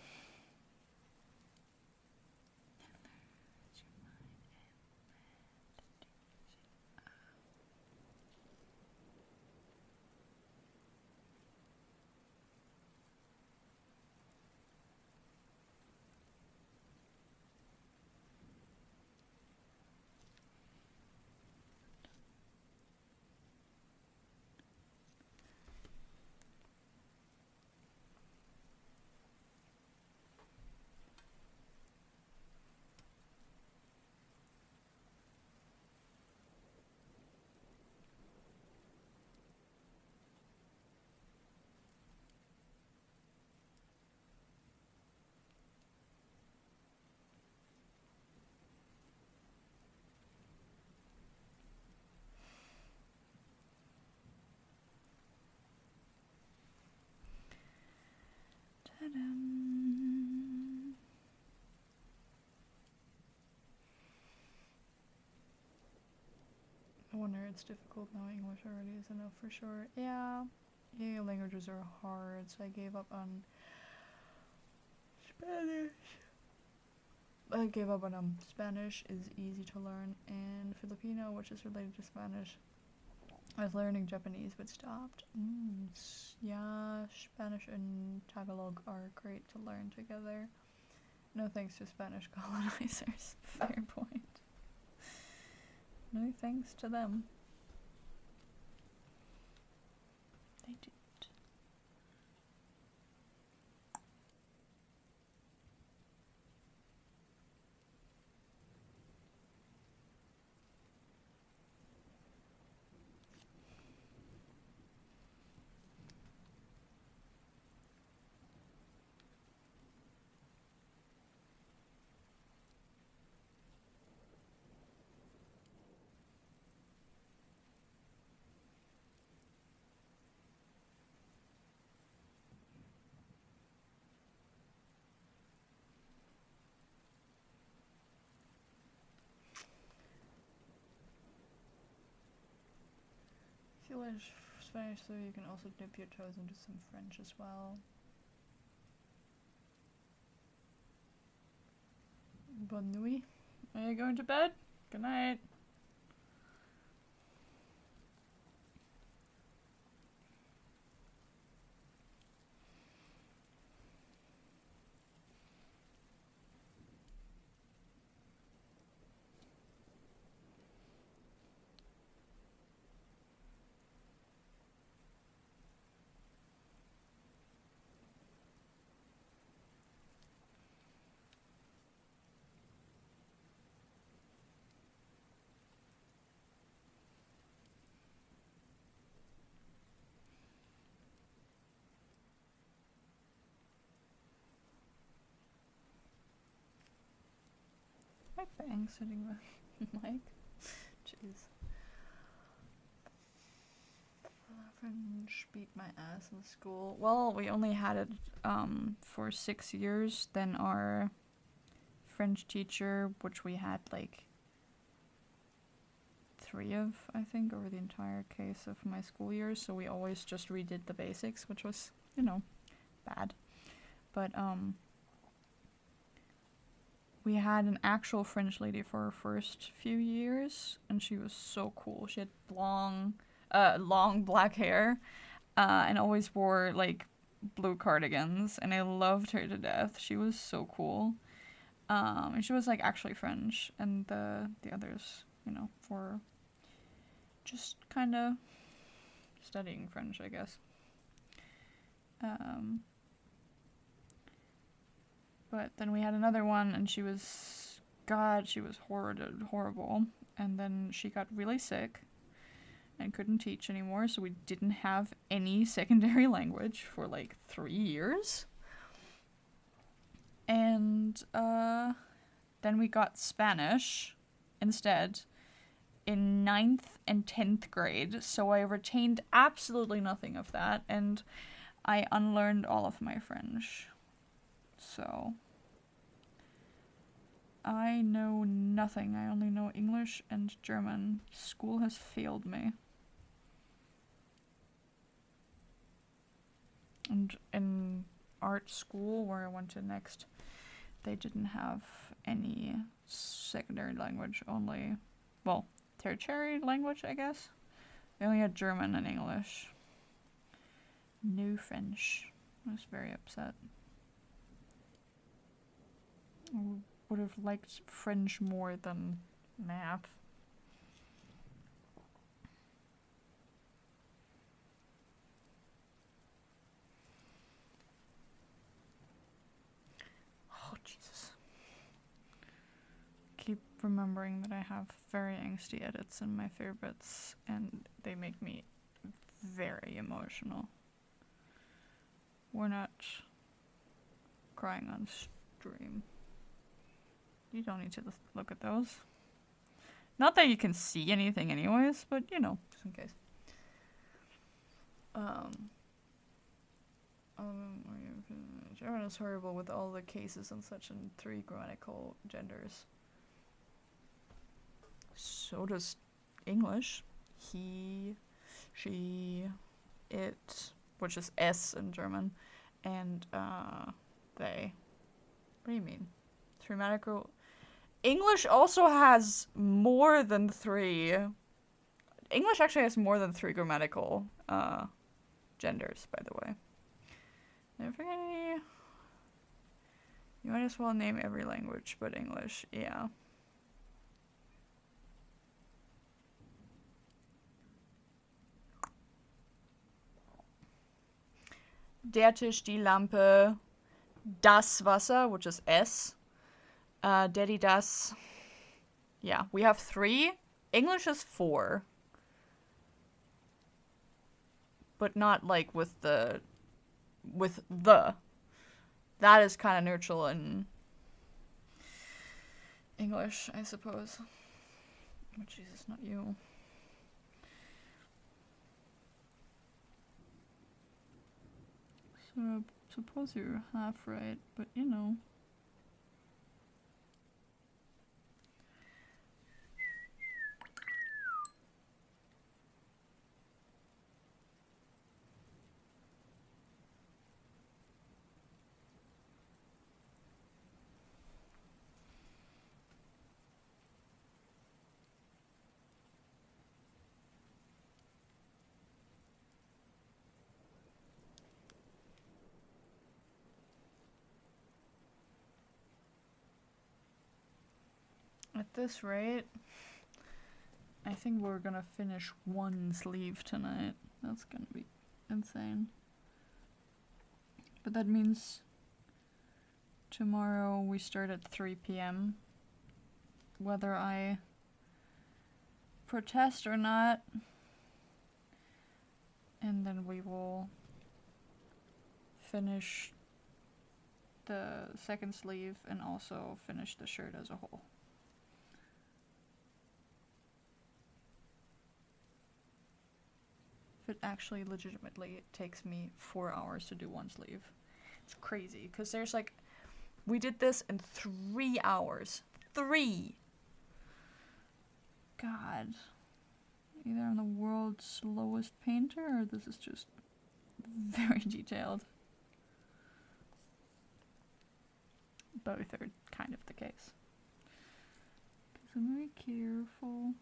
I wonder it's difficult now. English already is enough for sure. Yeah, languages are hard, so I gave up on Spanish. I gave up on Spanish is easy to learn, and Filipino, which is related to Spanish. I was learning Japanese but stopped. Yeah, Spanish and Tagalog are great to learn together. No thanks to Spanish colonizers. Fair point. No thanks to them. They didn't. If you learn Spanish, so you can also dip your toes into some French as well. Bonne nuit. Are you going to bed? Good night. Bang sitting with Mike. Jeez. French beat my ass in school. Well, we only had it for 6 years. Then our French teacher, which we had like 3 of, I think, over the entire case of my school years. So we always just redid the basics, which was, you know, bad. But we had an actual French lady for our first few years, and she was so cool. She had long black hair, and always wore like blue cardigans, and I loved her to death. She was so cool. And she was like actually French, and the others, you know, were just kind of studying French, I guess. But then we had another one, and she was horrible. And then she got really sick and couldn't teach anymore, so we didn't have any secondary language for like 3 years. And then we got Spanish instead in 9th and 10th grade, so I retained absolutely nothing of that, and I unlearned all of my French. So I know nothing. I only know English and German. School has failed me. And in art school, where I went to next, they didn't have any secondary language, only, well, tertiary language, I guess. They only had German and English. No French. I was very upset. I would have liked French more than math. Oh, Jesus. Keep remembering that I have very angsty edits in my favorites, and they make me very emotional. We're not crying on stream. You don't need to look at those. Not that you can see anything anyways, but you know, just in case. German is horrible with all the cases and such in 3 grammatical genders. So does English. He, she, it, which is S in German, and they. What do you mean? 3 grammatical. English also has more than 3. English actually has more than 3 grammatical genders, by the way. Never forget any. You might as well name every language but English, yeah. Der Tisch, die Lampe, das Wasser, which is S. Daddy, das. Yeah, we have 3. English is 4. But not like with the. That is kind of neutral in English, I suppose. Oh, Jesus, not you. So, I suppose you're half right, but you know. At this rate, I think we're gonna finish 1 sleeve tonight. That's gonna be insane. But that means tomorrow we start at 3 p.m. Whether I protest or not. And then we will finish the second sleeve and also finish the shirt as a whole. it actually legitimately takes me 4 hours to do one sleeve. It's crazy, because there's like, we did this in 3 hours. 3! God. Either I'm the world's slowest painter, or this is just very detailed. Both are kind of the case. Because I'm very careful.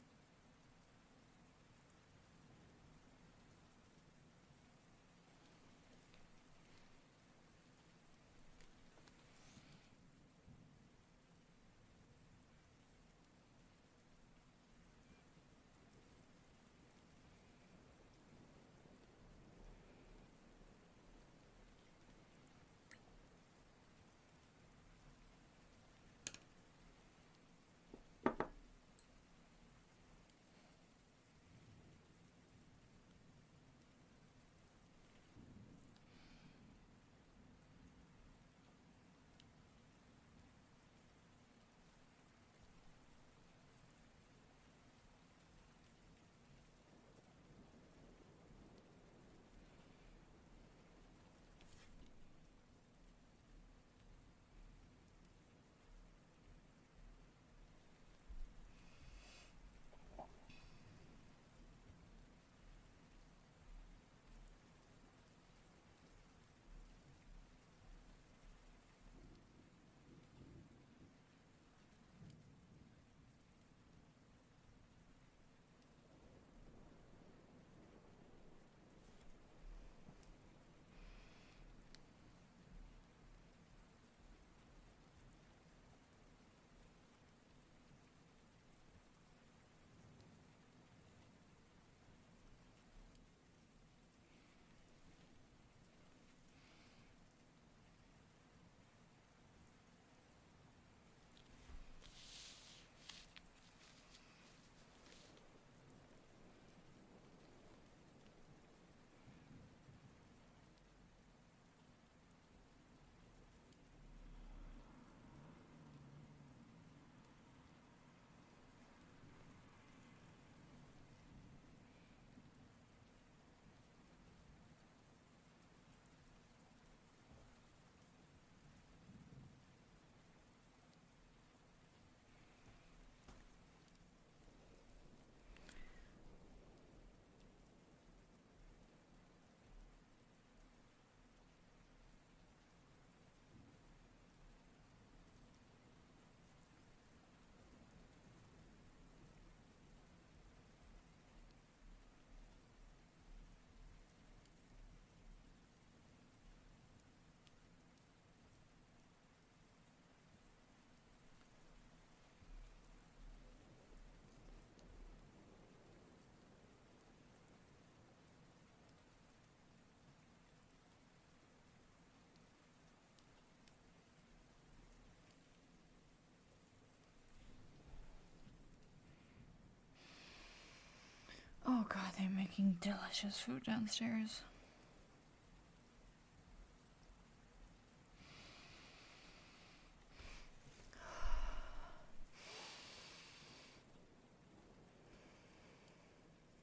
Oh god, they're making delicious food downstairs.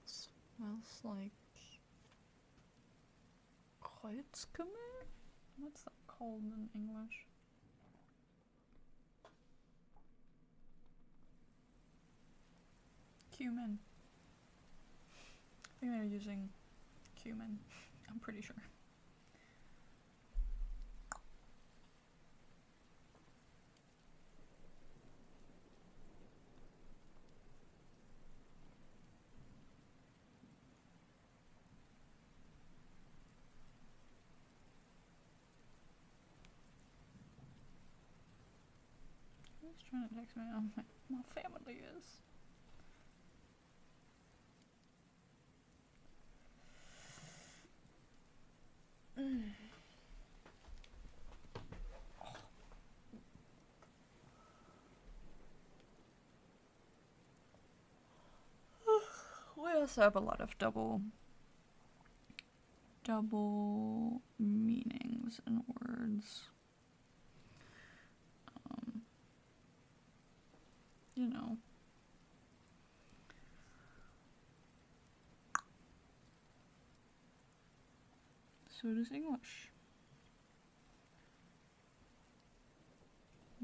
Smells like Kreuzkümmel? What's that called in English? Cumin. I think they're using cumin. I'm pretty sure. Who's trying to text me? Oh, my family is. We also have a lot of double meanings in words. You know. So does English.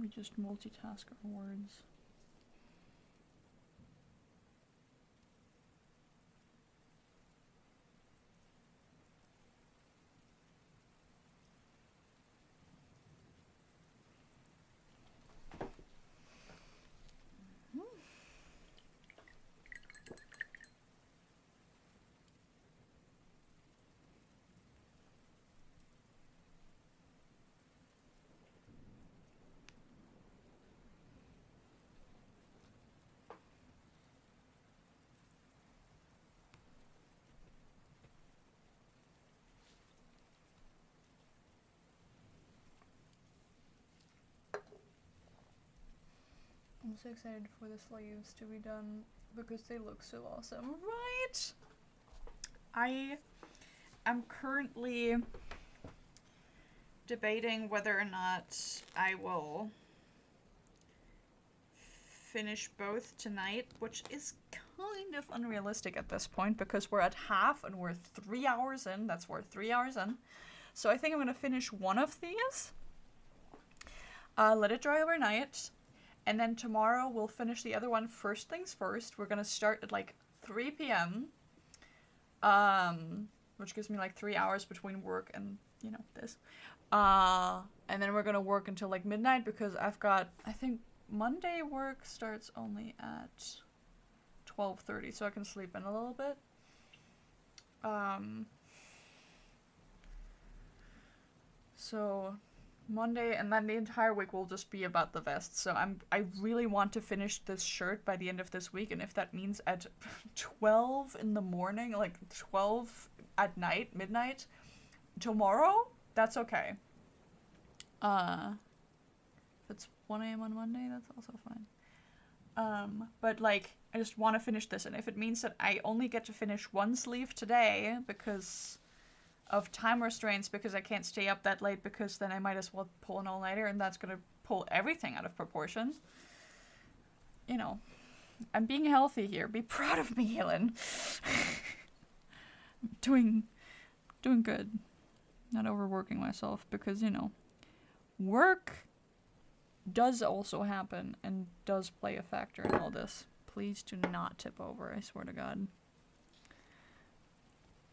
We just multitask our words. I'm so excited for the sleeves to be done because they look so awesome, right? I am currently debating whether or not I will finish both tonight, which is kind of unrealistic at this point because we're at half and we're 3 hours in. We're 3 hours in. So I think I'm going to finish one of these, let it dry overnight, and then tomorrow we'll finish the other one first things first. We're going to start at like 3 p.m., which gives me like 3 hours between work and, you know, this. And then we're going to work until like midnight because I've got, I think Monday work starts only at 12:30, so I can sleep in a little bit. So Monday, and then the entire week will just be about the vest. So I really want to finish this shirt by the end of this week, and if that means at 12 in the morning, like 12 at night, midnight, tomorrow, that's okay. If it's 1 a.m. on Monday, that's also fine. But like, I just want to finish this, and if it means that I only get to finish one sleeve today because of time restraints, because I can't stay up that late, because then I might as well pull an all-nighter, and that's gonna pull everything out of proportion. You know, I'm being healthy here. Be proud of me, Helen. doing good. Not overworking myself, because, you know, work does also happen and does play a factor in all this. Please do not tip over, I swear to God.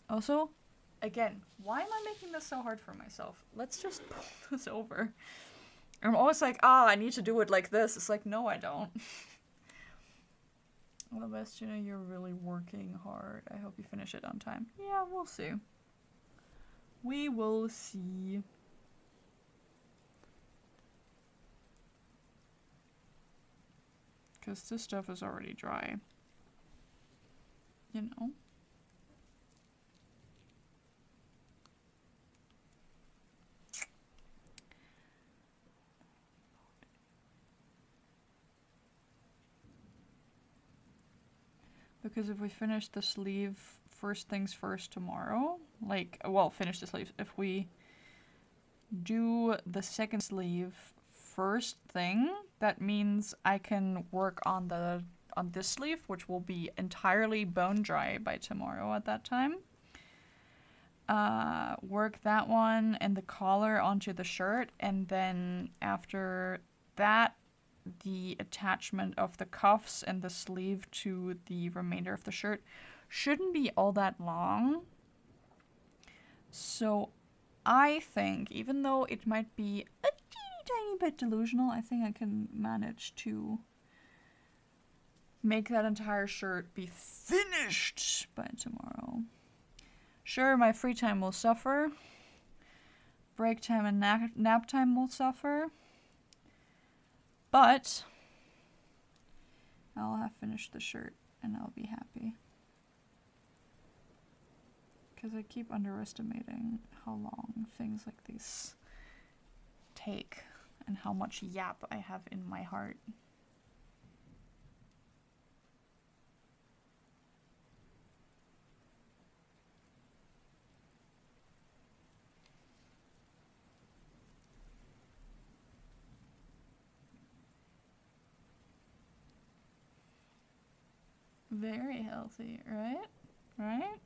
Also, again, why am I making this so hard for myself? Let's just pull this over. I'm always like, I need to do it like this. It's like, no, I don't. All the best, Juno. You're really working hard. I hope you finish it on time. Yeah, we'll see. We will see. Because this stuff is already dry. You know? Because if we finish the sleeve first things first tomorrow, like, well, finish the sleeves. If we do the second sleeve first thing, that means I can work on this sleeve, which will be entirely bone dry by tomorrow at that time. Work that one and the collar onto the shirt, and then after that, the attachment of the cuffs and the sleeve to the remainder of the shirt shouldn't be all that long. So I think, even though it might be a tiny bit delusional, I think I can manage to make that entire shirt be finished by tomorrow. Sure, my free time will suffer. Break time and nap time will suffer. But I'll have finished the shirt and I'll be happy. Because I keep underestimating how long things like these take and how much yap I have in my heart. Very healthy, right? Right?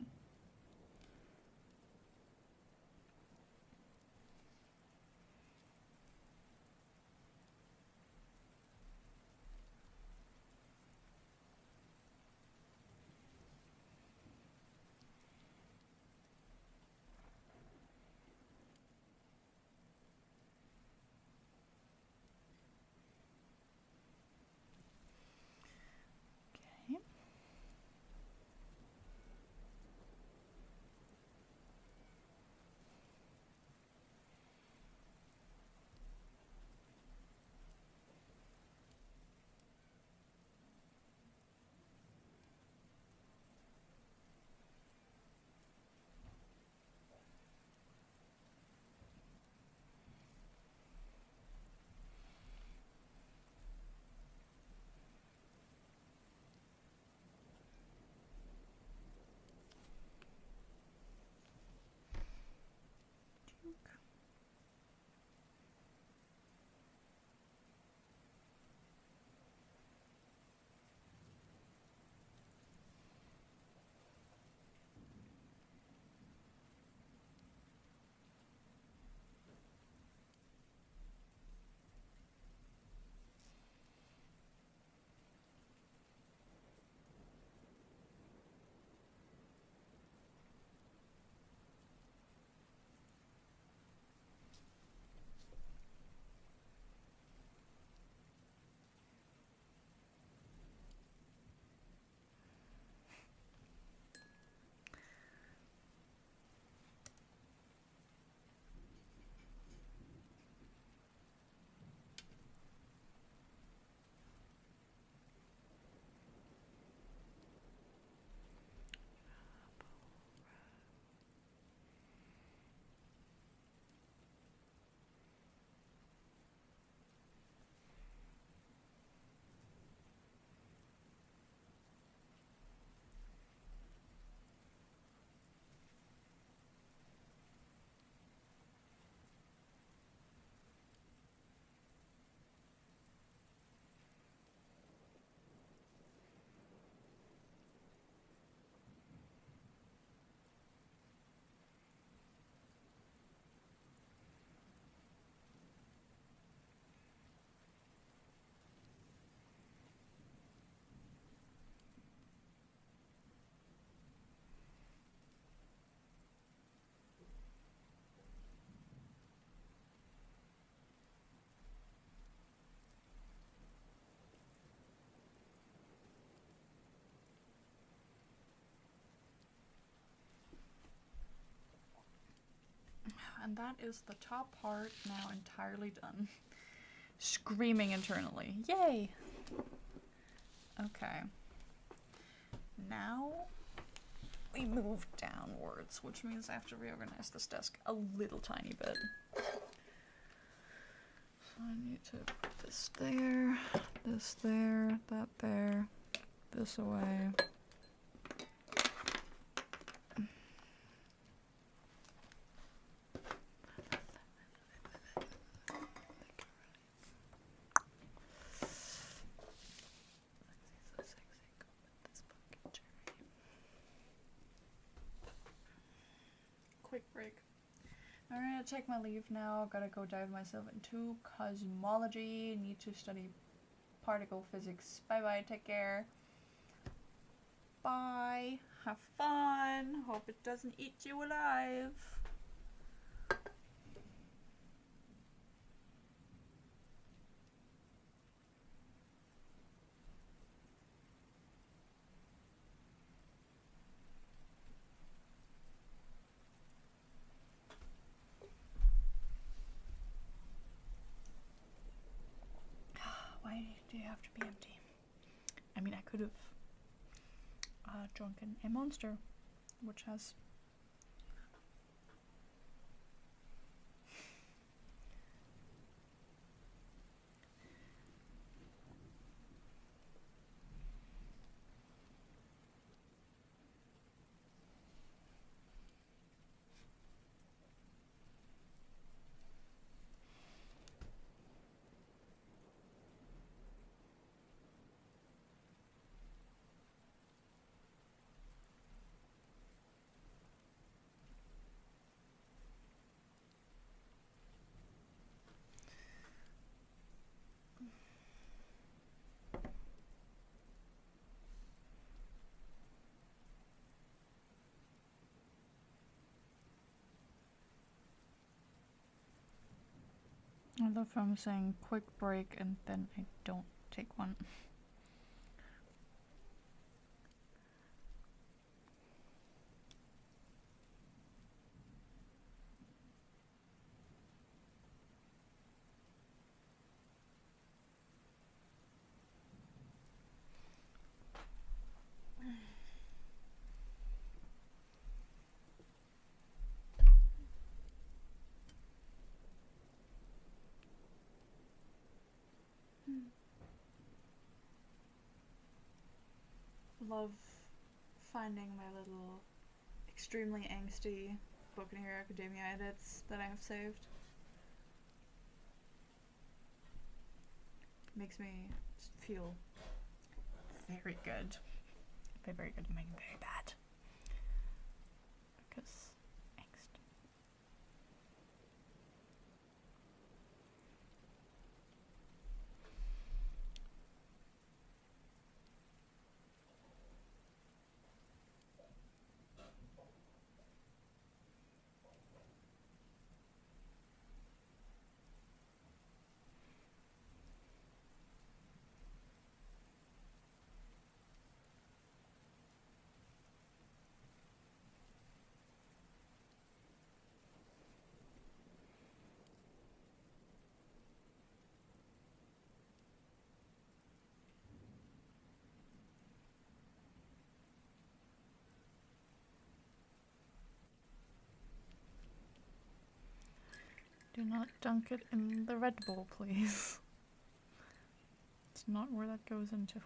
And that is the top part now entirely done. Screaming internally. Yay! Okay. Now we move downwards, which means I have to reorganize this desk a little tiny bit. So I need to put this there, that there, this away. Quick break. I'm gonna take my leave now. Gotta go dive myself into cosmology. Need to study particle physics. Bye bye, take care. Bye. Have fun. Hope it doesn't eat you alive. Why do you have to be empty? I mean, I could have drunken a monster, which has I love how I'm saying quick break and then I don't take one. Love finding my little extremely angsty Boku no Hero Academia edits that I have saved. Makes me feel very good. Very good, making very bad. Because angst. Do not dunk it in the Red Bull, please. It's not where that goes into.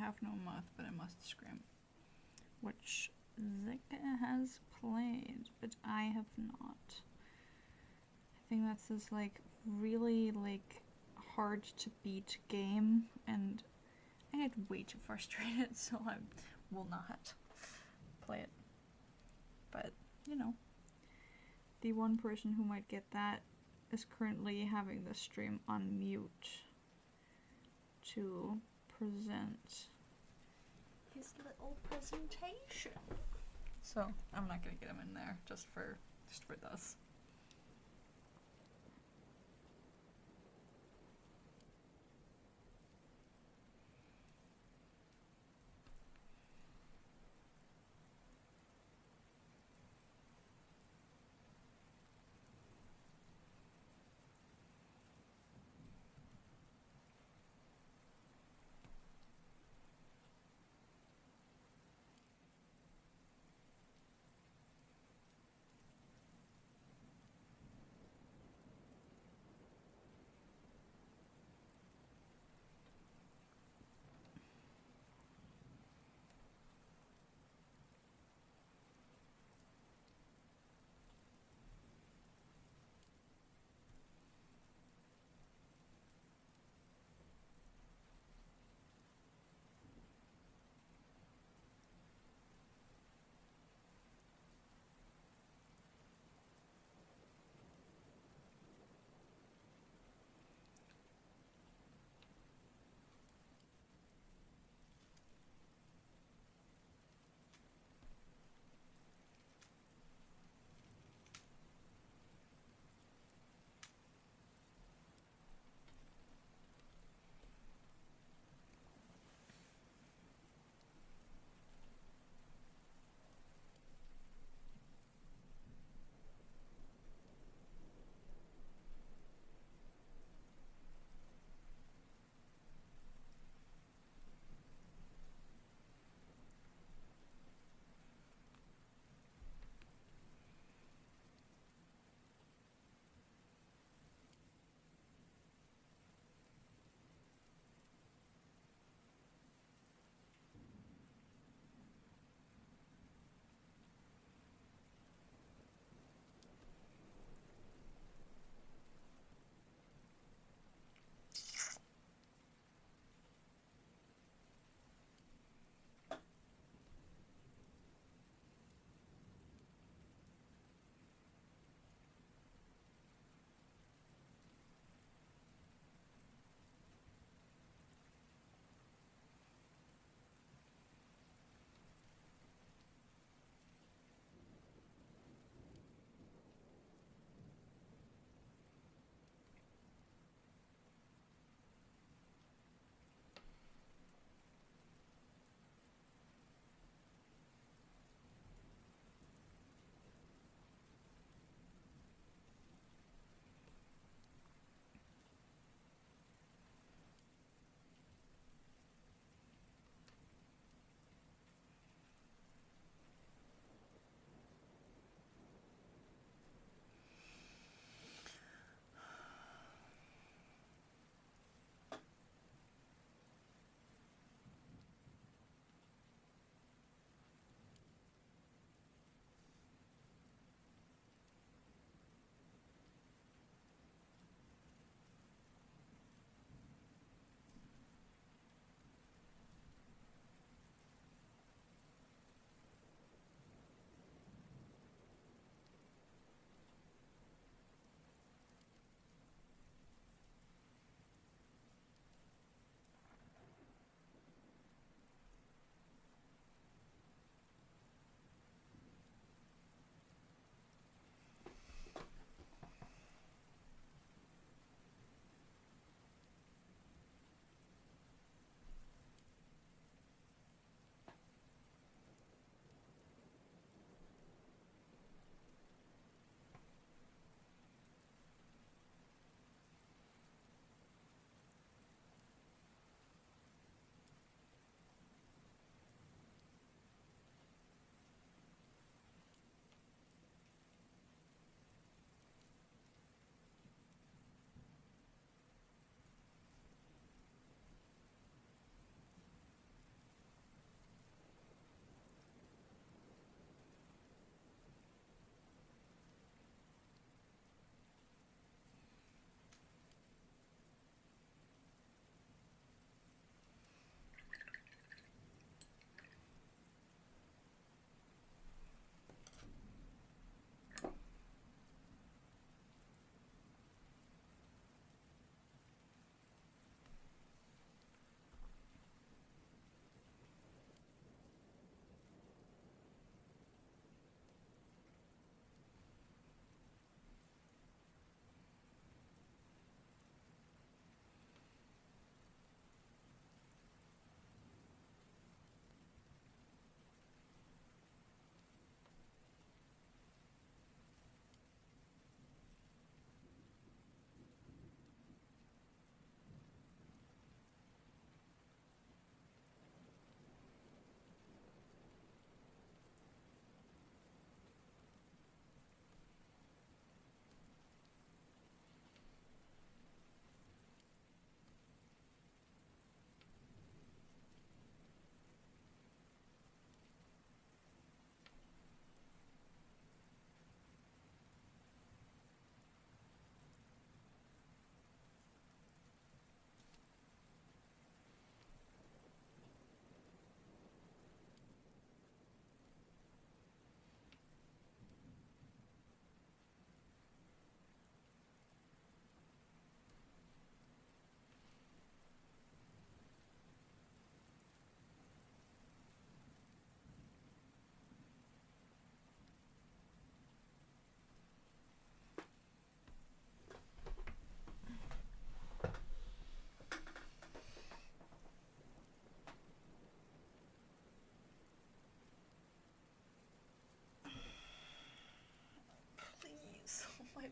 have no mouth, but I must scream. Which Zika has played, but I have not. I think that's this like really like hard to beat game, and I get way too frustrated, so I will not play it. But you know, the one person who might get that is currently having the stream on mute to present his little presentation. So I'm not gonna get him in there just for this.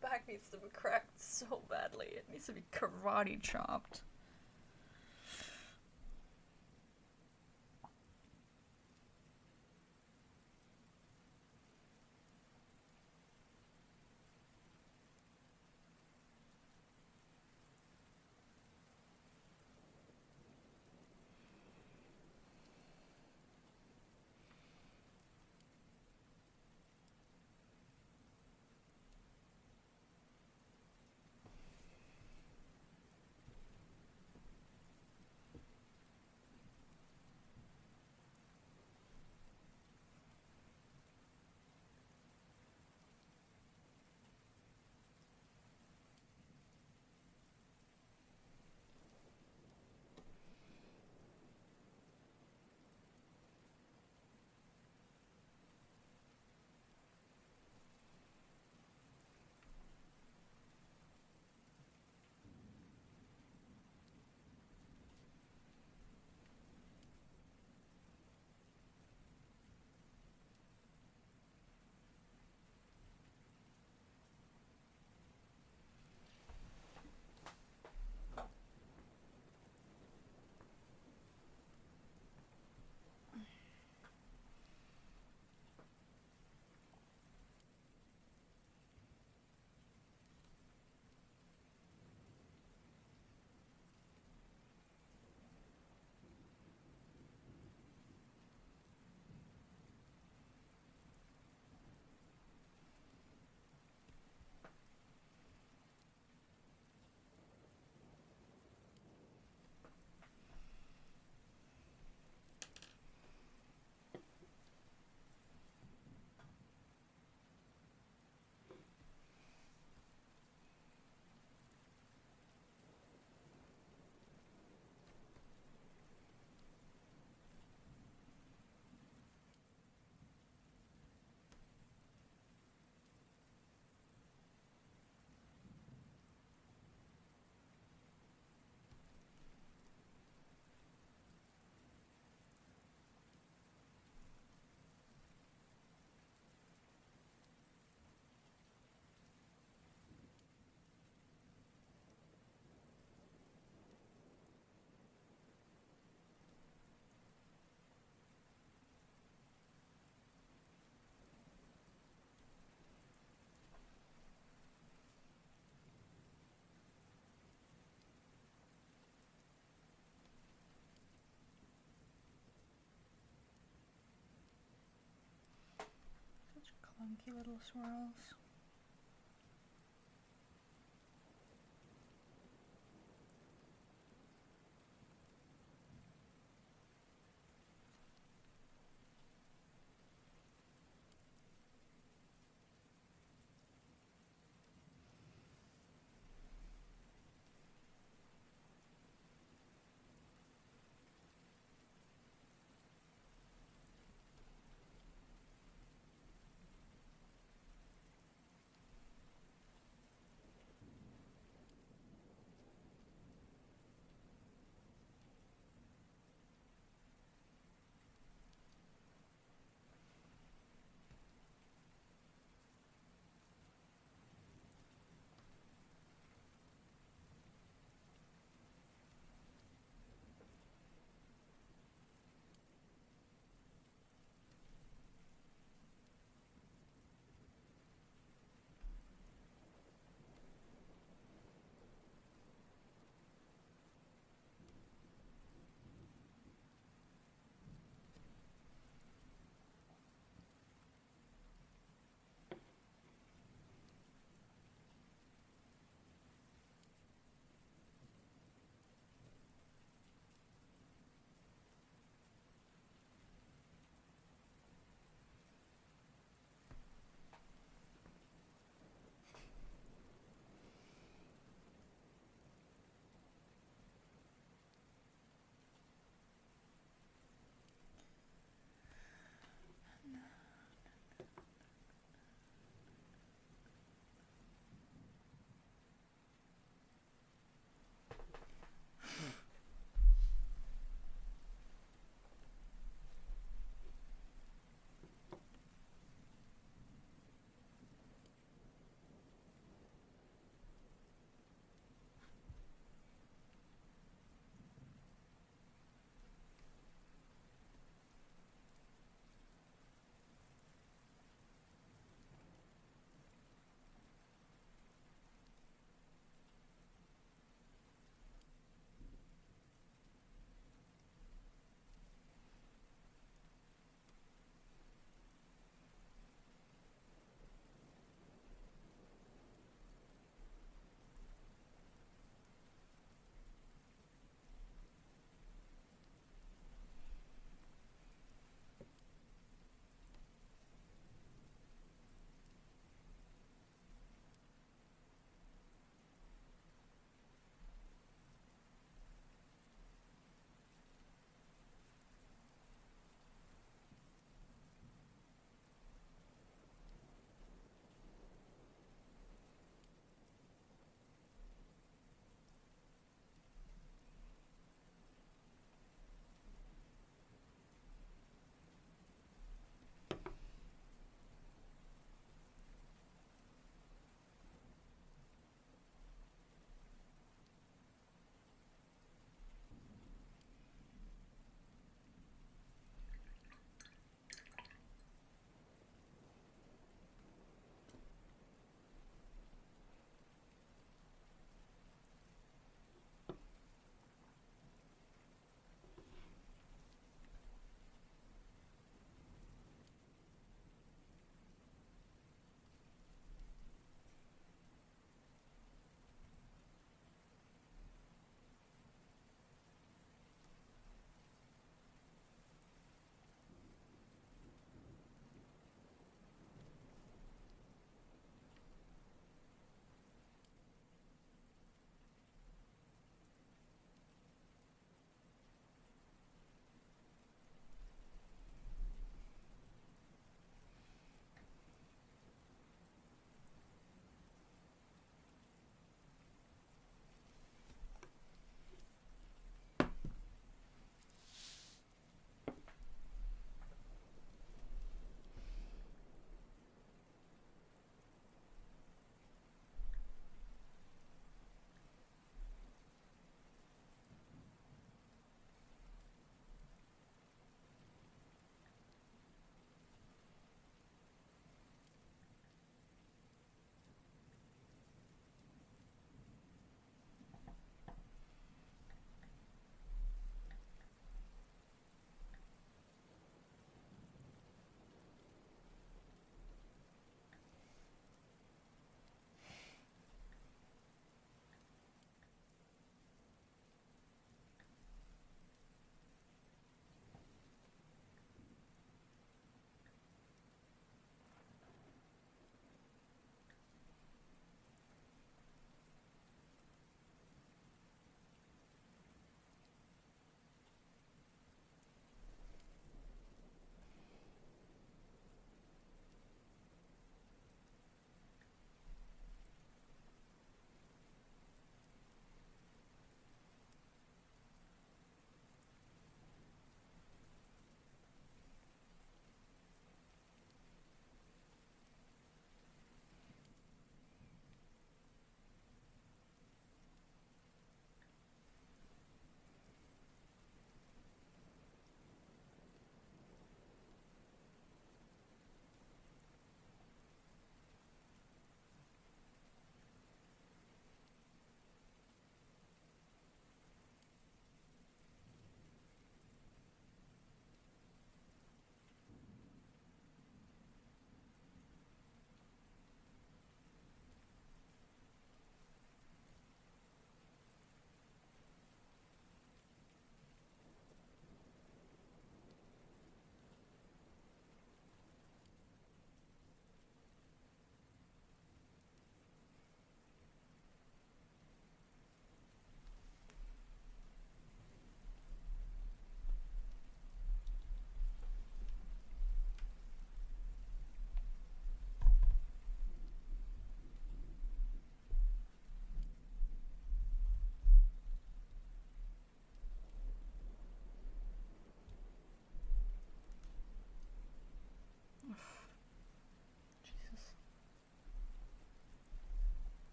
back needs to be cracked so badly. It needs to be karate chopped. Clunky little swirls.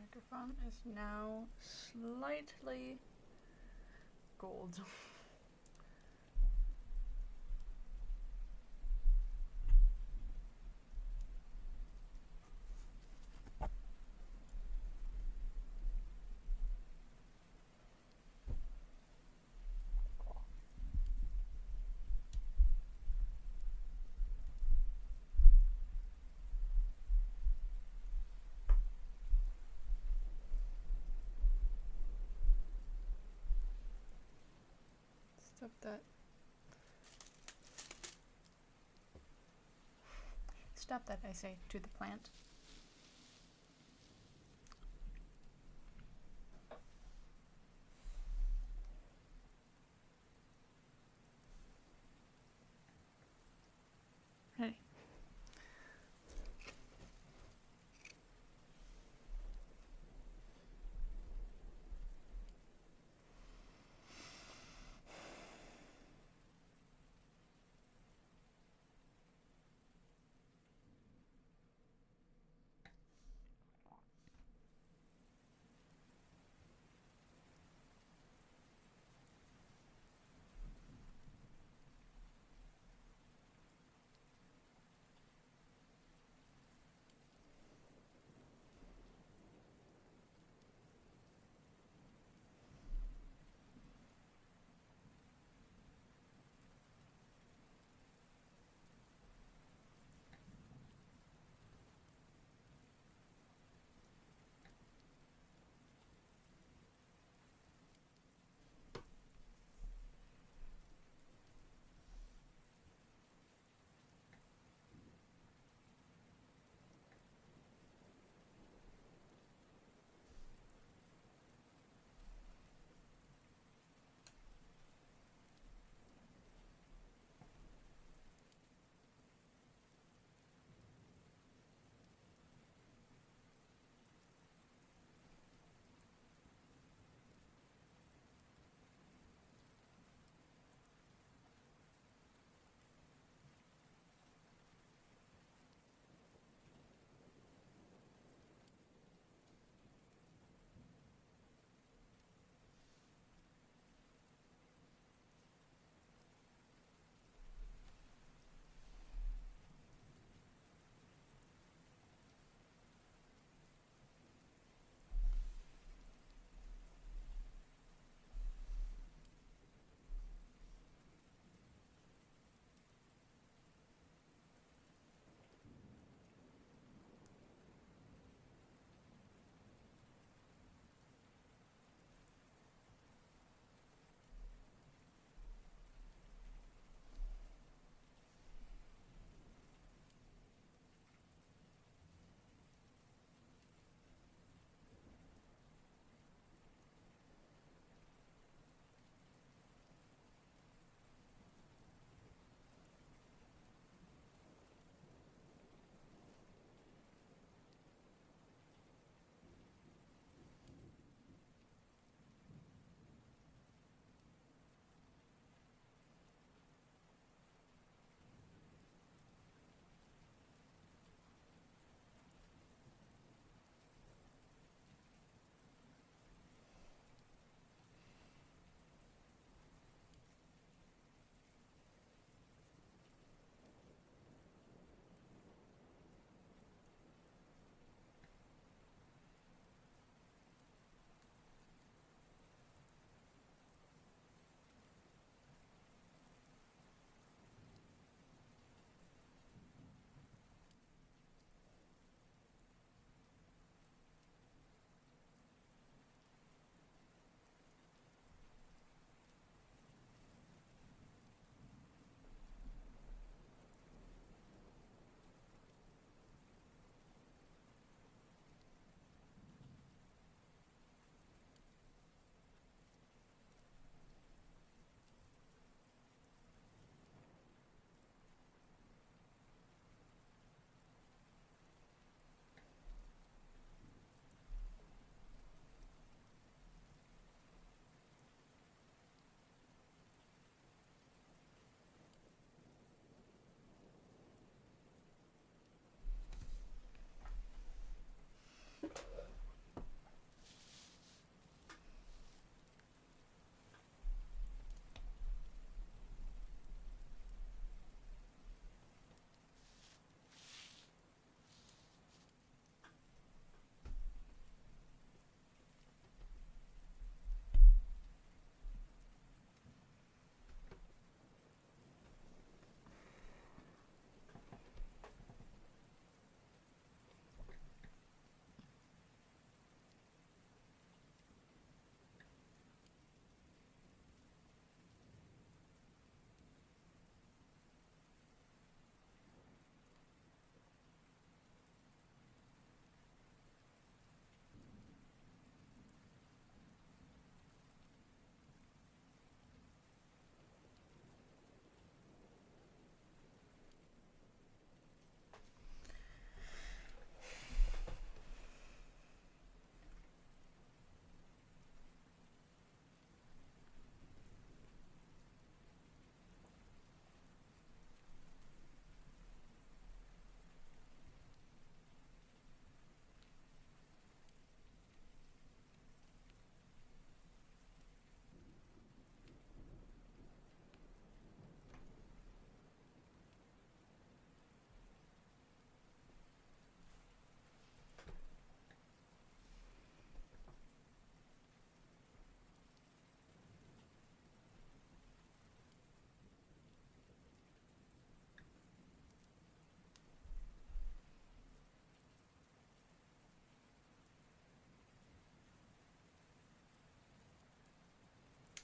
microphone is now slightly gold. Stop that, I say, to the plant. Ready.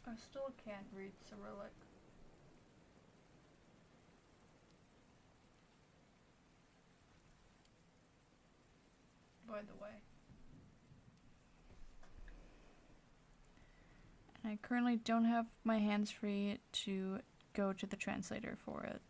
I still can't read Cyrillic. By the way. I currently don't have my hands free to go to the translator for it.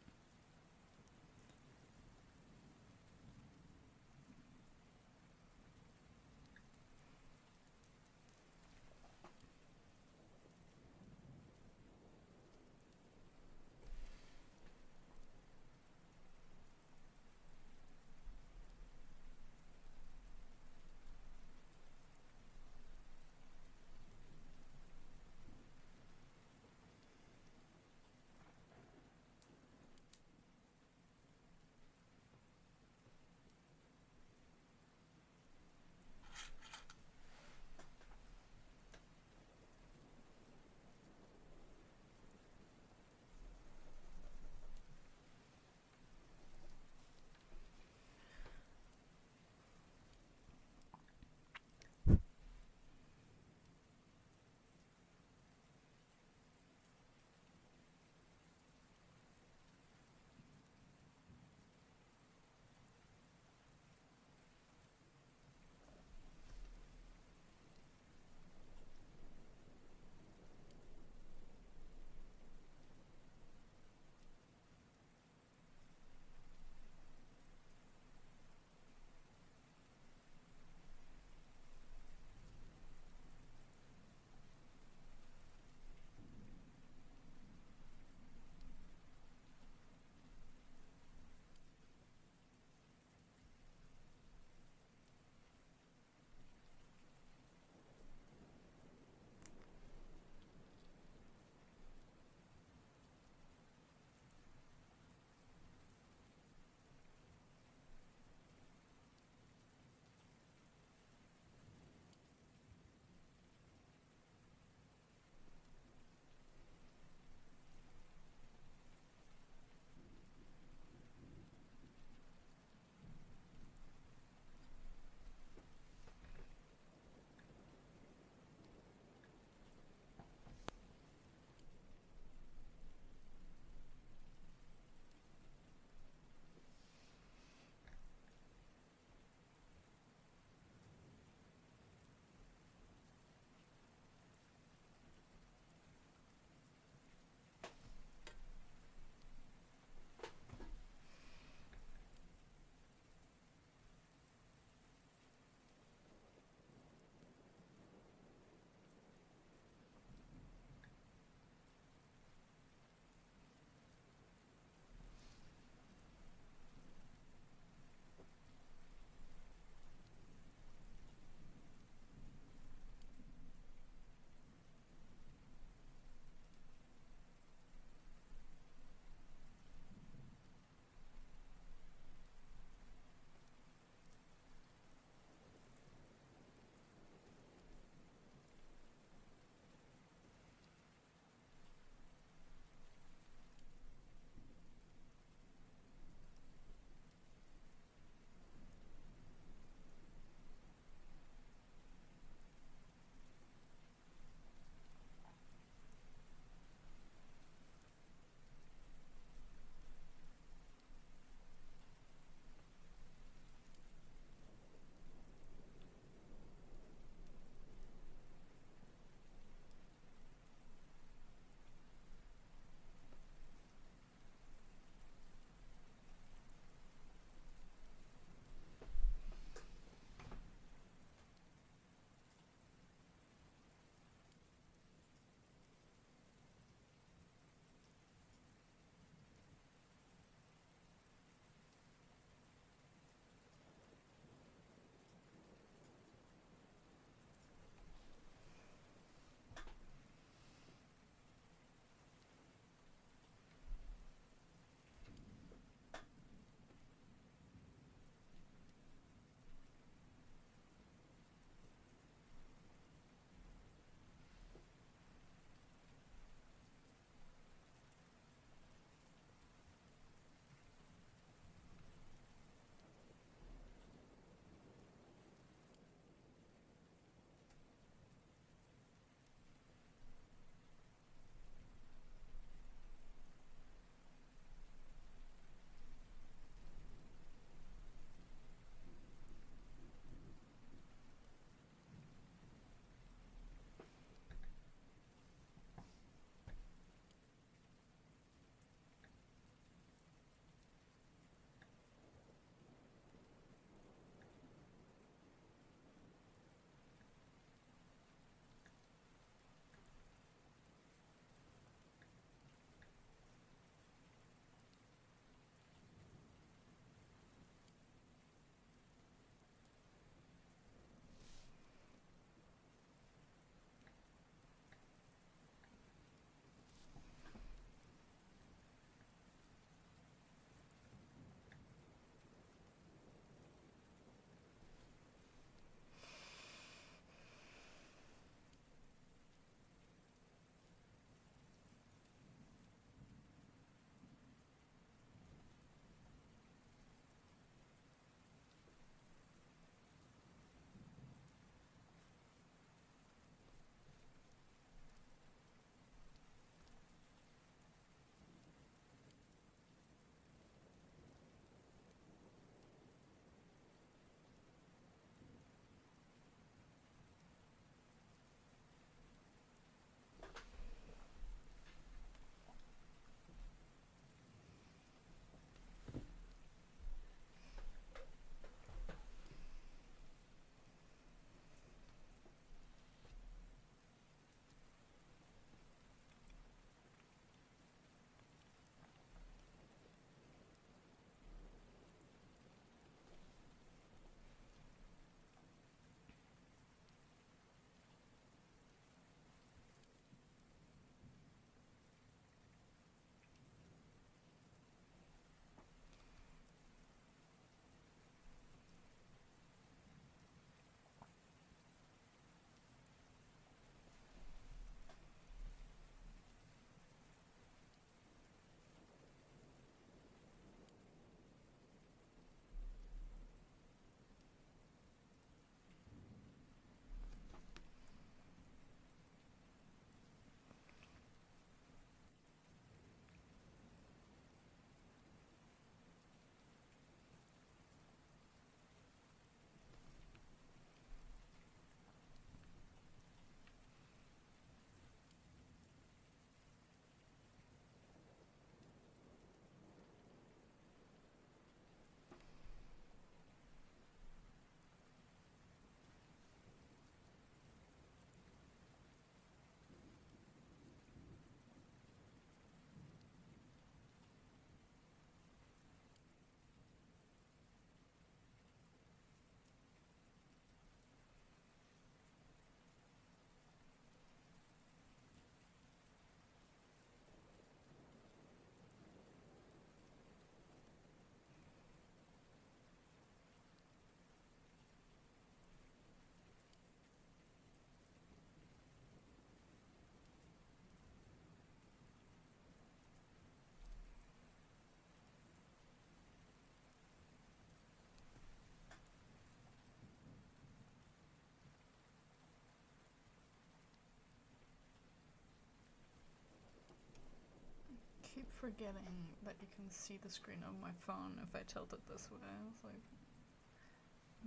forgetting that you can see the screen of my phone if I tilt it this way. I was like,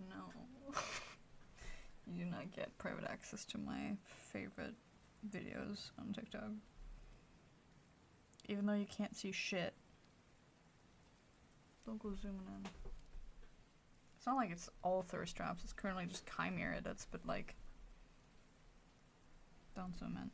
no. You do not get private access to my favorite videos on TikTok. Even though you can't see shit. Don't go zooming in. It's not like it's all thirst traps, it's currently just chimera edits, but like, don't zoom in.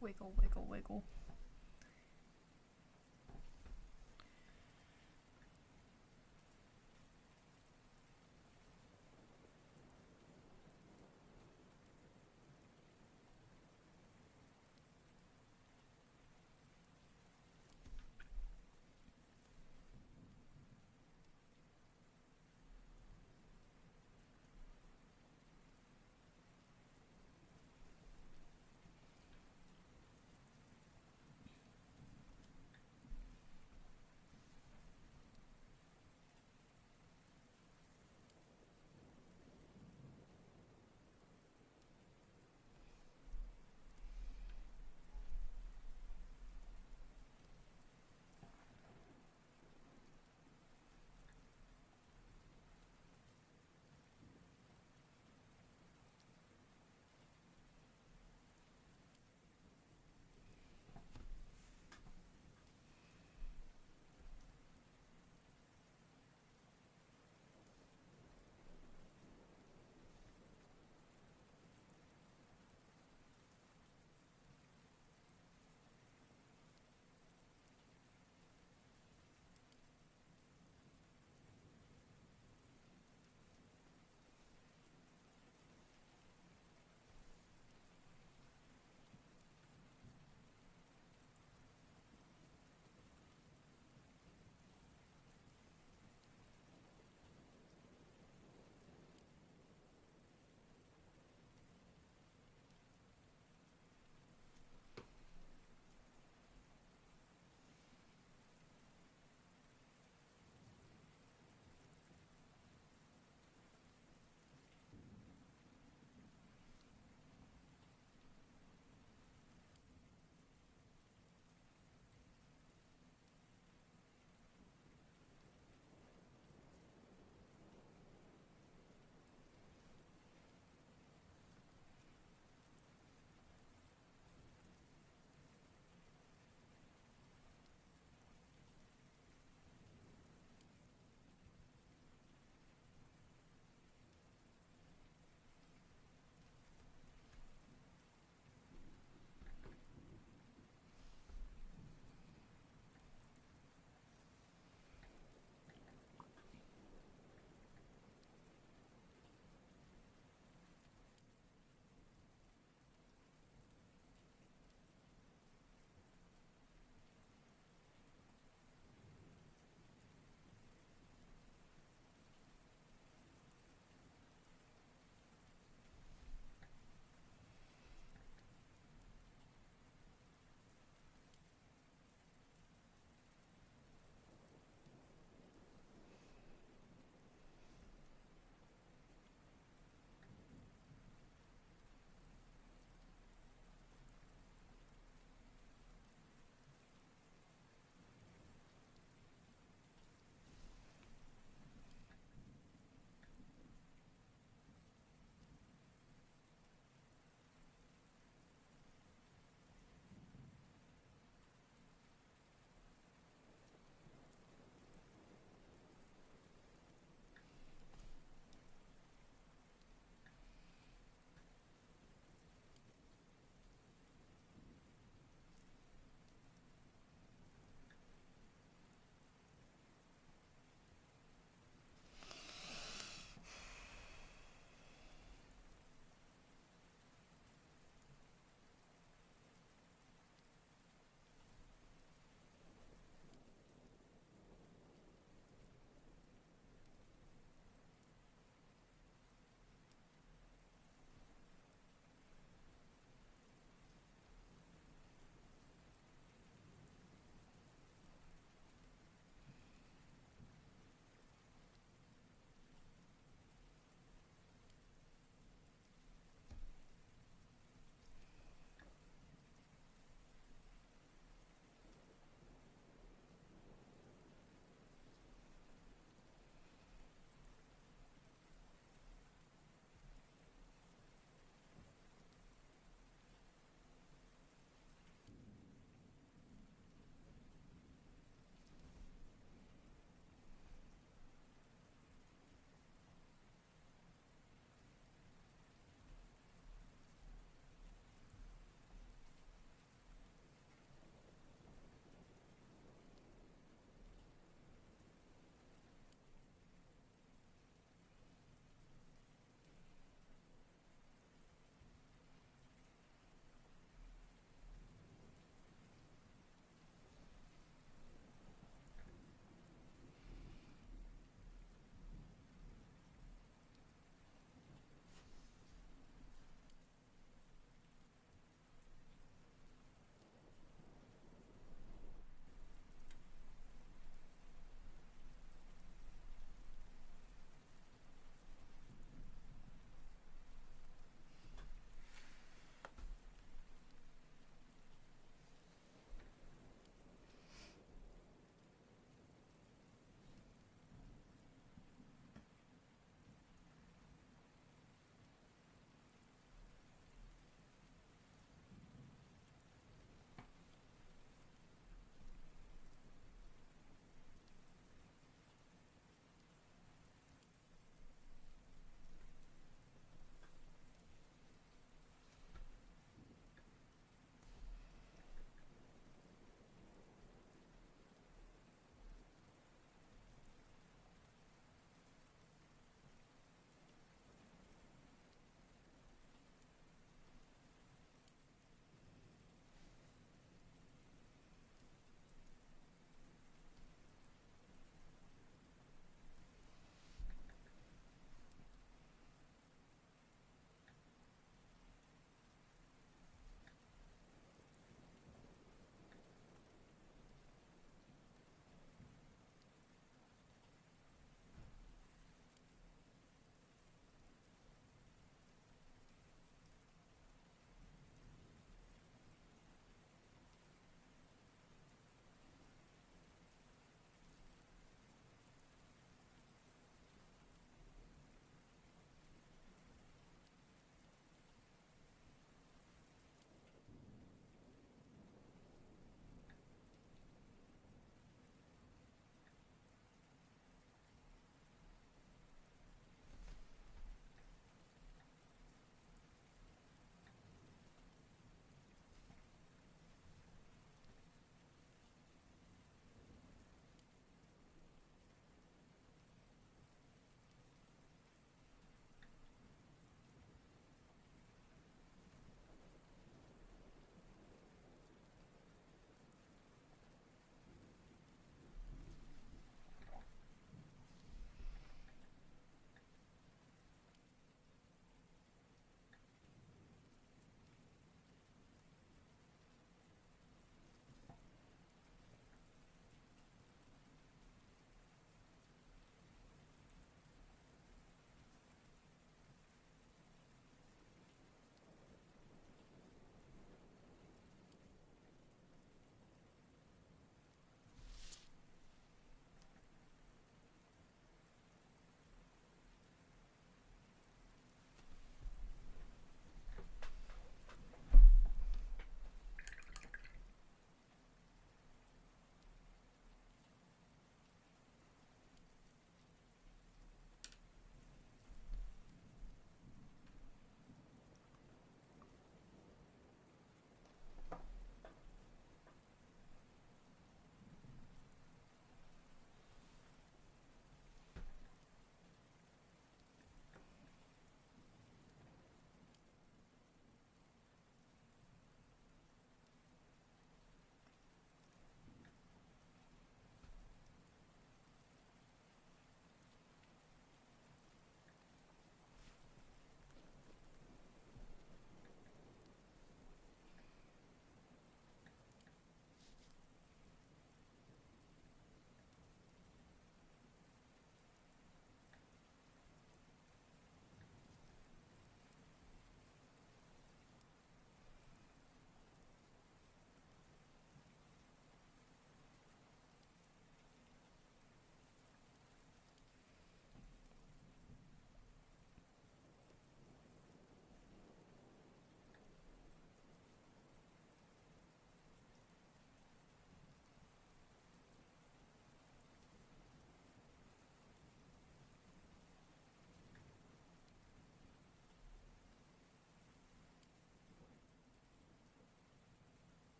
Wiggle, wiggle, wiggle.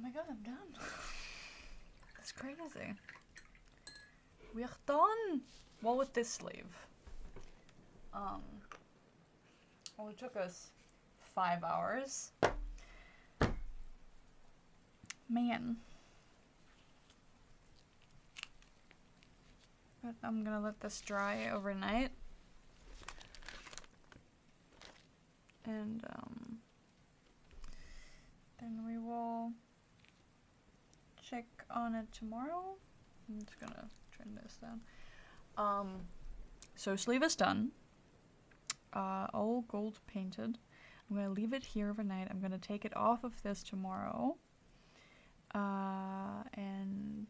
my god, I'm done. That's crazy. We're done. Well, with this sleeve. Well, it took us 5 hours. Man. But I'm gonna let this dry overnight. And, then we will check on it tomorrow. I'm just gonna turn this down. So sleeve is done. All gold painted. I'm gonna leave it here overnight. I'm gonna take it off of this tomorrow. And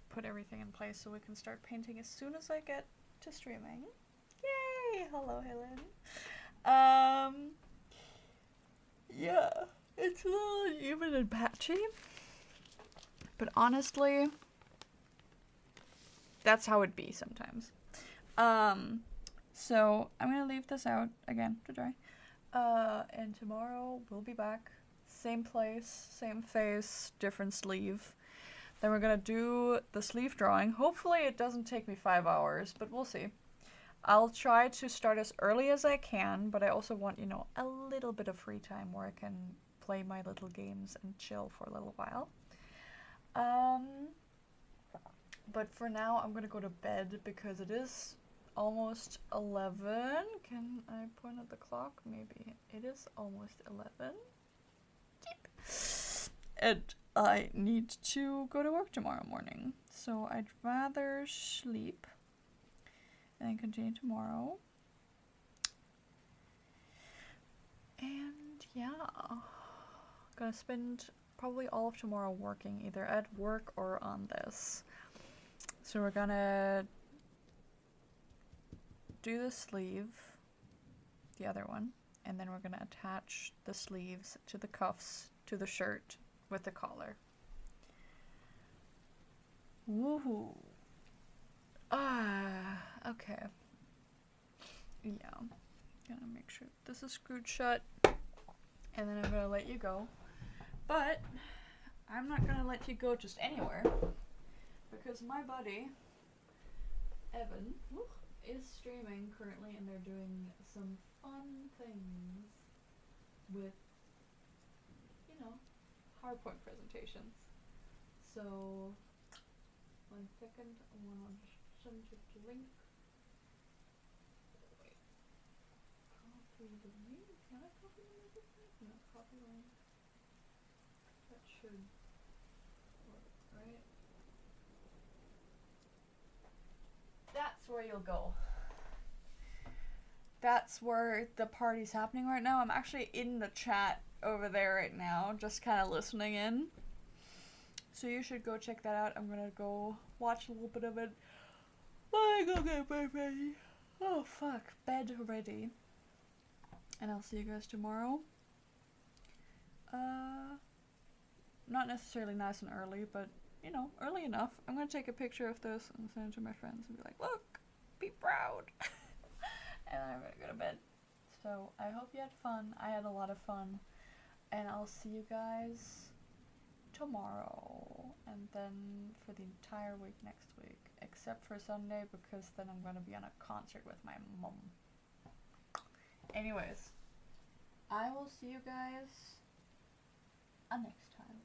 put everything in place so we can start painting as soon as I get to streaming. Yay! Hello, Helen. Yeah, it's a little uneven and patchy, but honestly, that's how it be sometimes. So I'm gonna leave this out again to dry, and tomorrow we'll be back, same place, same face, different sleeve. Then we're gonna do the sleeve drawing. Hopefully it doesn't take me 5 hours, but we'll see. I'll try to start as early as I can, but I also want, you know, a little bit of free time where I can play my little games and chill for a little while. But for now, I'm gonna go to bed because it is almost 11. Can I point at the clock? Maybe. It is almost 11. Yep. And I need to go to work tomorrow morning. So I'd rather sleep and then continue tomorrow. And yeah, gonna spend probably all of tomorrow working, either at work or on this. So we're gonna do the sleeve, the other one, and then we're gonna attach the sleeves to the cuffs to the shirt with the collar. Woohoo! Okay. Yeah. Gonna make sure this is screwed shut. And then I'm gonna let you go. But I'm not gonna let you go just anywhere. Because my buddy, Evan, is streaming currently, and they're doing some fun things with, you know, PowerPoint presentations. So, 1 second, I want to send you the link. Wait. Copy the link? Can I copy the link? No, copy the link. That should work, right? That's where you'll go. That's where the party's happening right now. I'm actually in the chat over there right now, just kind of listening in. So you should go check that out. I'm gonna go watch a little bit of it. I go get bed ready. Oh fuck, bed ready. And I'll see you guys tomorrow. Not necessarily nice and early, but you know, early enough. I'm gonna take a picture of this and send it to my friends and be like, look, be proud. And then I'm gonna go to bed. So I hope you had fun. I had a lot of fun. And I'll see you guys tomorrow, and then for the entire week next week, except for Sunday, because then I'm going to be on a concert with my mom. Anyways, I will see you guys next time.